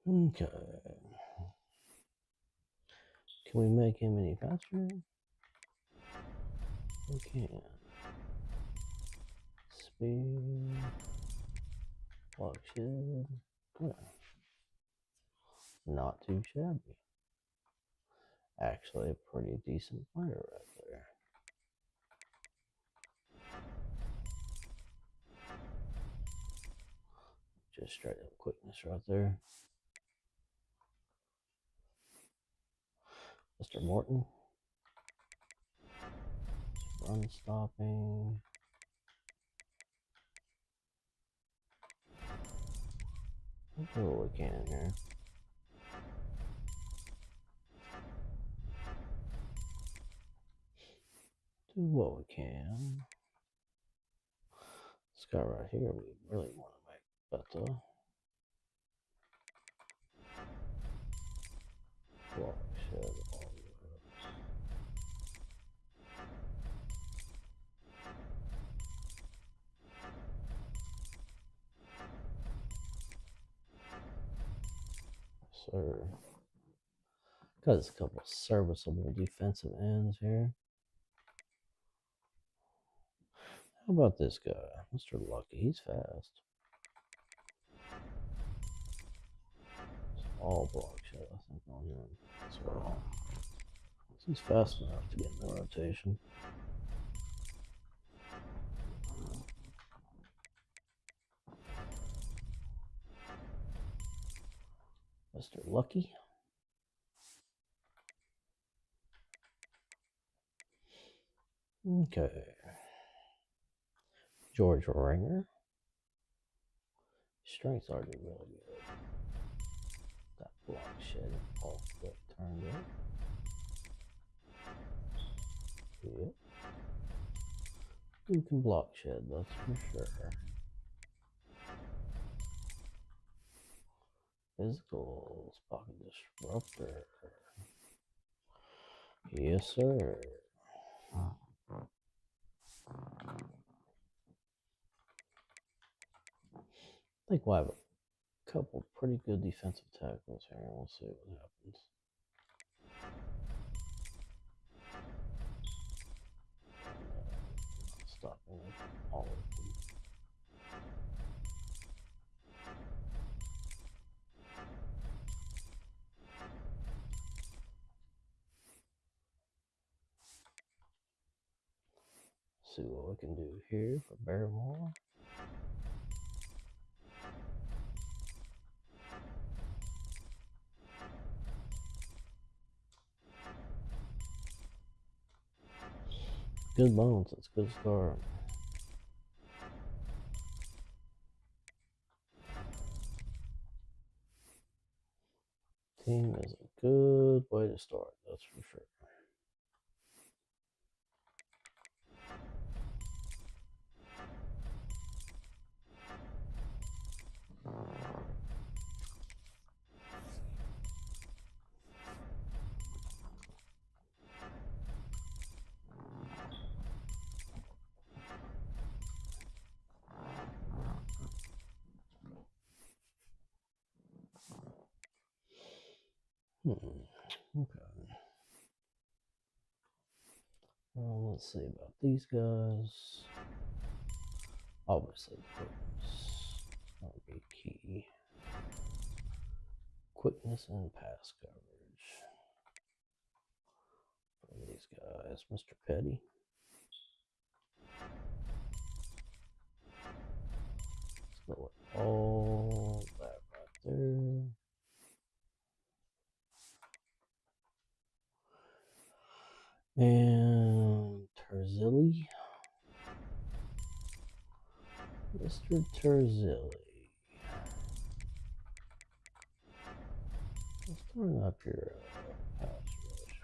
Okay. Can we make him any faster? We can. Speed. Block shield. Yeah. Not too shabby. Actually, a pretty decent player right there. Just straight up quickness right there. Mr. Morton. Run stopping. We'll do what we can here. Do what we can. This guy right here, we really want to make better. block shed. Sir. Got a couple serviceable defensive ends here. How about this guy, Mr. Lucky? He's fast. All block shed, I think, on him as well. He's fast enough to get in the rotation. Mr. Lucky. Okay. George Ringer. Strengths are really good. That block shed off the turned up. Yep. You can block shed, that's for sure. Physicals, pocket disruptor. Yes, sir. I think we'll have a couple pretty good defensive tackles here. We'll see what happens. Stopping all of them. See what we can do here for Barrymore. Good bones, that's a good start. Team is a good way to start, that's for sure. Okay. Well, let's see about these guys. Obviously, quickness will be key. Quickness and pass coverage for these guys. Mr. Petty. Let's go with all that right there. And Terzilli. Mr. Terzilli. Let's turn up your pass rush.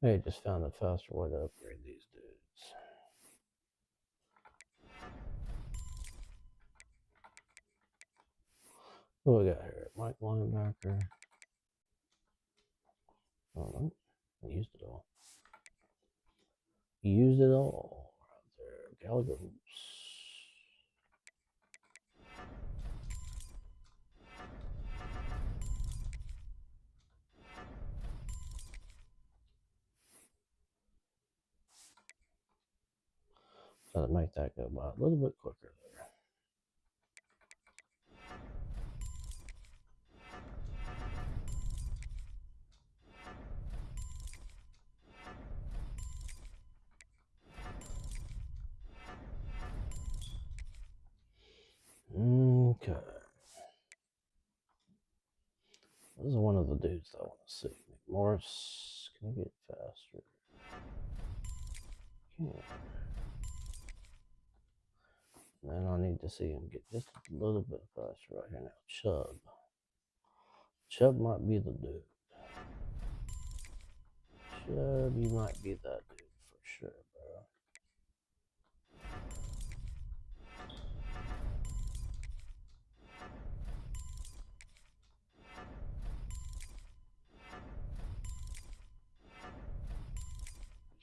Hey, just found a faster way to upgrade these dudes. What we got here? Mike linebacker. Oh no, I used it all. Used it all right there. Gallagher hoops. Gotta make that go by a little bit quicker there. Okay. This is one of the dudes I want to see. McMorris, can you get faster? Yeah. Then I need to see him get just a little bit faster right here now. Chubb. Chubb might be the dude. You might be that dude for sure, bro.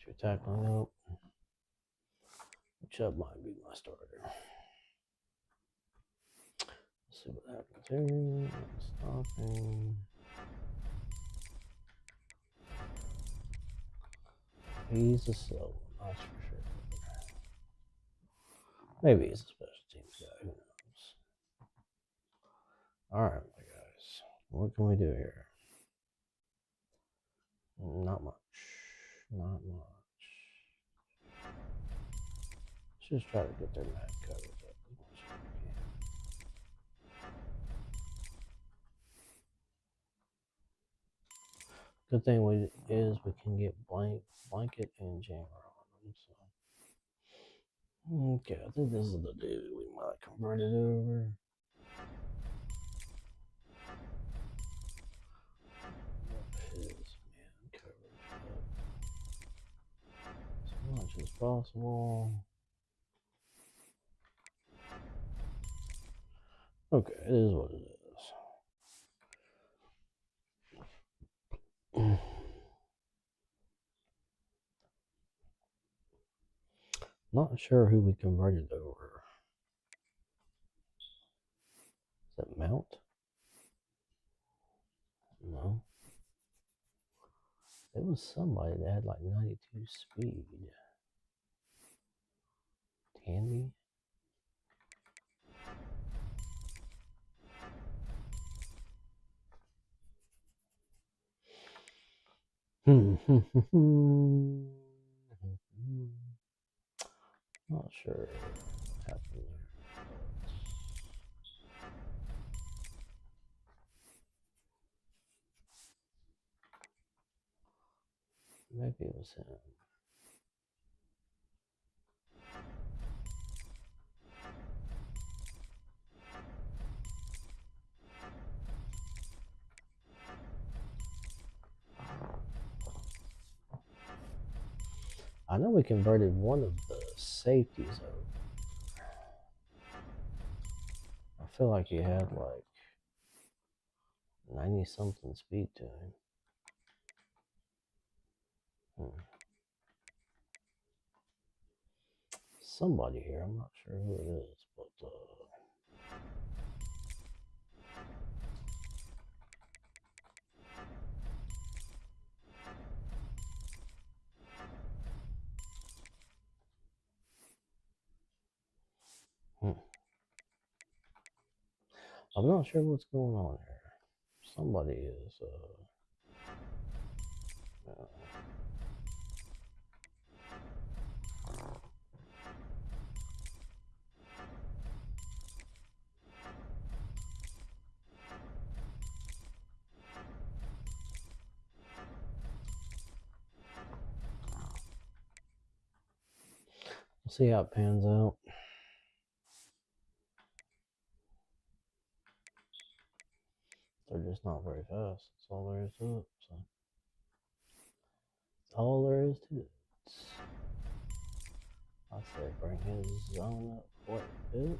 You're tackling up. Chubb might be my starter. Let's see what happens here. Stopping. He's a slow one, that's for sure. Maybe he's a special teams guy. Who knows? All right, my guys. What can we do here? Not much. Not much. Let's just try to get their mad coverage up as much as we can. Good thing we can get blanket and jammer on them. So. Okay, I think this is the dude we might convert it over. His man coverage up as much as possible. Okay, it is what it is. Not sure who we converted over. Is that Mount? No. It was somebody that had like 92 speed. Tandy? Not sure what happened there. Maybe it was him. I know we converted one of the safeties over. I feel like he had like 90 something speed to him. Somebody here, I'm not sure who it is, but I'm not sure what's going on here. Somebody is we'll see how it pans out. They're just not very fast. That's all there is to it. So. That's all there is to it. I'd say bring his zone up quite a bit.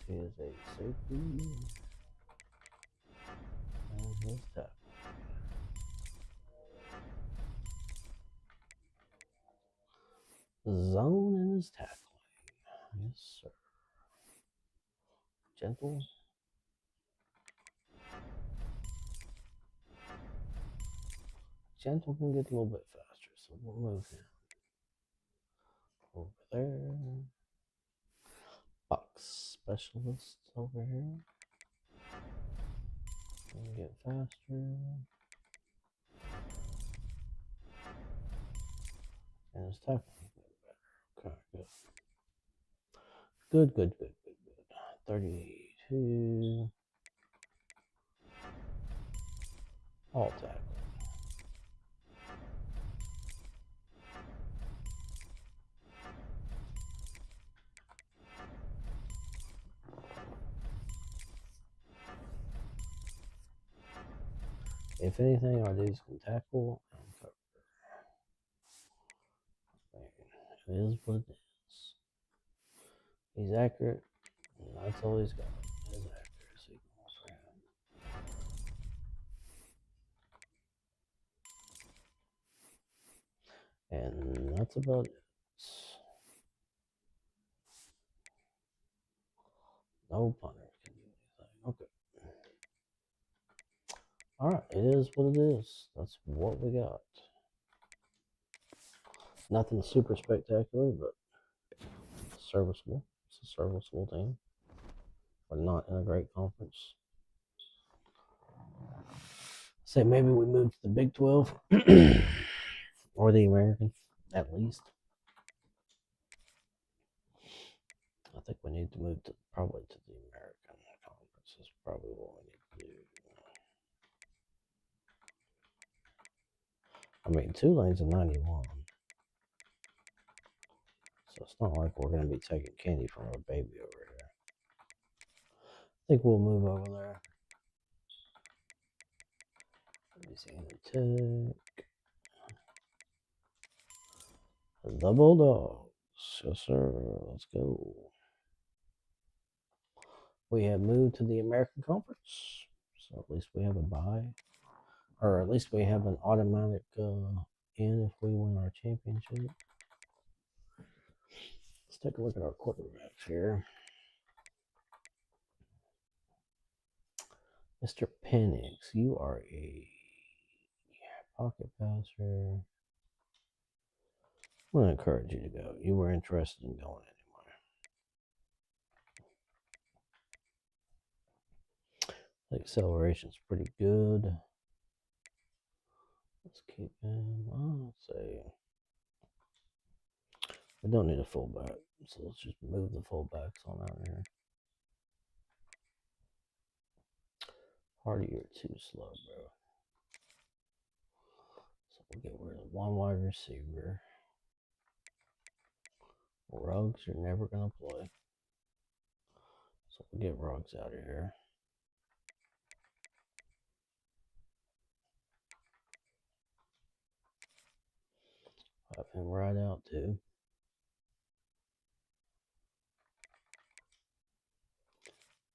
He is a safety. And his tackle. Zone and his tackling. Yes, sir. Gentle. Gentle can get a little bit faster, so we'll move him over there. Box specialist over here. And get faster. And his tackling get better. Okay, good. Good. 32. All tackle. If anything, our dudes can tackle and cover. It is what it is. He's accurate. And that's all he's got. His accuracy for him. And that's about it. No punter can do anything. Okay. Alright, it is what it is. That's what we got. Nothing super spectacular, but serviceable. It's a serviceable team. We're not in a great conference. Say maybe we move to the Big 12 or the American, at least. I think we need to move to probably to the American Conference. Is probably what we need to do. I mean, Tulane's a 91. So it's not like we're going to be taking candy from our baby over here. I think we'll move over there. Louisiana Tech. The Bulldogs. Yes, sir. Let's go. We have moved to the American Conference. So at least we have a bye. Or at least we have an automatic in if we win our championship. Let's take a look at our quarterbacks here. Mr. Penix, you are a pocket passer. I'm going to encourage you to go. You were interested in going anywhere. The acceleration's pretty good. Let's keep him. Let's see. We don't need a fullback, so let's just move the fullbacks on out here. Hardy, you're too slow, bro. So we'll get rid of one wide receiver. Ruggs, you're never going to play. So we'll get Ruggs out of here. Have him right out too.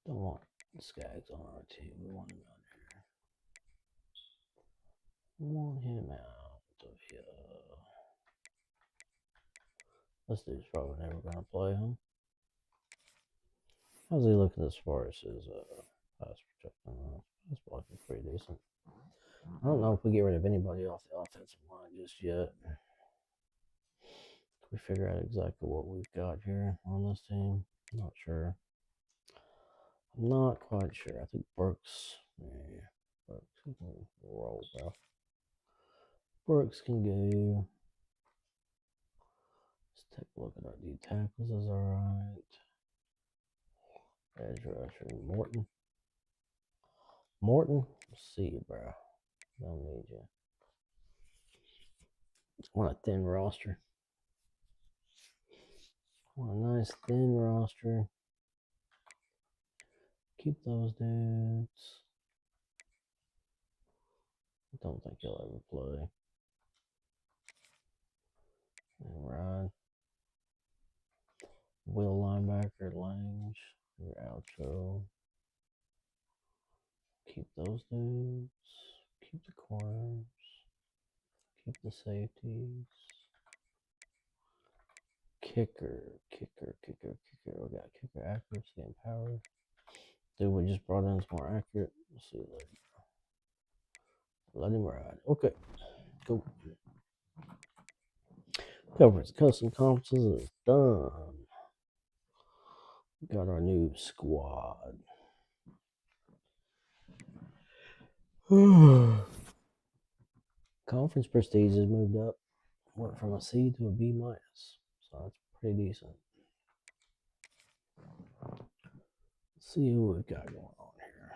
Don't want Skaggs on our team. We want him out here. We want him out of here. This dude's probably never going to play him. How's he looking as far as his pass protection? Pass blocking pretty decent. I don't know if we get rid of anybody off the offensive line just yet. We figure out exactly what we've got here on this team. I'm not sure. I'm not quite sure. I think Brooks. Yeah, Brooks can roll, bro. Brooks can go. Let's take a look at our D tackles. Is alright. Edge rusher Morton. Morton, see you, bro. Don't need you. Want a thin roster. Want a nice thin roster. Keep those dudes. I don't think he'll ever play. And Ryan. Will linebacker, Lange. Your outro. Keep those dudes. Keep the corners. Keep the safeties. Kicker. We got kicker accuracy and power. Dude, we just brought in is more accurate. We'll see you later. Let him ride. Okay. Go. Conference custom conferences is done. We got our new squad. Conference prestige has moved up. Went from a C to a B minus. So that's pretty decent. Let's see who we've got going on here.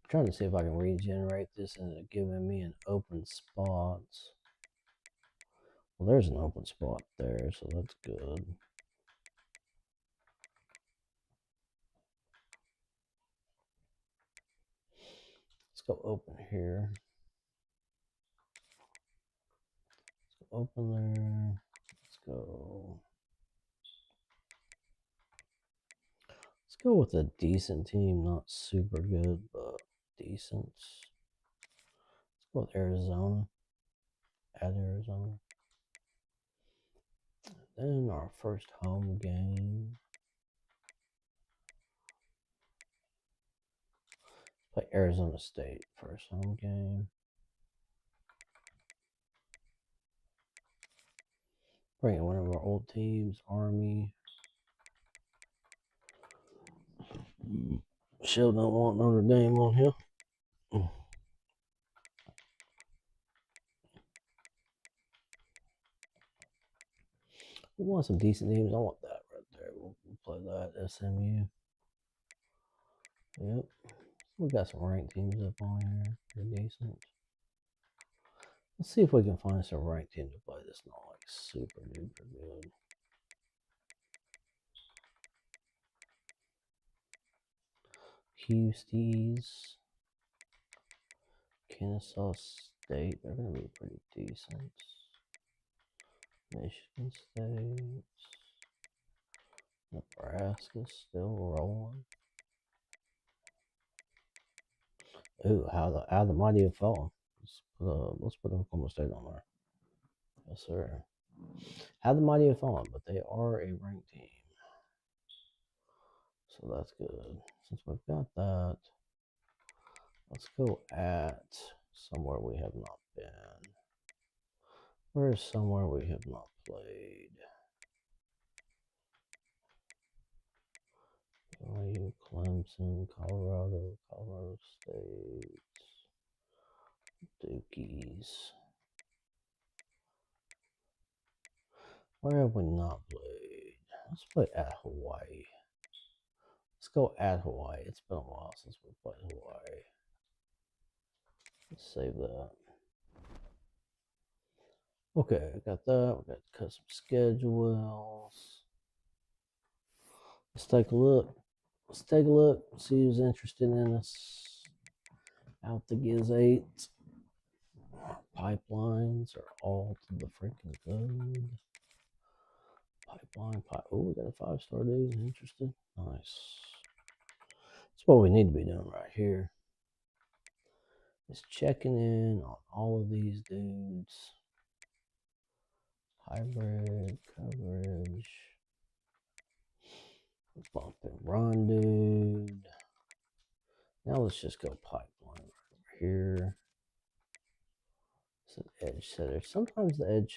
I'm trying to see if I can regenerate this into giving me an open spot. Well, there's an open spot there, so that's good. Let's go open here. Let's go open there. Let's go. Let's go with a decent team, not super good, but decent. Let's go with Arizona. At Arizona. Then our first home game. Play Arizona State first home game. Bring in one of our old teams, Army. Still don't want Notre Dame on here. We want some decent teams. I want that right there. We'll play that. SMU. Yep. We got some ranked teams up on here. Pretty decent. Let's see if we can find some ranked teams to play this. Not like super duper good. Houston's. Kennesaw State. They're going to be pretty decent. Michigan State. Nebraska still rolling. Ooh, how the mighty have fallen. Let's put Oklahoma State on there. Yes, sir. How the mighty have fallen, but they are a ranked team. So that's good. Since we've got that, let's go at somewhere we have not been. Where is somewhere we have not played? BYU, Clemson, Colorado State, Dukies. Where have we not played? Let's play at Hawaii. Let's go at Hawaii. It's been a while since we played Hawaii. Let's save that. Okay, I got that. We got custom schedules. Let's take a look. Let's take a look. See who's interested in us. Out the Giz 8. Pipelines are all to the freaking good. Oh, we got a 5-star dude interested. Nice. That's what we need to be doing right here. Is checking in on all of these dudes. Hybrid coverage. Bump and run, dude. Now let's just go pipeline right over here. It's an edge setter. Sometimes the edge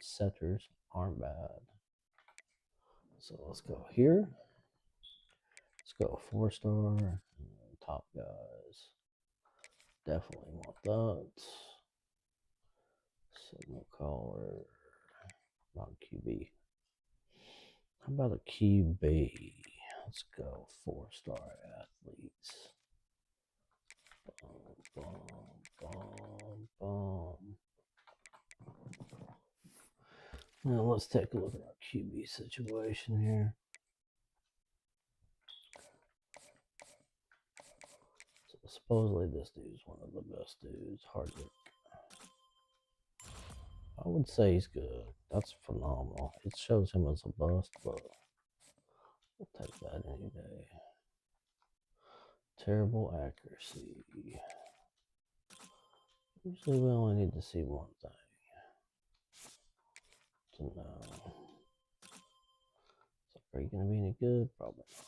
setters aren't bad. So let's go here. Let's go 4-star. Top guys. Definitely want that. Signal caller. Not QB. How about a QB? Let's go 4-star athletes. Now let's take a look at our QB situation here. So supposedly this dude's one of the best dudes. Hardwick. I would say he's good. That's phenomenal. It shows him as a bust, but we'll take that any day. Terrible accuracy. Usually we only need to see one thing to know. So are you going to be any good? Probably not.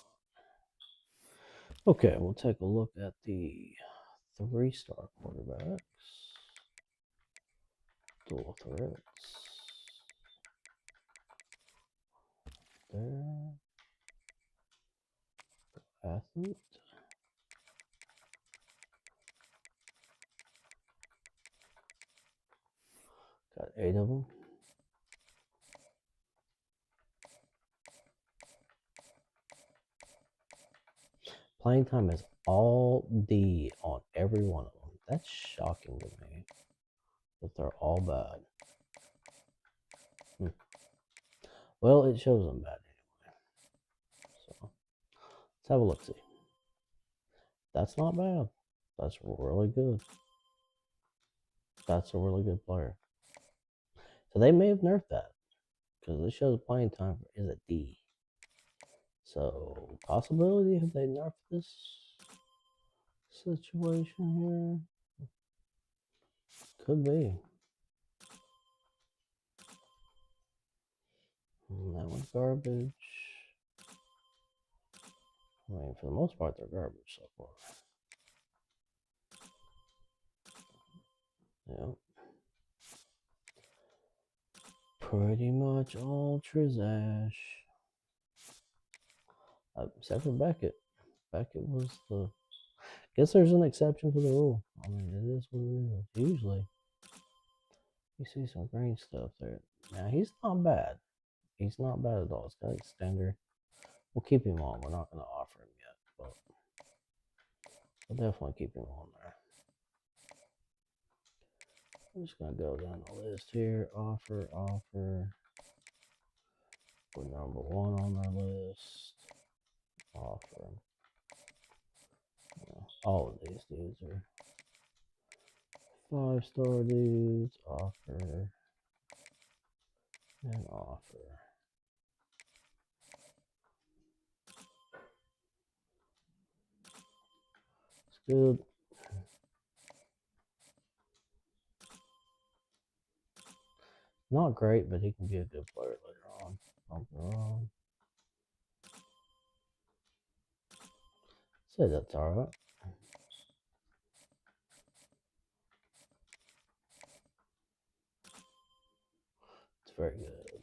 Okay, we'll take a look at the 3-star quarterbacks. Dual threats. There. Athlete. Got 8 of them. Playing time is all D on every one of them. That's shocking to me that they're all bad. Well, it shows them bad anyway. So let's have a look. See, that's not bad. That's really good. That's a really good player. So they may have nerfed that because it shows playing time is a D. So possibility have they nerfed this situation here? Could be. That one's garbage. I mean, for the most part, they're garbage so far. Yep. Pretty much all Trizash. Except for Beckett. Beckett was the... Guess there's an exception to the rule. I mean, it is what it is. Usually, you see some green stuff there. Now, he's not bad. He's not bad at all. It's got extender. We'll keep him on. We're not going to offer him yet, but we'll definitely keep him on there. I'm just going to go down the list here. Offer. We're number 1 on our list. Offer. All of these dudes are 5-star dudes. Offer. And offer. It's good. Not great, but he can be a good player later on. Something wrong. Say that's alright. It's very good.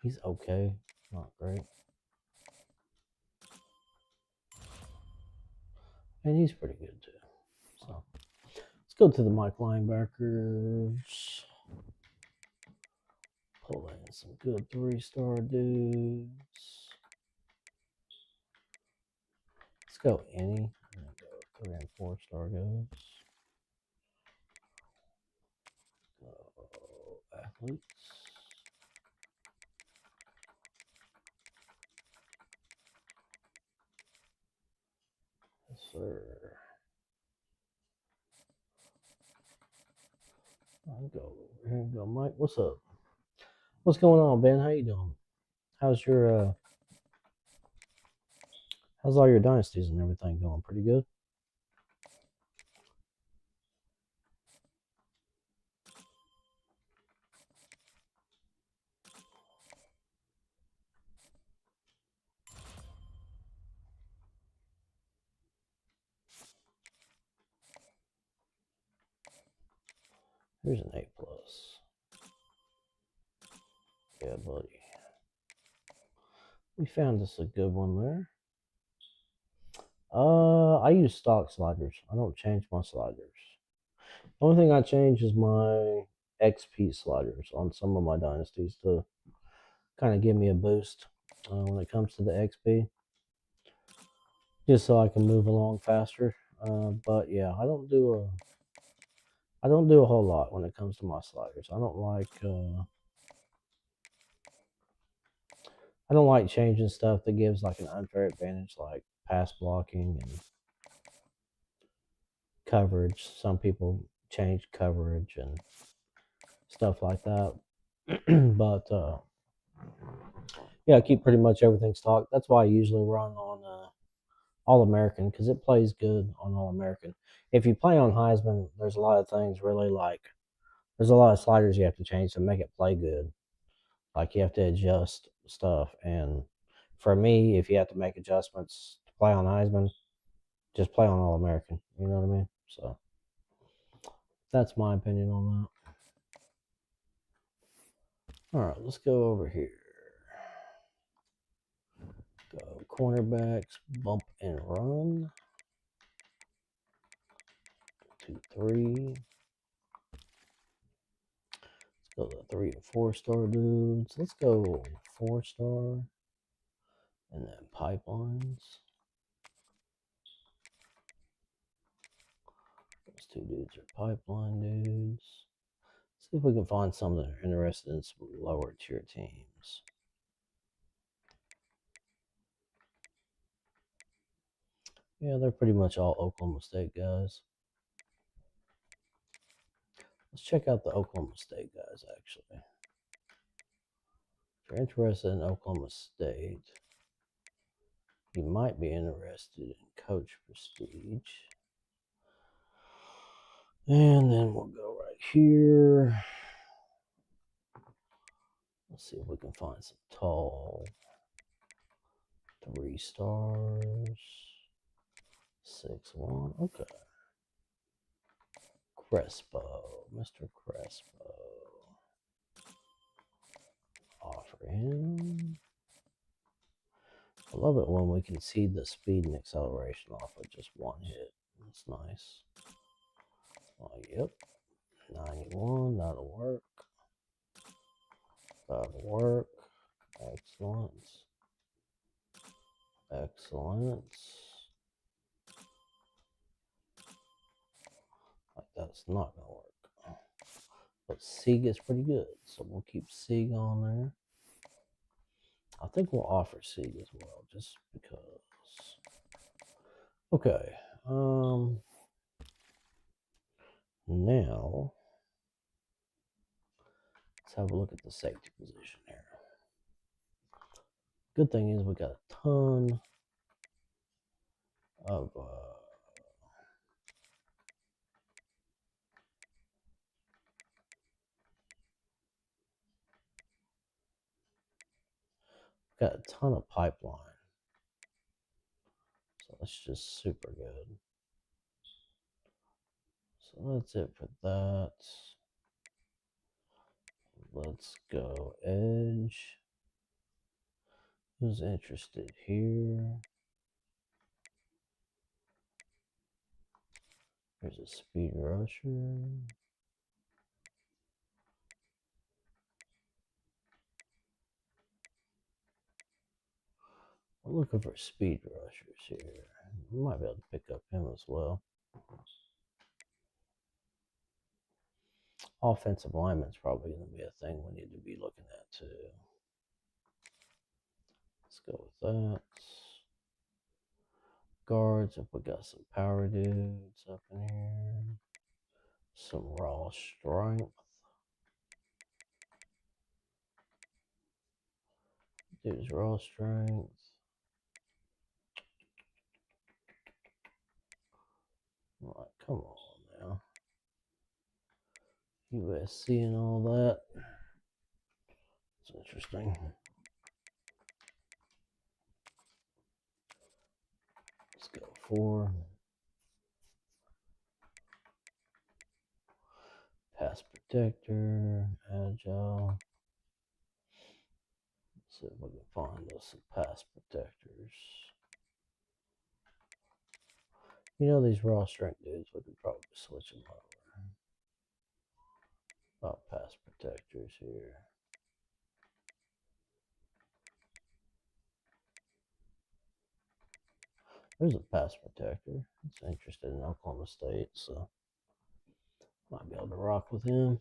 He's okay, not great. And he's pretty good too. So let's go to the Mike linebackers. Pull in some good 3-star dudes. Let's go any. I'm gonna go 3 and 4-star guys. Go athletes. Yes, sir. I'll go over here and go, Mike. What's up? What's going on, Ben? How you doing? How's your how's all your dynasties and everything going? Pretty good? Here's an A+. Yeah, buddy. We found us a good one there. I use stock sliders. I don't change my sliders. The only thing I change is my XP sliders on some of my dynasties to kind of give me a boost when it comes to the XP, just so I can move along faster. But yeah, I don't do a whole lot when it comes to my sliders. I don't like changing stuff that gives like an unfair advantage, like pass blocking and coverage. Some people change coverage and stuff like that. But yeah, I keep pretty much everything stocked. That's why I usually run on All-American, because it plays good on All-American. If you play on Heisman, there's a lot of things really like, there's a lot of sliders you have to change to make it play good. Like you have to adjust stuff. And for me, if you have to make adjustments to play on Heisman, just play on All-American. You know what I mean? So that's my opinion on that. All right, let's go over here. Go cornerbacks, bump and run. 2, 3. Let's go to 3 and 4-star dudes. Let's go 4-star. And then pipelines. Goes two dudes are pipeline dudes. See if we can find some that are interested in some lower tier teams. Yeah, they're pretty much all Oklahoma State guys. Let's check out the Oklahoma State guys, actually. If you're interested in Oklahoma State, you might be interested in Coach Prestige. And then we'll go right here. Let's see if we can find some tall 3 stars. 6'1". Okay. Crespo. Mr. Crespo. Offer him. I love it when we can see the speed and acceleration off of just one hit. That's nice. Oh, yep. 91. That'll work. That'll work. Excellent. Excellent. Like that's not gonna work. But Sieg is pretty good, so we'll keep Sieg on there. I think we'll offer Sieg as well, just because. Okay. Now let's have a look at the safety position here. Good thing is we got a ton of pipeline. So that's just super good. So that's it for that. Let's go edge. Who's interested here? There's a speed rusher. We're looking for speed rushers here. We might be able to pick up him as well. Offensive lineman's probably going to be a thing we need to be looking at too. Let's go with that. Guards, if we got some power dudes up in here. Some raw strength. Dude's raw strength. Like, come on now. USC and all that. It's interesting. Let's go 4. Pass protector, agile. Let's see if we can find us some pass protectors. You know, these raw strength dudes, we could probably switch them over. About pass protectors here. There's a pass protector. It's interested in Oklahoma State, so might be able to rock with him.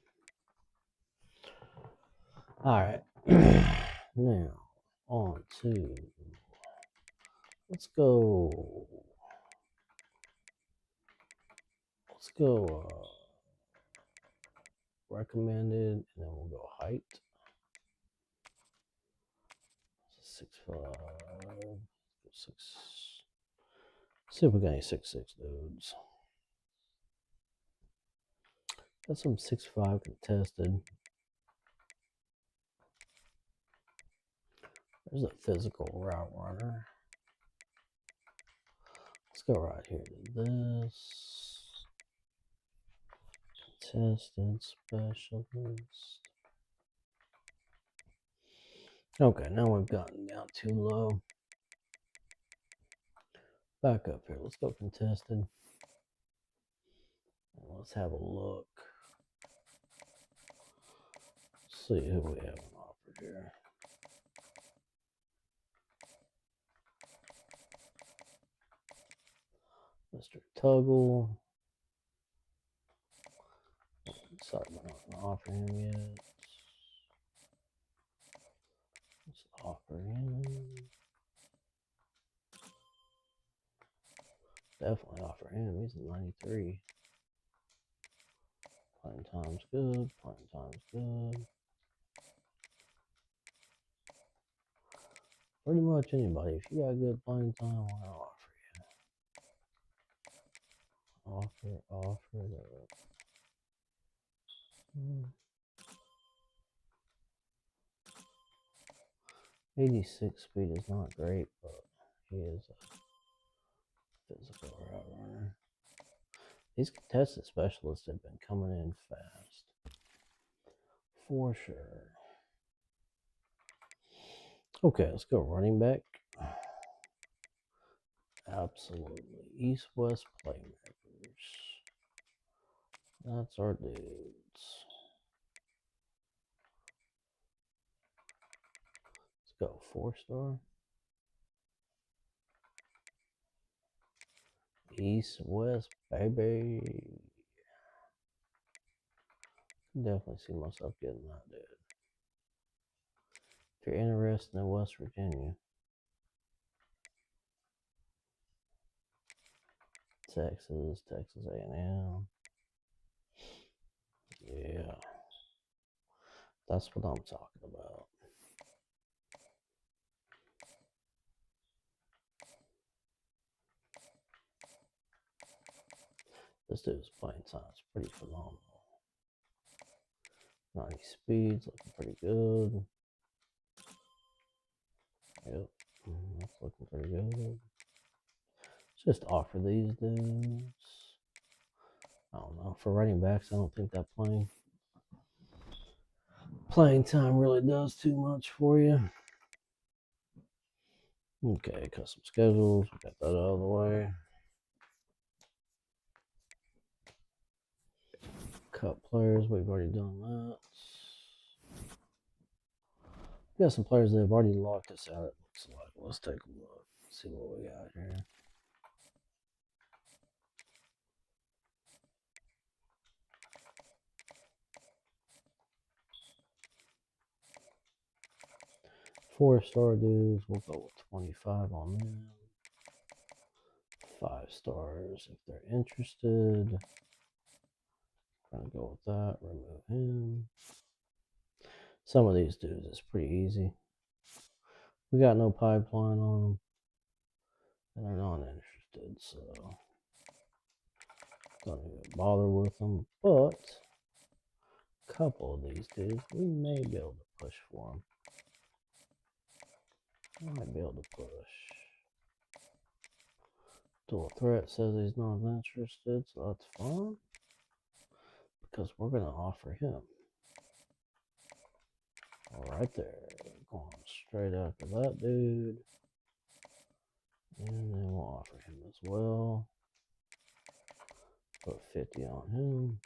All right. Now, on to, let's go recommended, and then we'll go height. 6'5", 6. See if we got any 6'6" dudes. Got some 6'5" contested. There's a physical route runner. Let's go right here to this. Contested specialist. Okay, now we've gotten down too low. Back up here. Let's go contested. And let's have a look. See who we have on offer here. Mr. Tuggle. Sorry, we're not gonna offer him yet. Let's offer him. Definitely offer him. He's a 93. Playing time's good. Playing time's good. Pretty much anybody. If you got good playing time, we're gonna offer you. Offer it up. 86 speed is not great, but he is a physical route runner. These contested specialists have been coming in fast. For sure. Okay, let's go running back. Absolutely. East-West playmakers. That's our dudes. Let's go 4-star. East-West, baby. Definitely see myself getting that, dude. If you're interested in West Virginia, Texas A&M. Yeah. That's what I'm talking about. This dude's playing time's pretty phenomenal. 90 speeds, looking pretty good. Yep, that's looking pretty good. Let's just offer these dudes. I don't know. For running backs, I don't think that playing time really does too much for you. Okay, custom schedules. We got that out of the way. Cut players. We've already done that. We got some players that have already locked us out, it looks like. Let's take a look. See what we got here. Four-star dudes, we'll go with 25 on them. 5 stars if they're interested. Gonna go with that, remove him. Some of these dudes is pretty easy. We got no pipeline on them. And they're not interested, so don't even bother with them. But a couple of these dudes, we may be able to push for them. Might be able to push. Dual threat says he's not interested, so that's fine. Because we're going to offer him. All right there. Going straight after that dude. And then we'll offer him as well. Put 50 on him.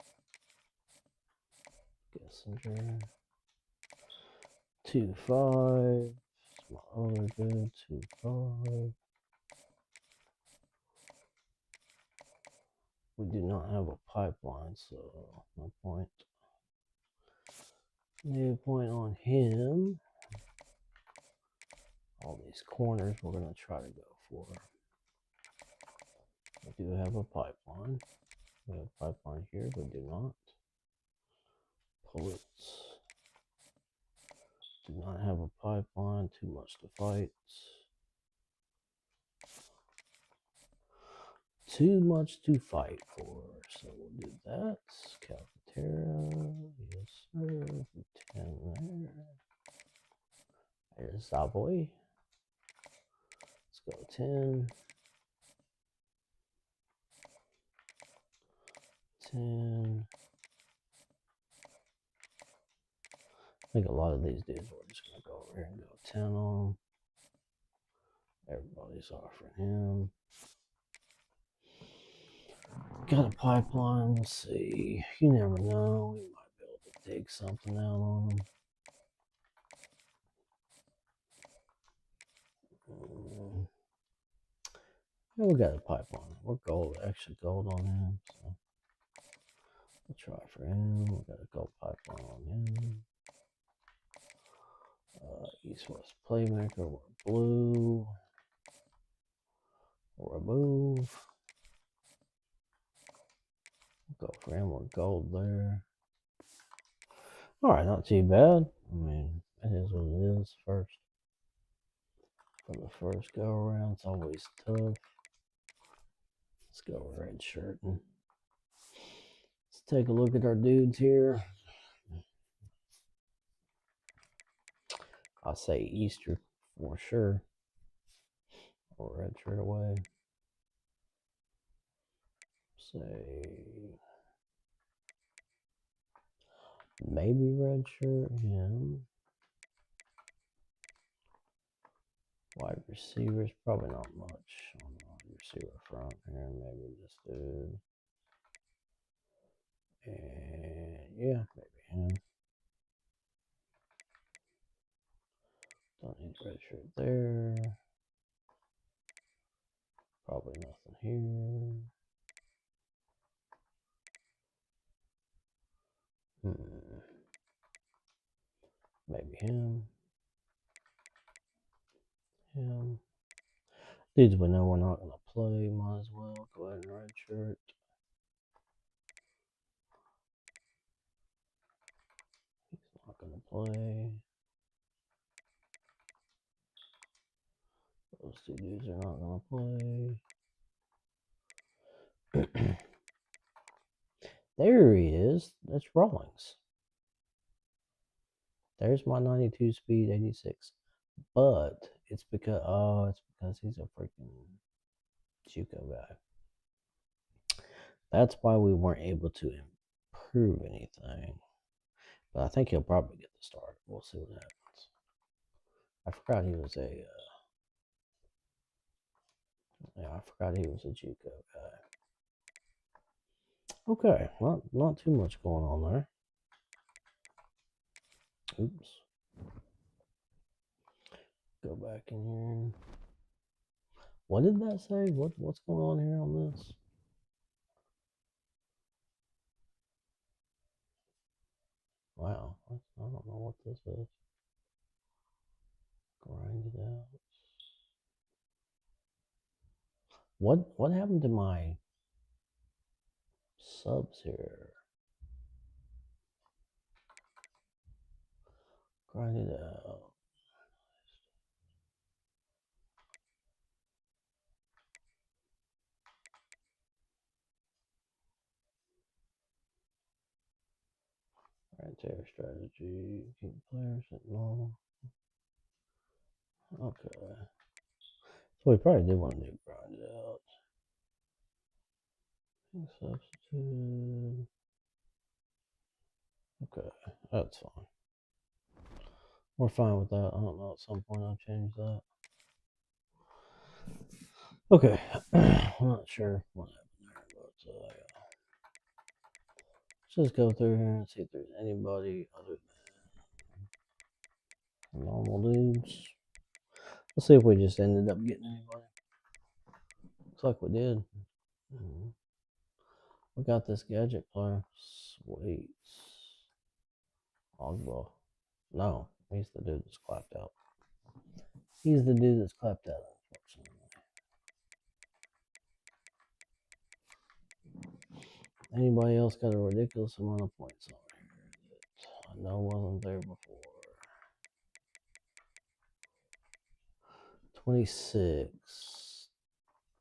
Gessinger. 2-5. My other good 2-5. We do not have a pipeline, so no point. No point on him. All these corners we're going to try to go for. We do have a pipeline. We have a pipeline here, but do not. Pullets. Do not have a pipeline. Too much to fight. Too much to fight for. So we'll do that. Calcaterra. Yes, sir. 10 there. There's Savoy. Let's go 10. 10. I think a lot of these dudes we're just going to go over here and go 10 on. Everybody's offering him. Got a pipeline. Let's see. You never know. We might be able to dig something out on them. Yeah, we got a pipeline. We're gold, actually gold on him. So We'll try for him. We got a gold pipeline on him. East-West playmaker. We're blue. We'll remove. Go for him. We're gold there. Alright, not too bad. I mean, it is what it is. First. For the first go around, it's always tough. Let's go red shirt. Let's take a look at our dudes here. I'll say Easter for sure. Or red shirt away. Say maybe red shirt him. Wide receivers, probably not much on the wide receiver front here. Maybe this dude. And yeah, maybe him. Don't need red shirt there. Probably nothing here. Maybe him. Him. Dudes we know we're not going to play. Might as well go ahead and red shirt. He's not going to play. Those two dudes are not going to play. There he is. That's Rawlings. There's my 92 speed 86. But it's because he's a freaking JUCO guy. That's why we weren't able to improve anything. But I think he'll probably get the start. We'll see what happens. I forgot he was a JUCO guy. Okay, not too much going on there. Oops. Go back in here. What did that say? What's going on here on this? Wow, I don't know what this is. Grind it out. What happened to my subs here? Grind it out. Right there, strategy. Keep players at normal. Okay. So we probably do want to do grind it out. Substitute. Okay, that's fine. We're fine with that. I don't know, at some point I'll change that. Okay, I'm not sure what happened there, but let's just go through here and see if there's anybody other than normal dudes. Let's see if we just ended up getting anybody. Looks like we did. We got this gadget player. Sweet. Ogba. No, he's the dude that's clapped out. He's the dude that's clapped out, unfortunately. Anybody else got a ridiculous amount of points on here that I know wasn't there before? 26.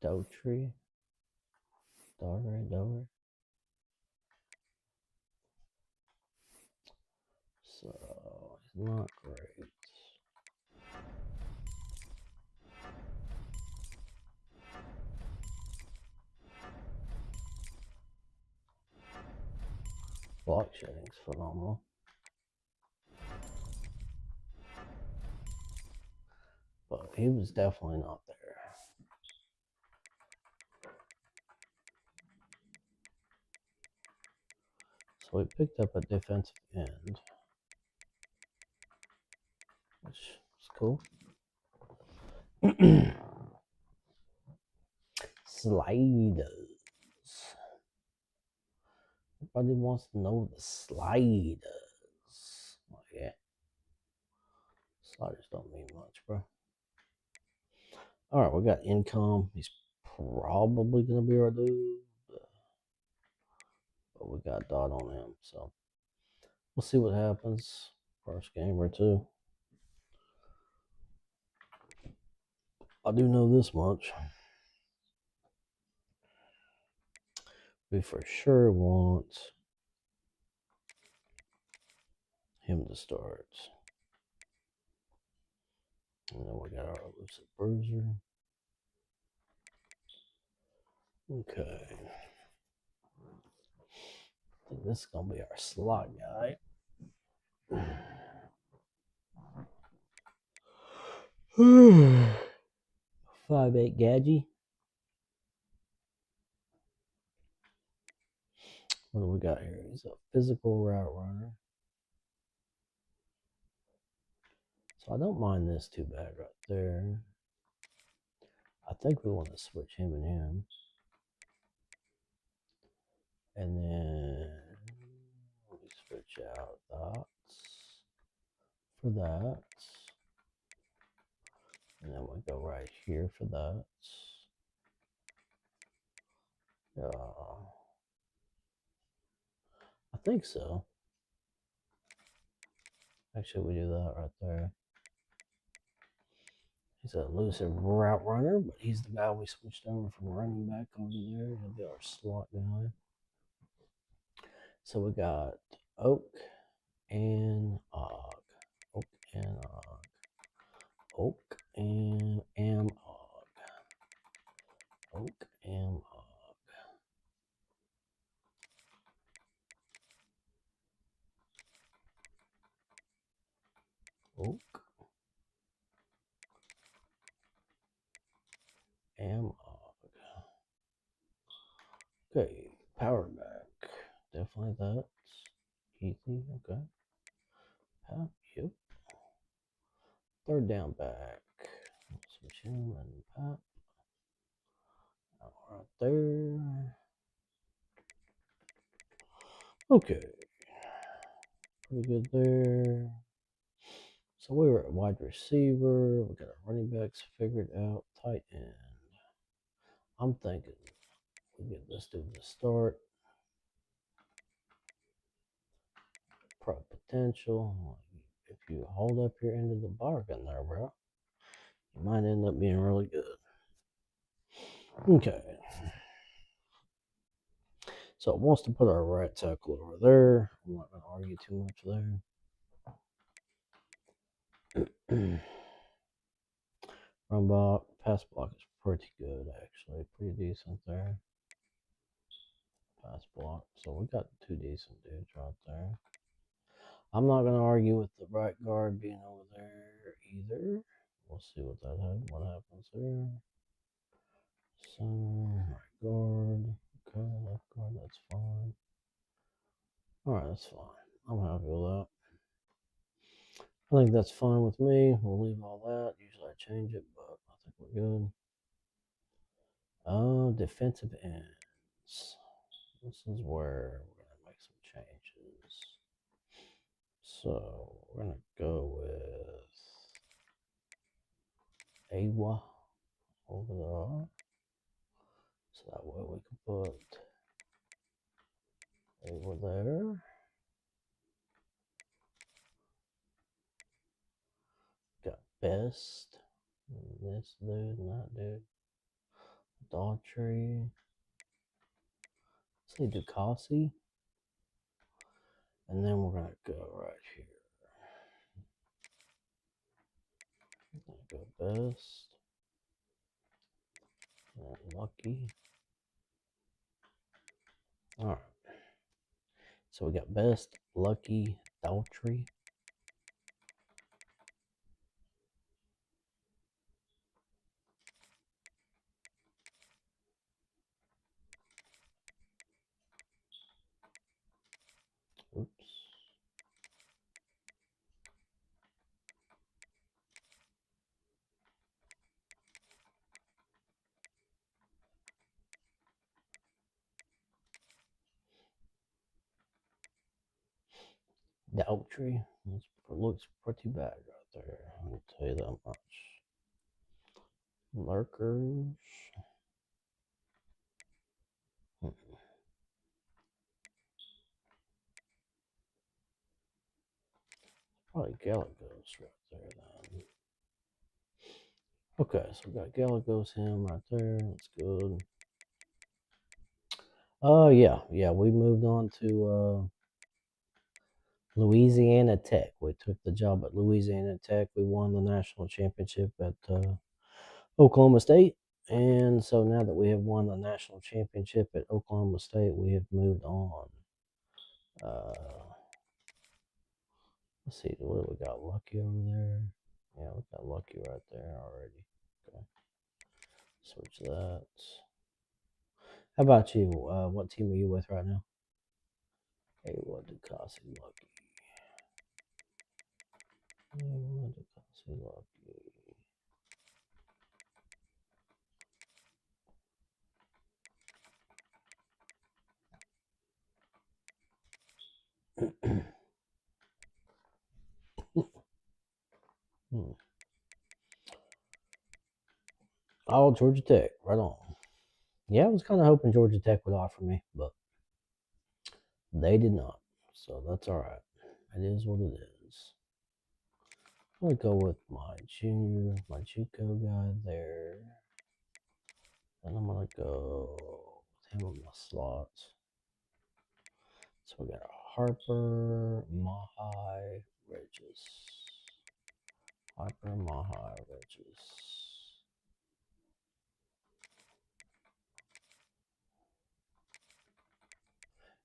Dover. So, he's not great. Block shedding's phenomenal. But he was definitely not there. So we picked up a defensive end, which is cool. Sliders. Everybody wants to know the sliders. Oh, yeah. Sliders don't mean much, bro. All right, we got income. He's probably going to be our dude. But we got dot on him. So we'll see what happens. First game or two. I do know this much. We for sure want him to start. And then we got our elusive bruiser. Okay. I think this is going to be our slot guy. 5'8" Gadgy. What do we got here? He's a physical route runner. So I don't mind this too bad right there. I think we want to switch him and him. And then we switch out that for that. And then we go right here for that. I think so. Actually, we do that right there. He's an elusive route runner, but he's the guy we switched over from running back over there. He'll be our slot guy. So we got Oak and Og. Oak and Og. Oak and Og. Oak and Og. Oak and Og. Okay, power back. Definitely that's easy. Okay. Pat, yep. Third down back. Switch him and Pat. Right there. Okay. Pretty good there. So we were at wide receiver. We got our running backs figured out. Tight end. I'm thinking we get this dude to start. Pro potential. If you hold up your end of the bargain there, bro, you might end up being really good. Okay. So it wants to put our right tackle over there. I'm not going to argue too much there. Run block, pass block is pretty good actually. Pretty decent there. Pass block. So we got two decent dudes right there. I'm not going to argue with the right guard being over there either. We'll see what happens there. Center, right guard. Okay, left guard, that's fine. Alright, that's fine. I'm happy with that. I think that's fine with me. We'll leave all that. Usually I change it, but I think we're good. Defensive ends. This is where we're going to make some changes. So we're going to go with Awa over there. So that way we can put Awa there. Got Best. This dude and that dude. Daughtry. Let's say Ducasi. And then we're going to go right here. Go Best. And Lucky. Alright. So we got Best, Lucky, Daughtry. Oops. Daltrey looks pretty bad right there. I'll tell you that much. Lurkers. Probably Galagos right there then. Okay, so we got Galagos him right there. That's good. Yeah, we moved on to Louisiana Tech. We took the job at Louisiana Tech. We won the national championship at Oklahoma State. And so now that we have won the national championship at Oklahoma State, we have moved on. Let's see, what do we got? Lucky over there? Yeah, we got Lucky right there already. Okay. Switch that. How about you? What team are you with right now? Hey, what did Kasi Lucky? Hey, what did Kasi Lucky? Oh, Georgia Tech, right on. Yeah, I was kind of hoping Georgia Tech would offer me, but they did not. So that's all right. It is what it is. I'm going to go with my JUCO guy there. Then I'm going to go with him on my slots. So we got Harper, Mahai, Regis. Harper, Mahai, Regis.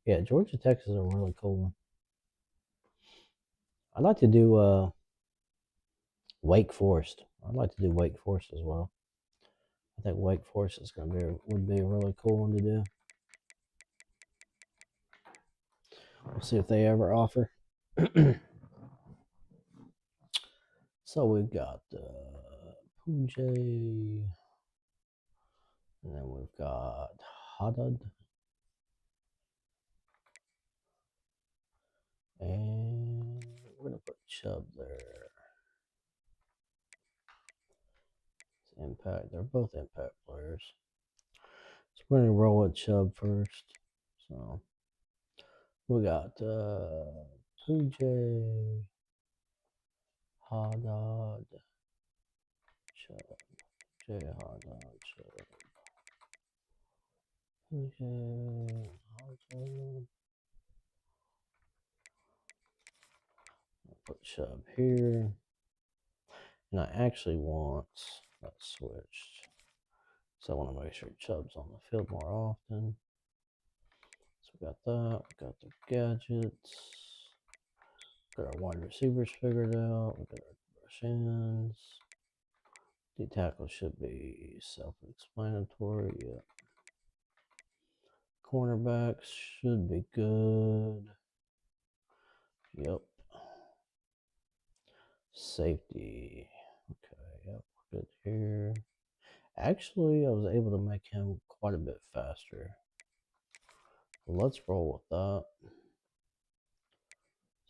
Yeah, Georgia Tech is a really cool one. I'd like to do Wake Forest. I'd like to do Wake Forest as well. I think Wake Forest is would be a really cool one to do. We'll see if they ever offer. So we've got Pujay, and then we've got Haddad, and we're gonna put Chubb there. It's Impact. They're both Impact players. So we're gonna roll with Chubb first. So we got Pujay, Haddad, Chubb, Jay Haddad, Chubb, Pujay, Haddad. I'll put Chubb here. And I actually want that switched. So I want to make sure Chubb's on the field more often. So we got that. We got the gadgets. Got our wide receivers figured out. We got our rush ends. D tackle should be self-explanatory. Yeah. Cornerbacks should be good. Yep. Safety. Okay, yep, good here. Actually, I was able to make him quite a bit faster. Let's roll with that.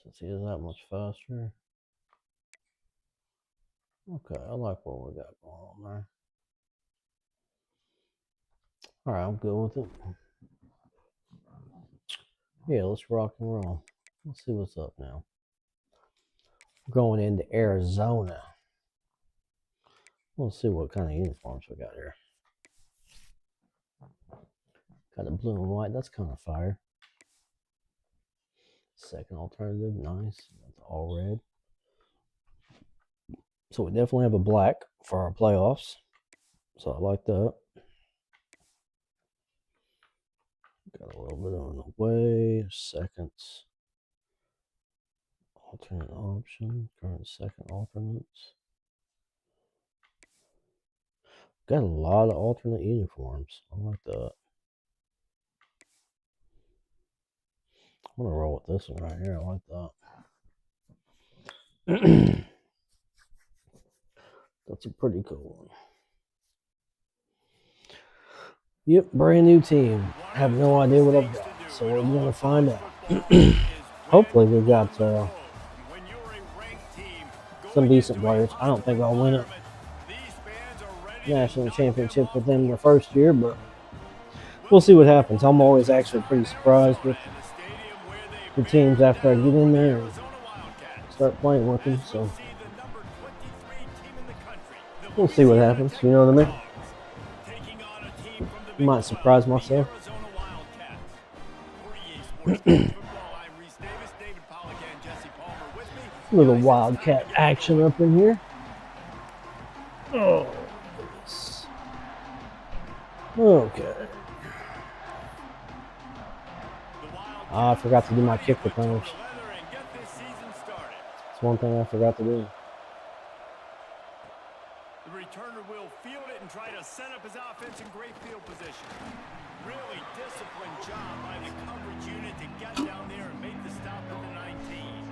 Since he is that much faster. Okay, I like what we got going on there. Alright, I'm good with it. Yeah, let's rock and roll. Let's see what's up now. We're going into Arizona. Let's see what kind of uniforms we got here. Got a blue and white. That's kind of fire. Second alternative. Nice. That's all red. So we definitely have a black for our playoffs. So I like that. Got a little bit on the way. Seconds. Alternate option. Current second alternates. Got a lot of alternate uniforms. I like that. I'm gonna roll with this one right here. I like that. That's a pretty cool one. Yep, brand new team. I have no idea what I've got, so we're gonna find out. hopefully we got When you're a ranked team some going decent into a players. I don't think I'll win a tournament, these fans are ready to national knock them championship off with the them the court. first year, but we'll see what happens. I'm always actually pretty surprised with And the stadium where they the bear teams after I down get in on the there and Arizona Wildcats. start playing with them. As we'll So see the number 23 team in the country, the we'll see what Louisiana happens. Tech You know what I mean? Bulldogs, taking on a team from the Big Might 12, surprise the myself. Arizona Wildcats. For EA Sports College Football, I'm Reese Davis, David Pollack, and Jesse Palmer with me. Little Guys, it's Wildcat time to get action up in here. Oh, yes. Okay. the Wildcats I forgot to do my ready kick to put toe returners. to leather and get this season started. It's one thing I forgot to do. The returner will field it and try to set up his offense in great field position. Really disciplined job by the coverage unit to get down there and make the stop at the 19.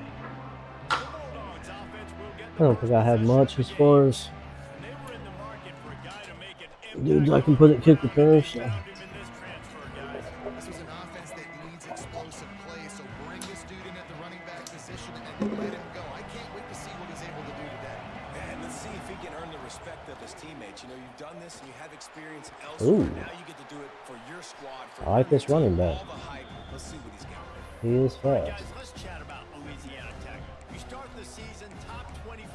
The Bulldogs offense will get I don't think I have much as far as and they were in the market for a guy to make an dudes I can put at kick returners. So. found him in this transfer, guys. This was an offense that needs explosive play, so bring this dude in at the running back position and let him go. I can't wait to see what he's able to do today. And let's see if he can earn the respect of his teammates. You know, you've done this and you have experience elsewhere. Ooh. Now you get to do it for your squad. For I like your this running team. back. All the hype. Let's see what he's got. He is Guys, fast. let's chat about Louisiana Tech. You start the season top 25.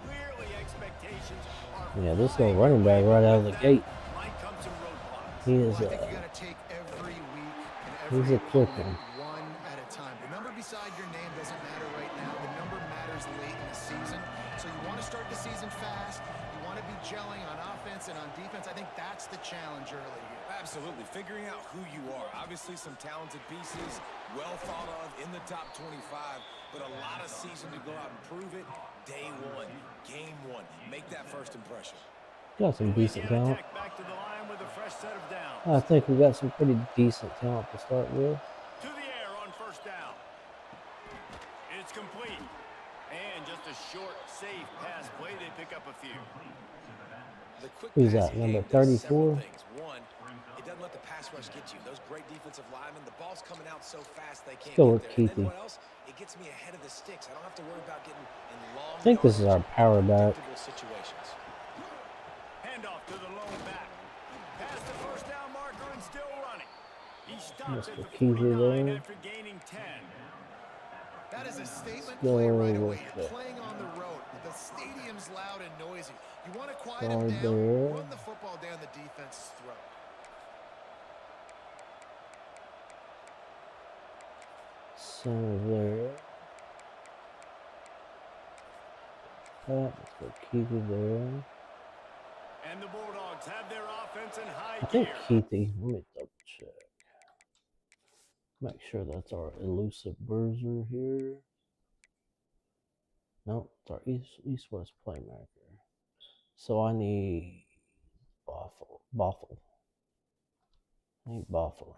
Clearly expectations are Yeah, this high. little running back right out of the gate. Might come some roadblocks. He is Well, I think you got to take every week and he's every a quick opponent one. one at a time. The number beside your name doesn't matter right now. The number matters late in the season. So you want to start the season fast. You want to be gelling on offense and on defense. I think that's the challenge early here. Absolutely. Figuring out who you are. Obviously some talented pieces, well thought of in the top 25, but a lot of season to go out and prove it. Day one, game one. Make that first impression. Got some decent talent. Tech back to the line with a fresh set of downs. I think we got some pretty decent talent to start with. To the air on first down. It's complete. And just a short, safe pass play. They pick up a few. The quick Who's that, passing number game does several 34? things. One, it doesn't let the pass rush get you. Those great defensive linemen, the ball's coming out so fast they can't go get with there. And Keithy. then what else? It gets me ahead of the sticks. I don't have to worry about getting in long I think this is our yardage, power back. predictable situations. Handoff to the lone back. Past the first down marker and still running. He stops Mr. at the Keithley 49 there. after gaining 10. That is a statement Go play right with away. You're it. playing on the road. The stadium's loud and noisy. You want to quiet Guard him down, there. run the football down the defense's throat. Center there. Let's go Keithy there. And the Bulldogs have their offense in high I think gear. Keithy. Let me double check. Make sure that's our elusive bruiser here. Nope, it's our east-west playmaker. So I need Boffle. I need Boffle.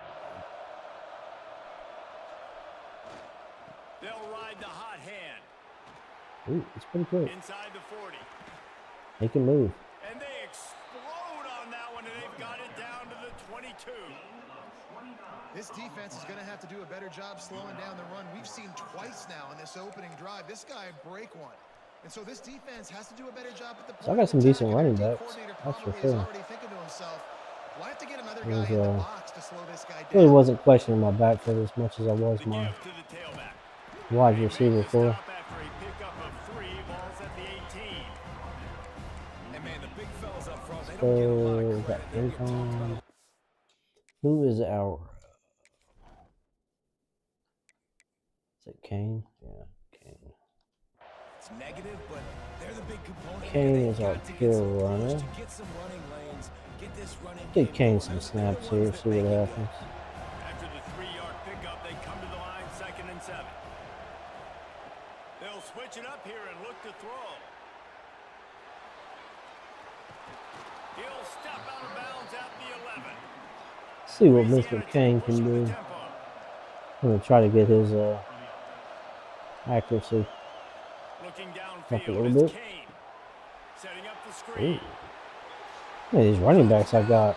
They'll ride the hot hand. Ooh, it's pretty quick. Inside the 40. He can move. And they explode on that one, and they've got it down to the 22. This defense is going to have to do a better job slowing down the run. We've seen twice now in this opening drive. This guy break one. And so this defense has to do a better job at the So I got some point of decent attack, and running their backs. D coordinator That's for probably is sure. already thinking to himself, well, I have to get another There's, guy in the box to slow this guy Really down. wasn't questioning my backfield as much as I was The my give to the tailback. wide He receiver makes the for. stop after a pickup of 3. Ball's at the 18. And man, the big fellas up front, they So don't get a lot we of got credit. They get talked income. about. Who is our? Is it Kane? Yeah, Kane. It's negative, but they're the big component. Kane They've is our got to get pure some push runner. to get some running lanes, get this running Give game Kane going. some They're the snaps ones here, that see what make it happens. After the 3-yard pickup, they come to the line, 2nd and 7. They'll switch it up here and look to throw. He'll step out of bounds at the 11. See what Louisiana Mr. Kane Tech can pushing the do. tempo. I'm gonna try to get his accuracy Looking up a little downfield is bit. Kane. Setting up the Ooh. screen. Yeah, these running backs I got are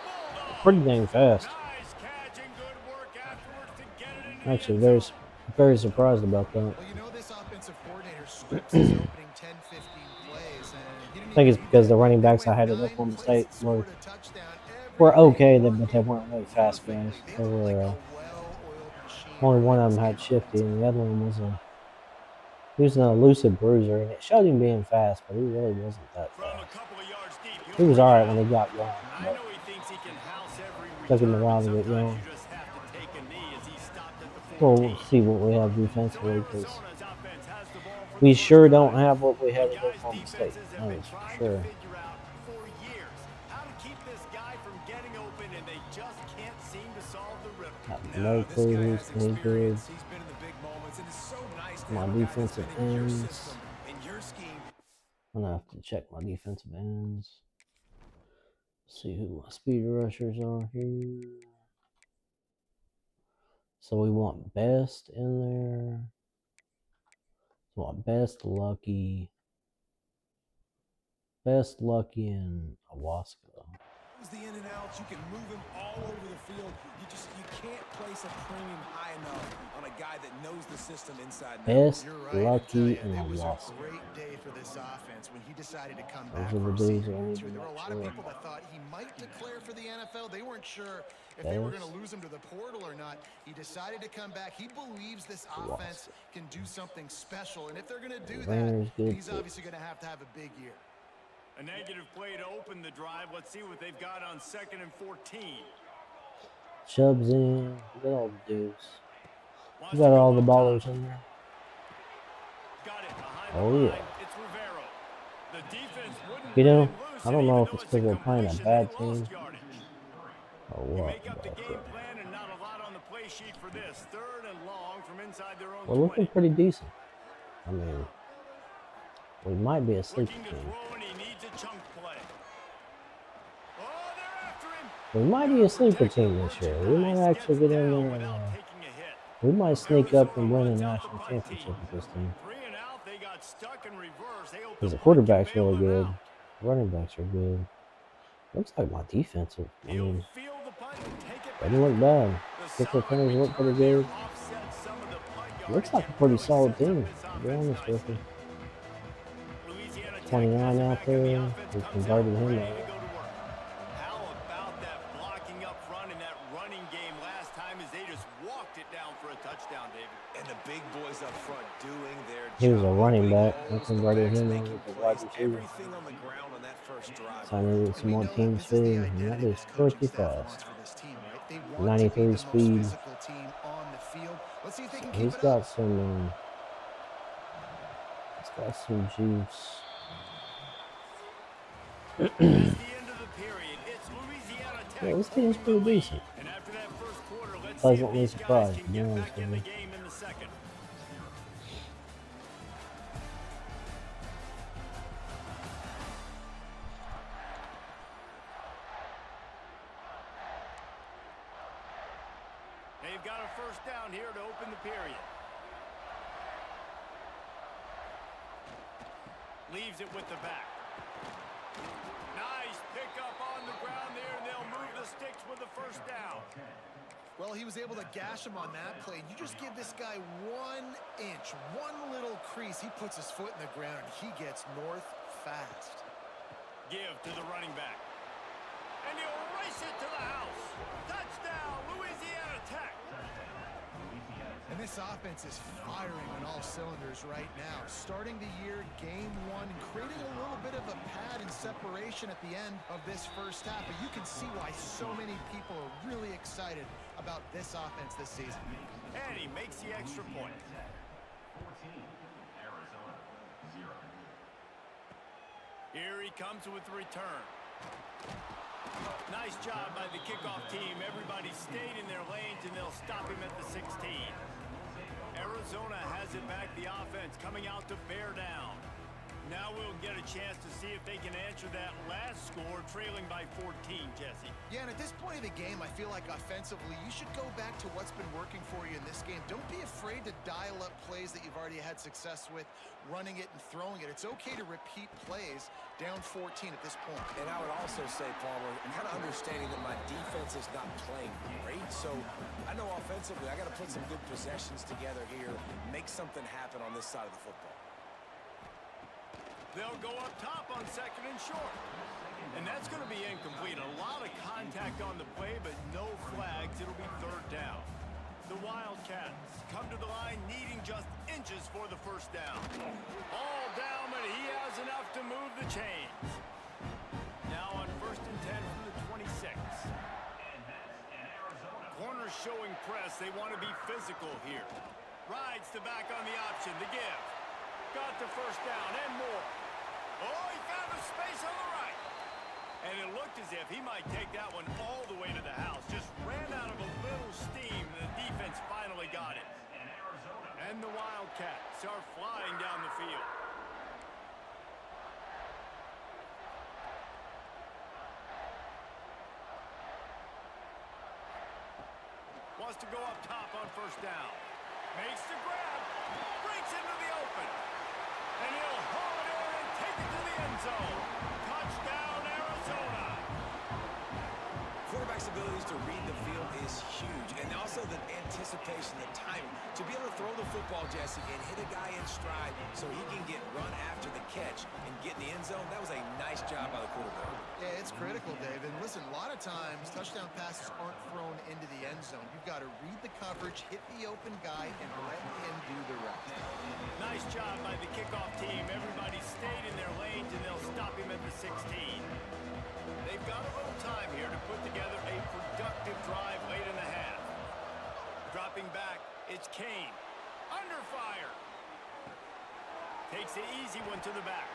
pretty dang fast. Nice catch and good work afterwards to get it into the Actually, end very zone. Very surprised about that. Well, you know this offensive coordinator scripts his opening 10, 15 plays, and he didn't I think even it's need because that. the running They backs I went had at 9 Oklahoma plays, State scored a touchdown. were Everything okay, but they worked weren't really fast guys. perfectly. They They looked like were a well-oiled machine only to one win of this them had game Shifty, offensively. and the other one was he was an elusive bruiser, and it showed him being fast, but he really wasn't that From a fast. couple of yards deep, He he'll was bring all it right when out. he got going, I but know he thinks he can house every took him a return, but while to get sometimes going. you just have to take a knee as he stopped at the Well, 14. we'll see what we have So defensively because Arizona's offense has the ball for we the first sure don't drive. have what we have And at guys, Oklahoma State. defenses have That been is for trying to sure. figure out for years how to keep this guy from getting open, and they just can't seem to solve the riddle. Have No, no this clue guy who's has any good. experience. He's been in the big moments, and it's so nice to My have a guy that's defensive been in your ends. system, in your scheme. I'm gonna have to check my defensive ends. See who my speed rushers are here. So we want Best in there. We want Best, Lucky, and Awaska. The in and outs, you can move him all over the field. You can't place a premium high enough on a guy that knows the system inside and out. Best, You're right, I tell Lucky, you, and it was a Awaska. great day for this offense when he decided to come Those back are the for a dudes season I or need two. to There were a make lot of sure. people that thought he might declare for the NFL. They weren't sure if they were going to lose him to the portal or not. He decided to come back. He believes this offense can do something special, and if they're going to do that, he's obviously going to have a big year. A negative play to open the drive. Let's see what they've got on 2nd and 14. Chubb's in. Look at all the dudes. We got all the ballers in there. Got it behind Oh the yeah. line. It's Rivero. The defense wouldn't You know, let him loose, I and don't know even if though it's because we're playing a completion, bad they lost team yardage. or You what. make up the But game plan and not a lot on the play sheet for this. 3rd and long from inside their own we're looking 20. pretty decent. I mean, we might be a sleeper Looking to team. throw, and he needs a chunk play. Oh, they're after him. We might be a sleeper team this year. We might actually get in there and Taking a hit. we might sneak up and win a Arizona runs out national the punt championship team. with this team. 3 and out, they got stuck in reverse. They hope Because the punt can quarterback's bail really them good. out. Running backs are good. Looks like my defensive. I He'll mean, field the punt and take it doesn't look bad. The Kick solid returners look pretty return there good. offsets some of the punt Looks yardage like a and pretty really solid sets up team, this to be offense honest with nicely. you. Louisiana Tech 29 has it out back, and the there. offense We comes converted out him ready out. to go to work. How about that blocking up front in that running game last time as they just walked it down for a touchdown, David? And the big boys up front doing their job. He was a running opening back. I holes, the converted backs him making into a wide plays, receiver. everything on the ground on that first drive. So I needed some more team speed, and that is pretty fast. For this team, right? They want to be 93 the speed. most physical team on the field. Let's see if they can keep He's it got up. some. He's got some juice. That's the end of the period. It's Louisiana Tech. Yeah, this team's pretty decent. And after that first quarter, let's Pleasantly see if these surprised, guys to can be get honest back in with the you. game in the second. They've got a first down here to open the period. Leaves it with the back. Nice pickup on the ground there, and they'll move the sticks with the first down. Well, he was able to gash him on that play. You just give this guy 1 inch, one little crease. He puts his foot in the ground, and he gets north fast. Give to the running back. And he'll race it to the house. Touchdown, Louisiana Tech. And this offense is firing on all cylinders right now. Starting the year, game 1, and creating a little bit of a pad and separation at the end of this first half. But you can see why so many people are really excited about this offense this season. And he makes the extra point. 14, Arizona, 0. Here he comes with the return. Nice job by the kickoff team. Everybody stayed in their lanes, and they'll stop him at the 16. Arizona has it back. The offense coming out to bear down. Now we'll get a chance to see if they can answer that last score, trailing by 14, Jesse. Yeah, and at this point of the game, I feel like offensively, you should go back to what's been working for you in this game. Don't be afraid to dial up plays that you've already had success with, running it and throwing it. It's okay to repeat plays down 14 at this point. And I would also say, Palmer, kind of understanding that my defense is not playing great, so I know offensively I got to put some good possessions together here, make something happen on this side of the football. They'll go up top on 2nd and short. And that's going to be incomplete. A lot of contact on the play, but no flags. It'll be 3rd down. The Wildcats come to the line needing just inches for the 1st down. All down, but he has enough to move the chains. Now on 1st and 10 from the 26. Corners showing press. They want to be physical here. Rides the back on the option. The give. Got the 1st down and more. Oh, he found a space on the right. And it looked as if he might take that one all the way to the house. Just ran out of a little steam. The defense finally got it. And the Wildcats are flying down the field. Wants to go up top on 1st down. Makes the grab. Breaks into the open. And he'll haul it in and take it to the end zone. Touchdown, Arizona. Quarterback's abilities to read the field is huge, and also the anticipation, the timing. To be able to throw the football, Jesse, and hit a guy in stride so he can get run after the catch and get in the end zone, that was a nice job by the quarterback. Yeah, it's critical, Dave. And listen, a lot of times, touchdown passes aren't thrown into the end zone. You've got to read the coverage, hit the open guy, and let him do the rest. Nice job by the kickoff team. Everybody stayed in their lanes, and they'll stop him at the 16. They've got a little time here to put together a productive drive late in the half. Dropping back, it's Kane. Under fire. Takes the easy one to the back.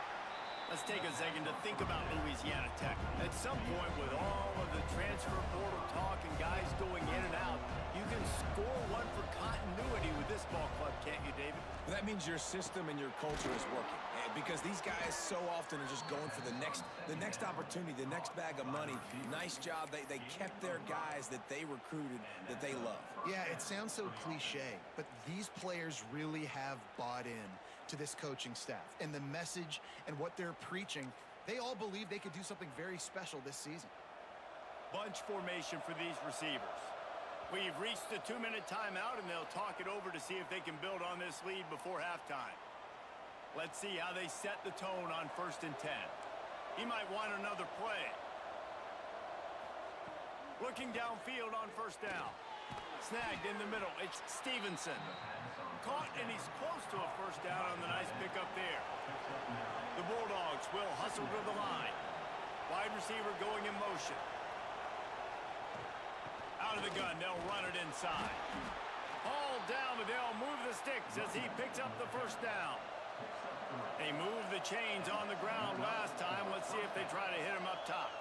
Let's take a second to think about Louisiana Tech. At some point, with all of the transfer portal talk and guys going in and out, you can score one for continuity with this ball club, can't you, David? That means your system and your culture is working. Because these guys so often are just going for the next opportunity, the next bag of money. Nice job. They kept their guys that they recruited, that they love. Yeah, it sounds so cliche, but these players really have bought in to this coaching staff and the message and what they're preaching. They all believe they could do something very special this season. Bunch formation for these receivers. We've reached the 2-minute timeout, and they'll talk it over to see if they can build on this lead before halftime. Let's see how they set the tone on 1st and 10. He might want another play. Looking downfield on 1st down. Snagged in the middle. It's Stevenson. Caught, and he's close to a 1st down on the nice pickup there. The Bulldogs will hustle to the line. Wide receiver going in motion. Out of the gun, they'll run it inside. Hauled down, but they'll move the sticks as he picks up the 1st down. They moved the chains on the ground last time. Let's see if they try to hit him up top.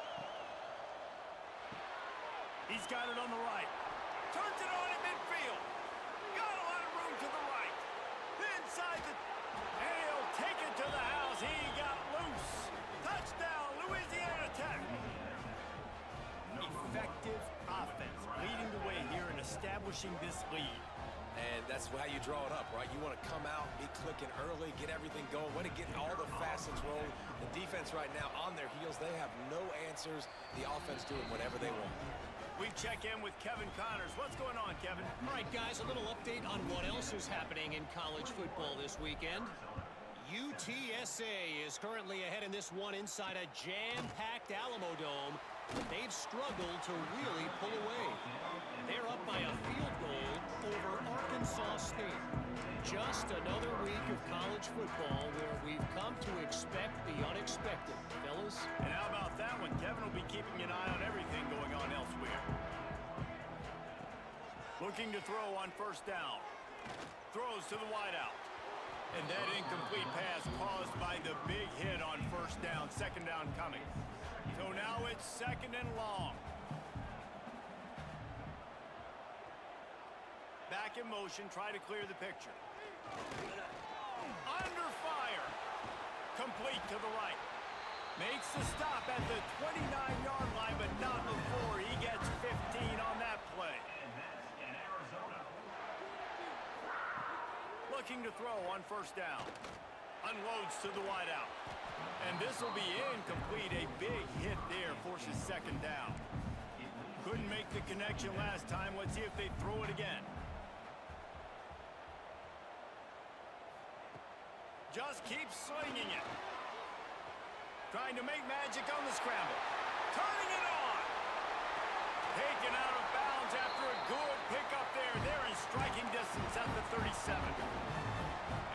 He's got it on the right. Turns it on in midfield. Got a lot of room to the right. Inside the... And he'll take it to the house. He got loose. Touchdown, Louisiana Tech. Effective offense leading the way here and establishing this lead. And that's how you draw it up, right? You want to come out, be clicking early, get everything going, want to get all the facets rolling. The defense right now on their heels, they have no answers. The offense doing whatever they want. We check in with Kevin Connors. What's going on, Kevin? All right, guys, a little update on what else is happening in college football this weekend. UTSA is currently ahead in this one inside a jam-packed Alamo Dome. They've struggled to really pull away. They're up by a field goal over Arkansas State. Just another week of college football where we've come to expect the unexpected, fellas. And how about that one? Kevin will be keeping an eye on everything going on elsewhere. Looking to throw on 1st down. Throws to the wideout. And that incomplete pass caused by the big hit on 1st down. 2nd down coming. So now it's 2nd and long. Back in motion, try to clear the picture. Under fire. Complete to the right. Makes the stop at the 29-yard line, but not before he gets 15 on that play. And that's in Arizona. Looking to throw on first down. Unloads to the wideout. And this will be incomplete. A big hit there forces second down. Couldn't make the connection last time. Let's see if they throw it again. Just keeps slinging it. Trying to make magic on the scramble. Turning it on. Taken out of bounds after a good pickup there. They're in striking distance at the 37.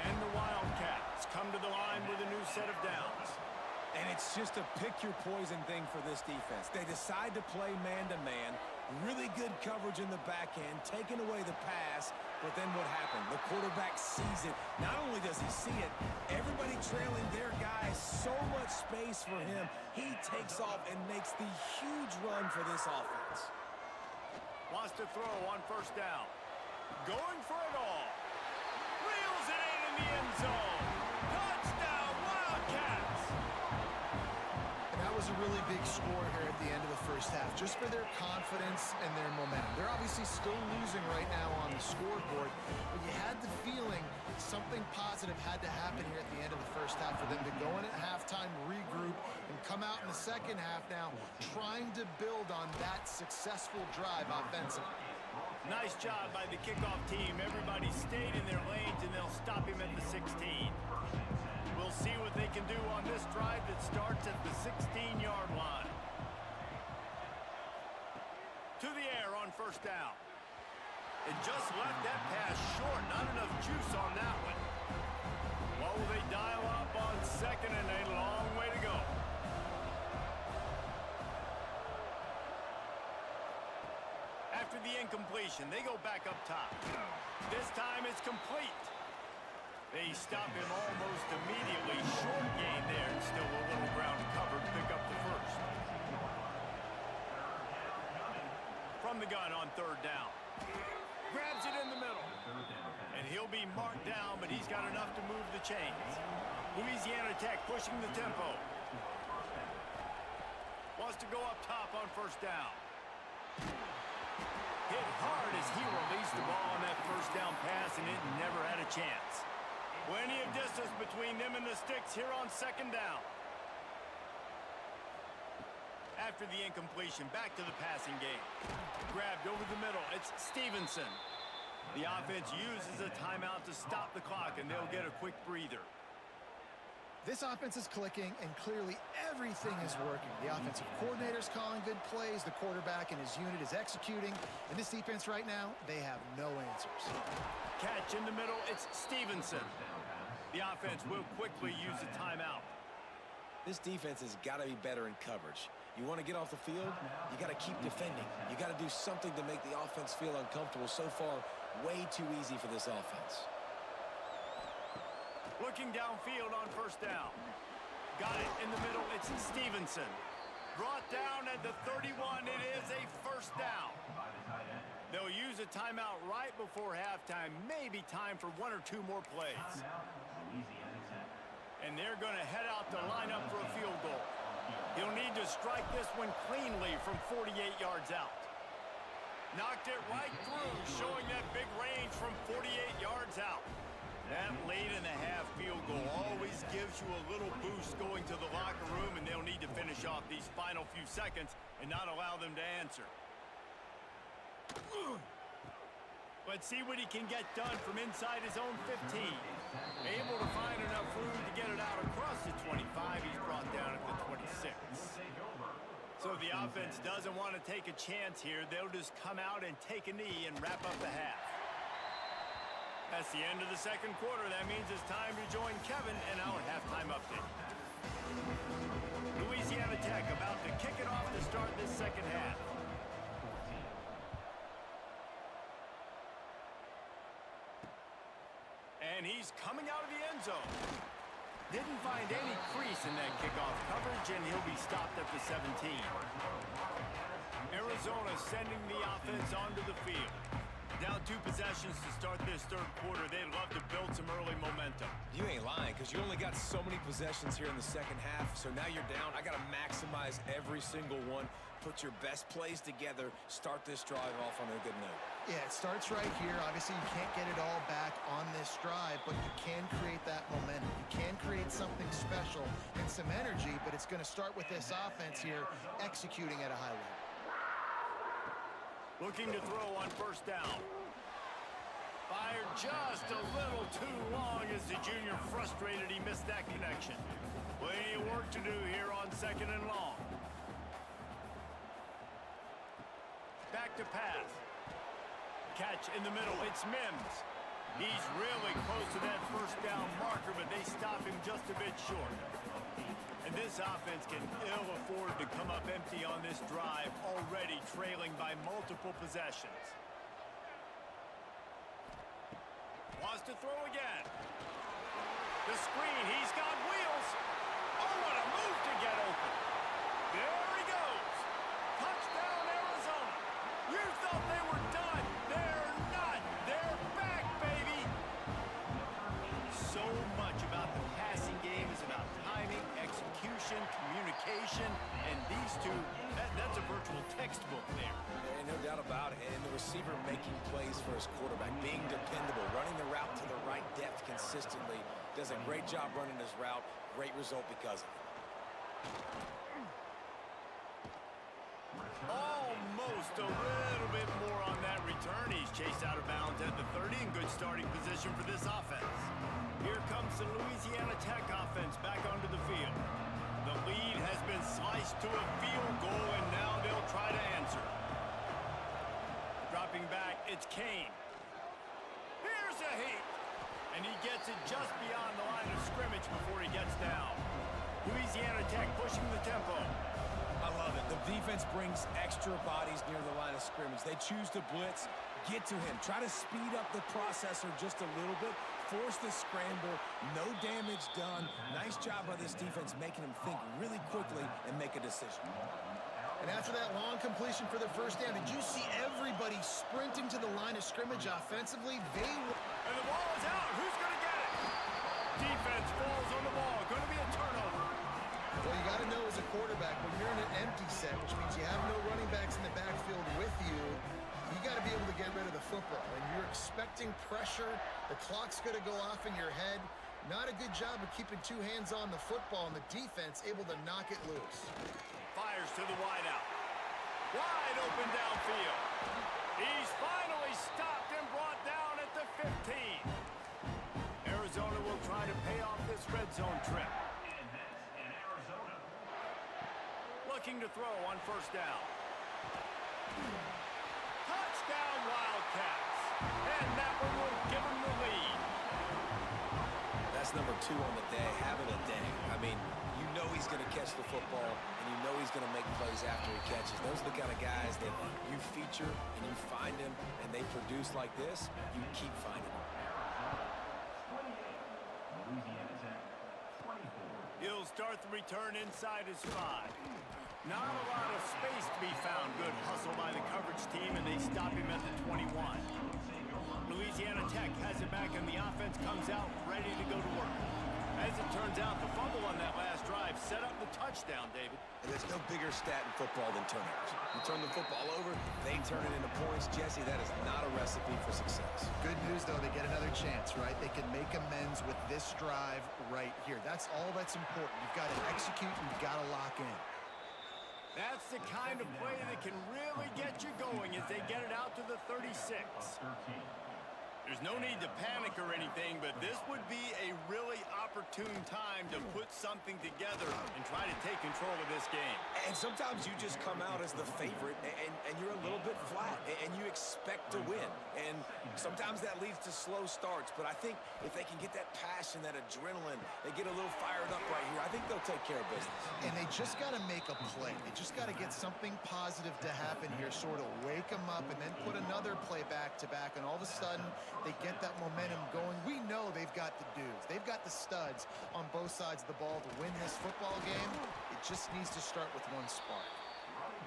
And the Wildcats come to the line with a new set of downs. And it's just a pick-your-poison thing for this defense. They decide to play man-to-man. Really good coverage in the back end, taking away the pass. But then what happened? The quarterback sees it. Not only does he see it, everybody trailing their guy, so much space for him. He takes off and makes the huge run for this offense. Wants to throw on first down. Going for it all. Reels it in the end zone. Touchdown, Wildcats! And that was a really big score here at the end of the first half, just for their confidence and their momentum. They're obviously still losing right now on the scoreboard, but you had the feeling something positive had to happen here at the end of the first half for them to go in at halftime, regroup, and come out in the second half now trying to build on that successful drive offensively. Nice job by the kickoff team. Everybody stayed in their lanes, and they'll stop him at the 16. We'll see what they can do on this drive that starts at the 16-yard line. To the air on first down. And just left that pass short. Not enough juice on that one. What will they dial up on second, and a long way to go. After the incompletion, they go back up top. This time it's complete. They stop him almost immediately. Short gain there, and still a little ground covered to pick up the first. From the gun on third down. Grabs it in the middle. And he'll be marked down, but he's got enough to move the chains. Louisiana Tech pushing the tempo. Wants to go up top on first down. Hit hard as he released the ball on that first down pass, and it never had a chance. Plenty of distance between them and the sticks here on second down. After the incompletion, back to the passing game. Grabbed over the middle. It's Stevenson. The offense uses a timeout to stop the clock, and they'll get a quick breather. This offense is clicking, and clearly everything is working. The offensive coordinator's calling good plays. The quarterback and his unit is executing. And this defense right now, they have no answers. Catch in the middle. It's Stevenson. The offense will quickly use a timeout. This defense has got to be better in coverage. You want to get off the field, you got to keep defending. You got to do something to make the offense feel uncomfortable. So far, way too easy for this offense. Looking downfield on first down. Got it in the middle. It's Stevenson. Brought down at the 31. It is a first down. They'll use a timeout right before halftime. Maybe time for one or two more plays. And they're going to head out to line up for a field goal. He'll need to strike this one cleanly from 48 yards out. Knocked it right through, showing that big range from 48 yards out. That late in the half field goal always gives you a little boost going to the locker room, and they'll need to finish off these final few seconds and not allow them to answer. Let's see what he can get done from inside his own 15. Able to find enough room to get it out across the 25. He's brought down at the 26. So the offense doesn't want to take a chance here. They'll just come out and take a knee and wrap up the half. That's the end of the second quarter. That means it's time to join Kevin in our halftime update. Louisiana Tech about to kick it off to start this second half. And he's coming out of the end zone. Didn't find any crease in that kickoff coverage, and he'll be stopped at the 17. Arizona sending the offense onto the field. Down 2 possessions to start this third quarter. They'd love to build some early momentum. You ain't lying, because you only got so many possessions here in the second half, so now you're down. I got to maximize every single one, put your best plays together, start this drive off on a good note. Yeah, it starts right here. Obviously, you can't get it all back on this drive, but you can create that momentum. You can create something special and some energy, but it's going to start with this offense here executing at a high level. Looking to throw on first down. Fired just a little too long as the junior frustrated he missed that connection. Plenty of work to do here on 2nd and long. Back to pass. Catch in the middle. It's Mims. He's really close to that first down marker, but they stop him just a bit short. And this offense can ill afford to come up empty on this drive, already trailing by multiple possessions. Wants to throw again. The screen, he's got wheels. Oh, what a move to get open. There he goes. Touchdown, Arizona. You thought they were done. They're not. They're back, baby. So much about the passing game is about timing, execution, communication, and these two, that's a virtual textbook there. And no doubt about it. And the receiver making plays for his quarterback, being dependable, running the route to the right depth consistently. Does a great job running his route. Great result because of it. Almost a little bit more on that return. He's chased out of bounds at the 30 in good starting position for this offense. Here comes the Louisiana Tech offense back onto the field. The lead has been sliced to a field goal, and now they'll try to answer. Dropping back, it's Kane. Here's a heat. And he gets it just beyond the line of scrimmage before he gets down. Louisiana Tech pushing the tempo. I love it. The defense brings extra bodies near the line of scrimmage. They choose to blitz, get to him, try to speed up the processor just a little bit, force the scramble, no damage done. Nice job by this defense making him think really quickly and make a decision. And after that long completion for the first down, did you see everybody sprinting to the line of scrimmage offensively? And the ball is out. Who's going to get it? Defense falls on the ball. Going to be a turnover. Well, you got to know as a quarterback, when you're in an empty set, which means you have no running backs in the backfield with you, you got to be able to get rid of the football. And you're expecting pressure. The clock's going to go off in your head. Not a good job of keeping two hands on the football, and the defense able to knock it loose. Fires to the wideout. Wide open downfield. He's finally stopped and brought down at the 15. Arizona will try to pay off this red zone trip. Looking to throw on first down. Touchdown, Wildcats. And that one will give them the lead. That's number 2 on the day, having a day. I mean, you know he's going to catch the football, and you know he's going to make plays after he catches. Those are the kind of guys that you feature and you find them, and they produce like this, you keep finding them. He'll start the return inside his 5. Not a lot of space to be found. Good hustle by the coverage team, and they stop him at the 21. Louisiana Tech has it back, and the offense comes out ready to go to work. As it turns out, the fumble on that last drive set up the touchdown, David. And there's no bigger stat in football than turnovers. You turn the football over, they turn it into points. Jesse, that is not a recipe for success. Good news, though, they get another chance, right? They can make amends with this drive right here. That's all that's important. You've got to execute, and you've got to lock in. That's the kind of play that can really get you going as they get it out to the 36. There's no need to panic or anything, but this would be a really opportune time to put something together and try to take control of this game. And sometimes you just come out as the favorite, and you're a little bit flat, and you expect to win. And sometimes that leads to slow starts, but I think if they can get that passion, that adrenaline, they get a little fired up right here, I think they'll take care of business. And they just got to make a play. They just got to get something positive to happen here, sort of wake them up, and then put another play back-to-back, and all of a sudden, they get that momentum going. We know they've got the dudes. They've got the studs on both sides of the ball to win this football game. It just needs to start with one spark.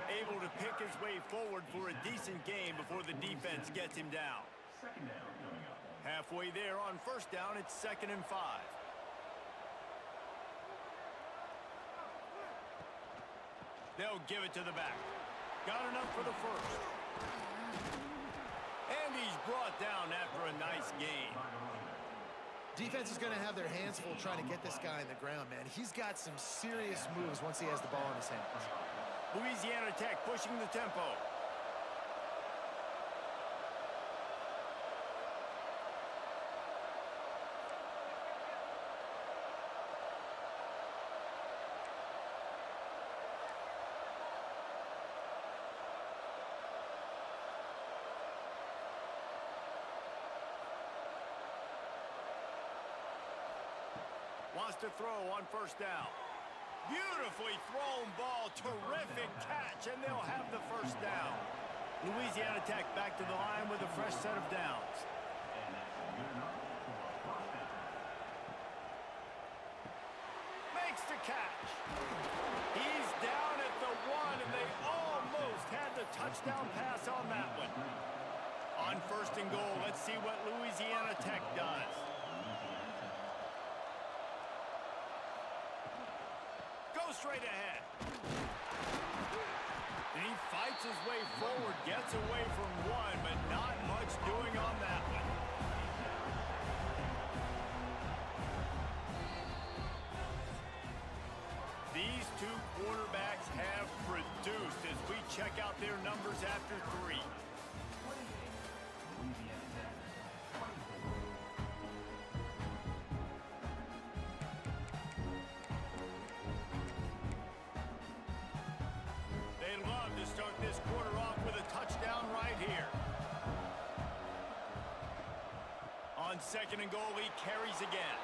Able to pick his way forward for a decent game before the defense defense gets him down. Second down coming up. Halfway there on first down, it's 2nd and 5. They'll give it to the back. Got enough for the first. And he's brought down after a nice gain. Defense is going to have their hands full trying to get this guy in the ground, man. He's got some serious moves once he has the ball in his hands. Louisiana Tech pushing the tempo. Wants to throw on first down. Beautifully thrown ball. Terrific catch, and they'll have the first down. Louisiana Tech back to the line with a fresh set of downs. And that's good enough for a first down. Makes the catch. He's down at the 1, and they almost had the touchdown pass on that one. On first and goal, let's see what Louisiana Tech does. Straight ahead. And he fights his way forward, gets away from one, but not much doing on that one. These two quarterbacks have produced as we check out their numbers after 3. Start this quarter off with a touchdown right here. On 2nd and goal, he carries again.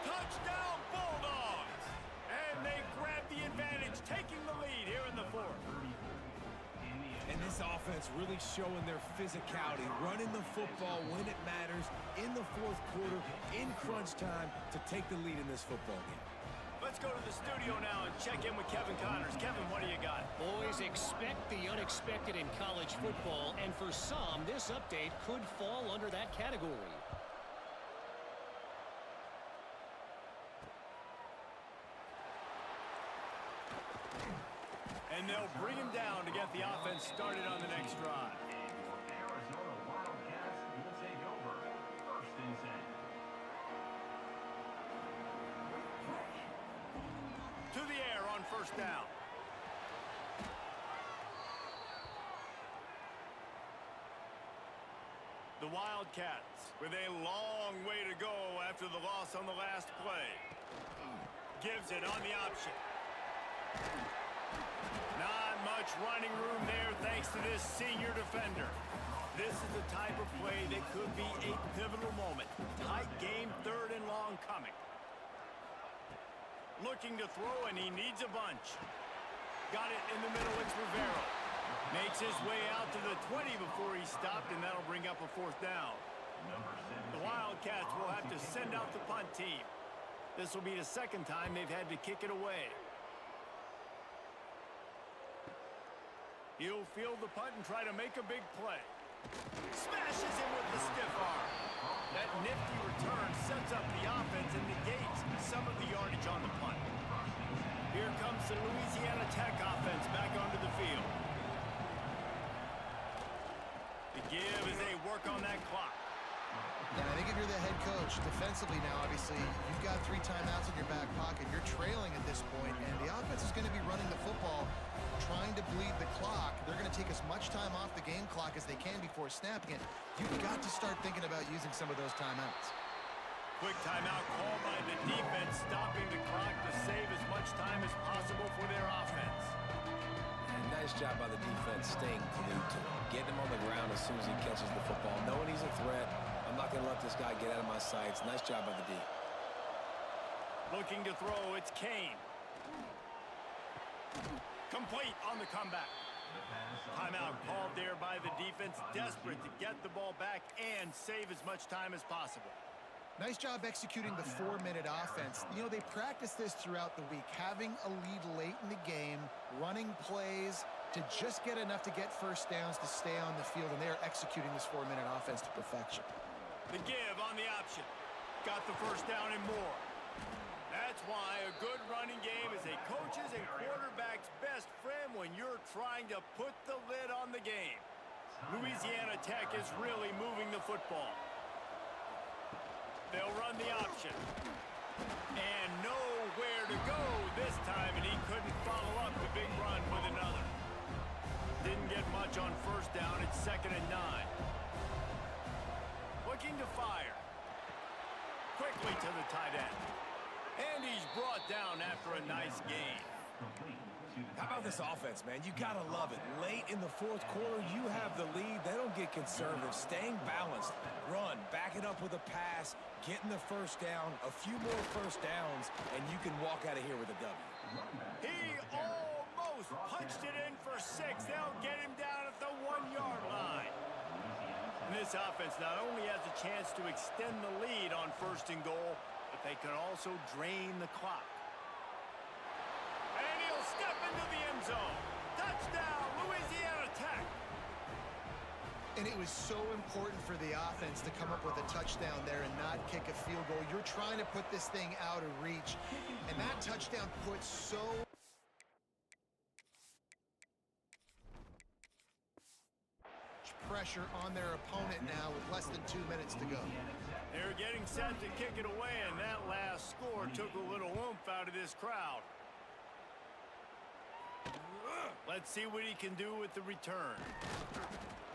Touchdown Bulldogs! And they grab the advantage, taking the lead here in the 4th. And this offense really showing their physicality, running the football when it matters, in the 4th quarter, in crunch time, to take the lead in this football game. Let's go to the studio now and check in with Kevin Connors. Kevin, what do you got? Boys, expect the unexpected in college football, and for some, this update could fall under that category. And they'll bring him down to get the offense started on the next drive. Arizona Wildcats will take over. First and 10. To the air on first down. The Wildcats with a long way to go after the loss on the last play. Gives it on the option. Not much running room there thanks to this senior defender. This is the type of play that could be a pivotal moment. Tight game, 3rd and long coming. Looking to throw, and he needs a bunch. Got it in the middle, it's Rivera. Makes his way out to the 20 before he stopped, and that'll bring up a 4th down. The Wildcats will have to send out the punt team. This will be the 2nd time they've had to kick it away. He'll field the punt and try to make a big play. Smashes him with the stiff arm. That nifty return sets up the offense and negates some of the yardage on the punt. Here comes the Louisiana Tech offense back onto the field. The give as they work on that clock. And I think if you're the head coach, defensively now, obviously, you've got 3 timeouts in your back pocket. You're trailing at this point, and the offense is going to be running the football, trying to bleed the clock. They're going to take as much time off the game clock as they can before snapping it. You've got to start thinking about using some of those timeouts. Quick timeout called by the defense, stopping the clock to save as much time as possible for their offense. And nice job by the defense staying glued to him, getting him on the ground as soon as he catches the football, knowing he's a threat. I'm not going to let this guy get out of my sights. Nice job by the D. Looking to throw, it's Kane. Complete on the comeback. Timeout called there by the defense, desperate to get the ball back and save as much time as possible. Nice job executing the 4-minute offense. You know, they practice this throughout the week, having a lead late in the game, running plays, to just get enough to get first downs to stay on the field, and they are executing this 4-minute offense to perfection. The give on the option. Got the first down and more. That's why a good running game is a coach's and quarterback's best friend when you're trying to put the lid on the game. Louisiana Tech is really moving the football. They'll run the option. And nowhere to go this time, and he couldn't follow up the big run with another. Didn't get much on first down. It's 2nd and 9. Looking to fire. Quickly to the tight end. And he's brought down after a nice gain. How about this offense, man? You gotta love it. Late in the fourth quarter, you have the lead. They don't get conservative. Staying balanced. Run, back it up with a pass, getting the first down, a few more first downs, and you can walk out of here with a W. He almost punched it in for 6. They'll get him down at the 1-yard line. And this offense not only has a chance to extend the lead on 1st and goal, but they can also drain the clock. And he'll step into the end zone. Touchdown, Louisiana Tech. And it was so important for the offense to come up with a touchdown there and not kick a field goal. You're trying to put this thing out of reach, and that touchdown puts so pressure on their opponent now with less than 2 minutes to go. They're getting set to kick it away, and that last score took a little oomph out of this crowd. Let's see what he can do with the return.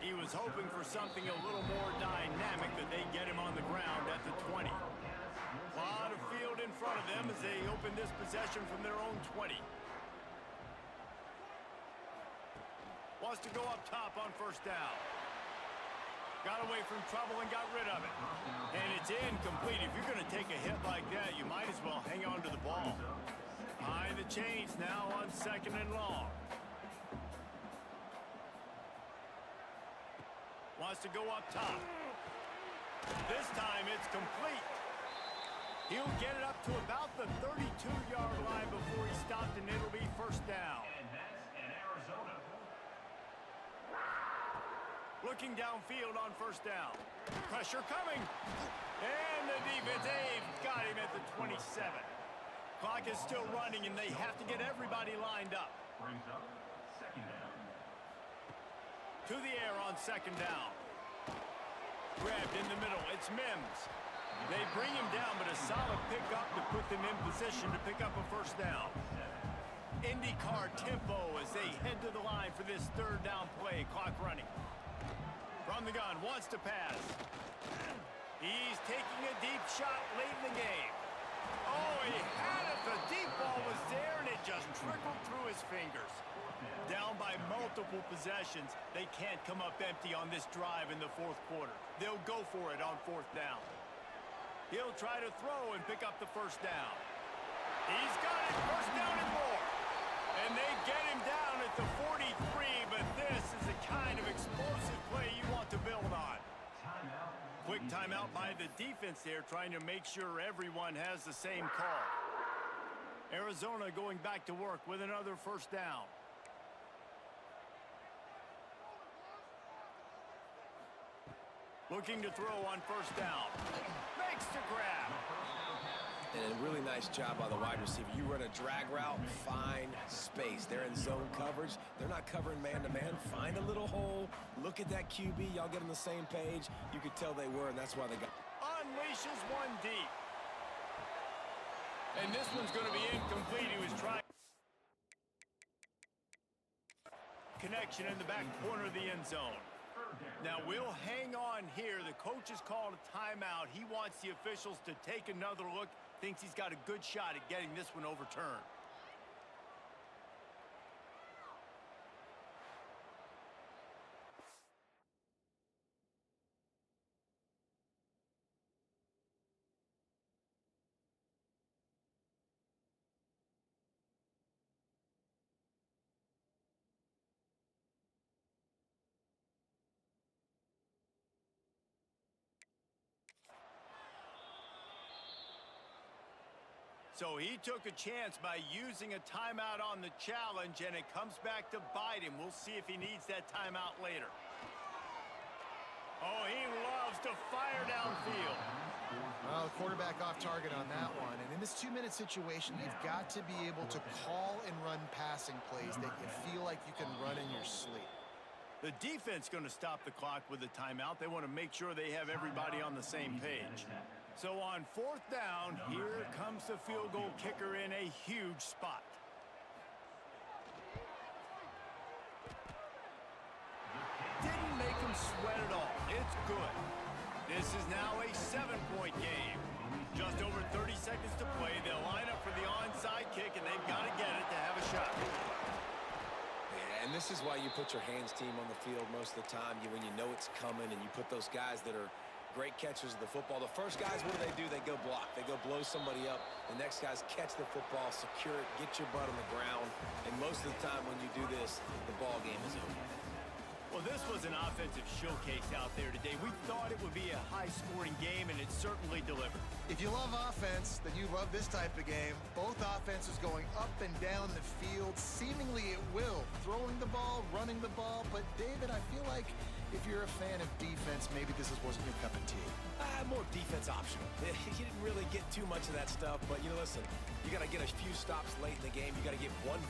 He was hoping for something a little more dynamic, that they get him on the ground at the 20. A lot of field in front of them as they open this possession from their own 20. Wants to go up top on first down. Got away from trouble and got rid of it. And it's incomplete. If you're going to take a hit like that, you might as well hang on to the ball. Behind the chains now on 2nd and long. Wants to go up top. This time it's complete. He'll get it up to about the 32-yard line before he stopped, and it'll be first down. And that's in Arizona. Looking downfield on first down. Pressure coming. And the defense, they've got him at the 27. Clock is still running, and they have to get everybody lined up. Brings up 2nd down. To the air on 2nd down. Grabbed in the middle. It's Mims. They bring him down, but a solid pickup to put them in position to pick up a first down. IndyCar tempo as they head to the line for this 3rd down play. Clock running. From the gun, wants to pass. He's taking a deep shot late in the game. Oh, he had it. The deep ball was there, and it just trickled through his fingers. Down by multiple possessions, they can't come up empty on this drive in the 4th quarter. They'll go for it on 4th down. He'll try to throw and pick up the first down. He's got it, first down and more. And they get him down at the 43, but this is the kind of explosive play you want to build on. Timeout. Quick timeout by the defense there, trying to make sure everyone has the same call. Arizona going back to work with another first down. Looking to throw on first down. Makes the grab. And a really nice job by the wide receiver. You run a drag route, find space. They're in zone coverage. They're not covering man-to-man. Find a little hole. Look at that QB. Y'all get on the same page. You could tell they were, and that's why they got... Unleashes one deep. And this one's going to be incomplete. He was trying... Connection in the back corner of the end zone. Now, we'll hang on here. The coach has called a timeout. He wants the officials to take another look. Thinks he's got a good shot at getting this one overturned. So he took a chance by using a timeout on the challenge, and it comes back to bite him. We'll see if he needs that timeout later. Oh, he loves to fire downfield. Well, the quarterback off target on that one. And in this 2-minute situation, you've got to be able to call and run passing plays that you feel like you can run in your sleep. The defense going to stop the clock with a timeout. They want to make sure they have everybody on the same page. So on 4th down, here comes the field goal kicker in a huge spot. Didn't make him sweat at all. It's good. This is now a 7-point game. Just over 30 seconds to play. They'll line up for the onside kick, and they've got to get it to have a shot. Yeah, and this is why you put your hands team on the field most of the time. When you know it's coming, and you put those guys that are great catchers of the football. The first guys, what do? They go block. They go blow somebody up. The next guys catch the football, secure it, get your butt on the ground. And most of the time when you do this, the ball game is over. Well, this was an offensive showcase out there today. We thought it would be a high-scoring game, and it certainly delivered. If you love offense, then you love this type of game. Both offenses going up and down the field, seemingly at will. Throwing the ball, running the ball. But, David, I feel like if you're a fan of defense, maybe this wasn't your cup of tea. More defense optional. You didn't really get too much of that stuff, but, listen, you got to get a few stops late in the game. You got to get one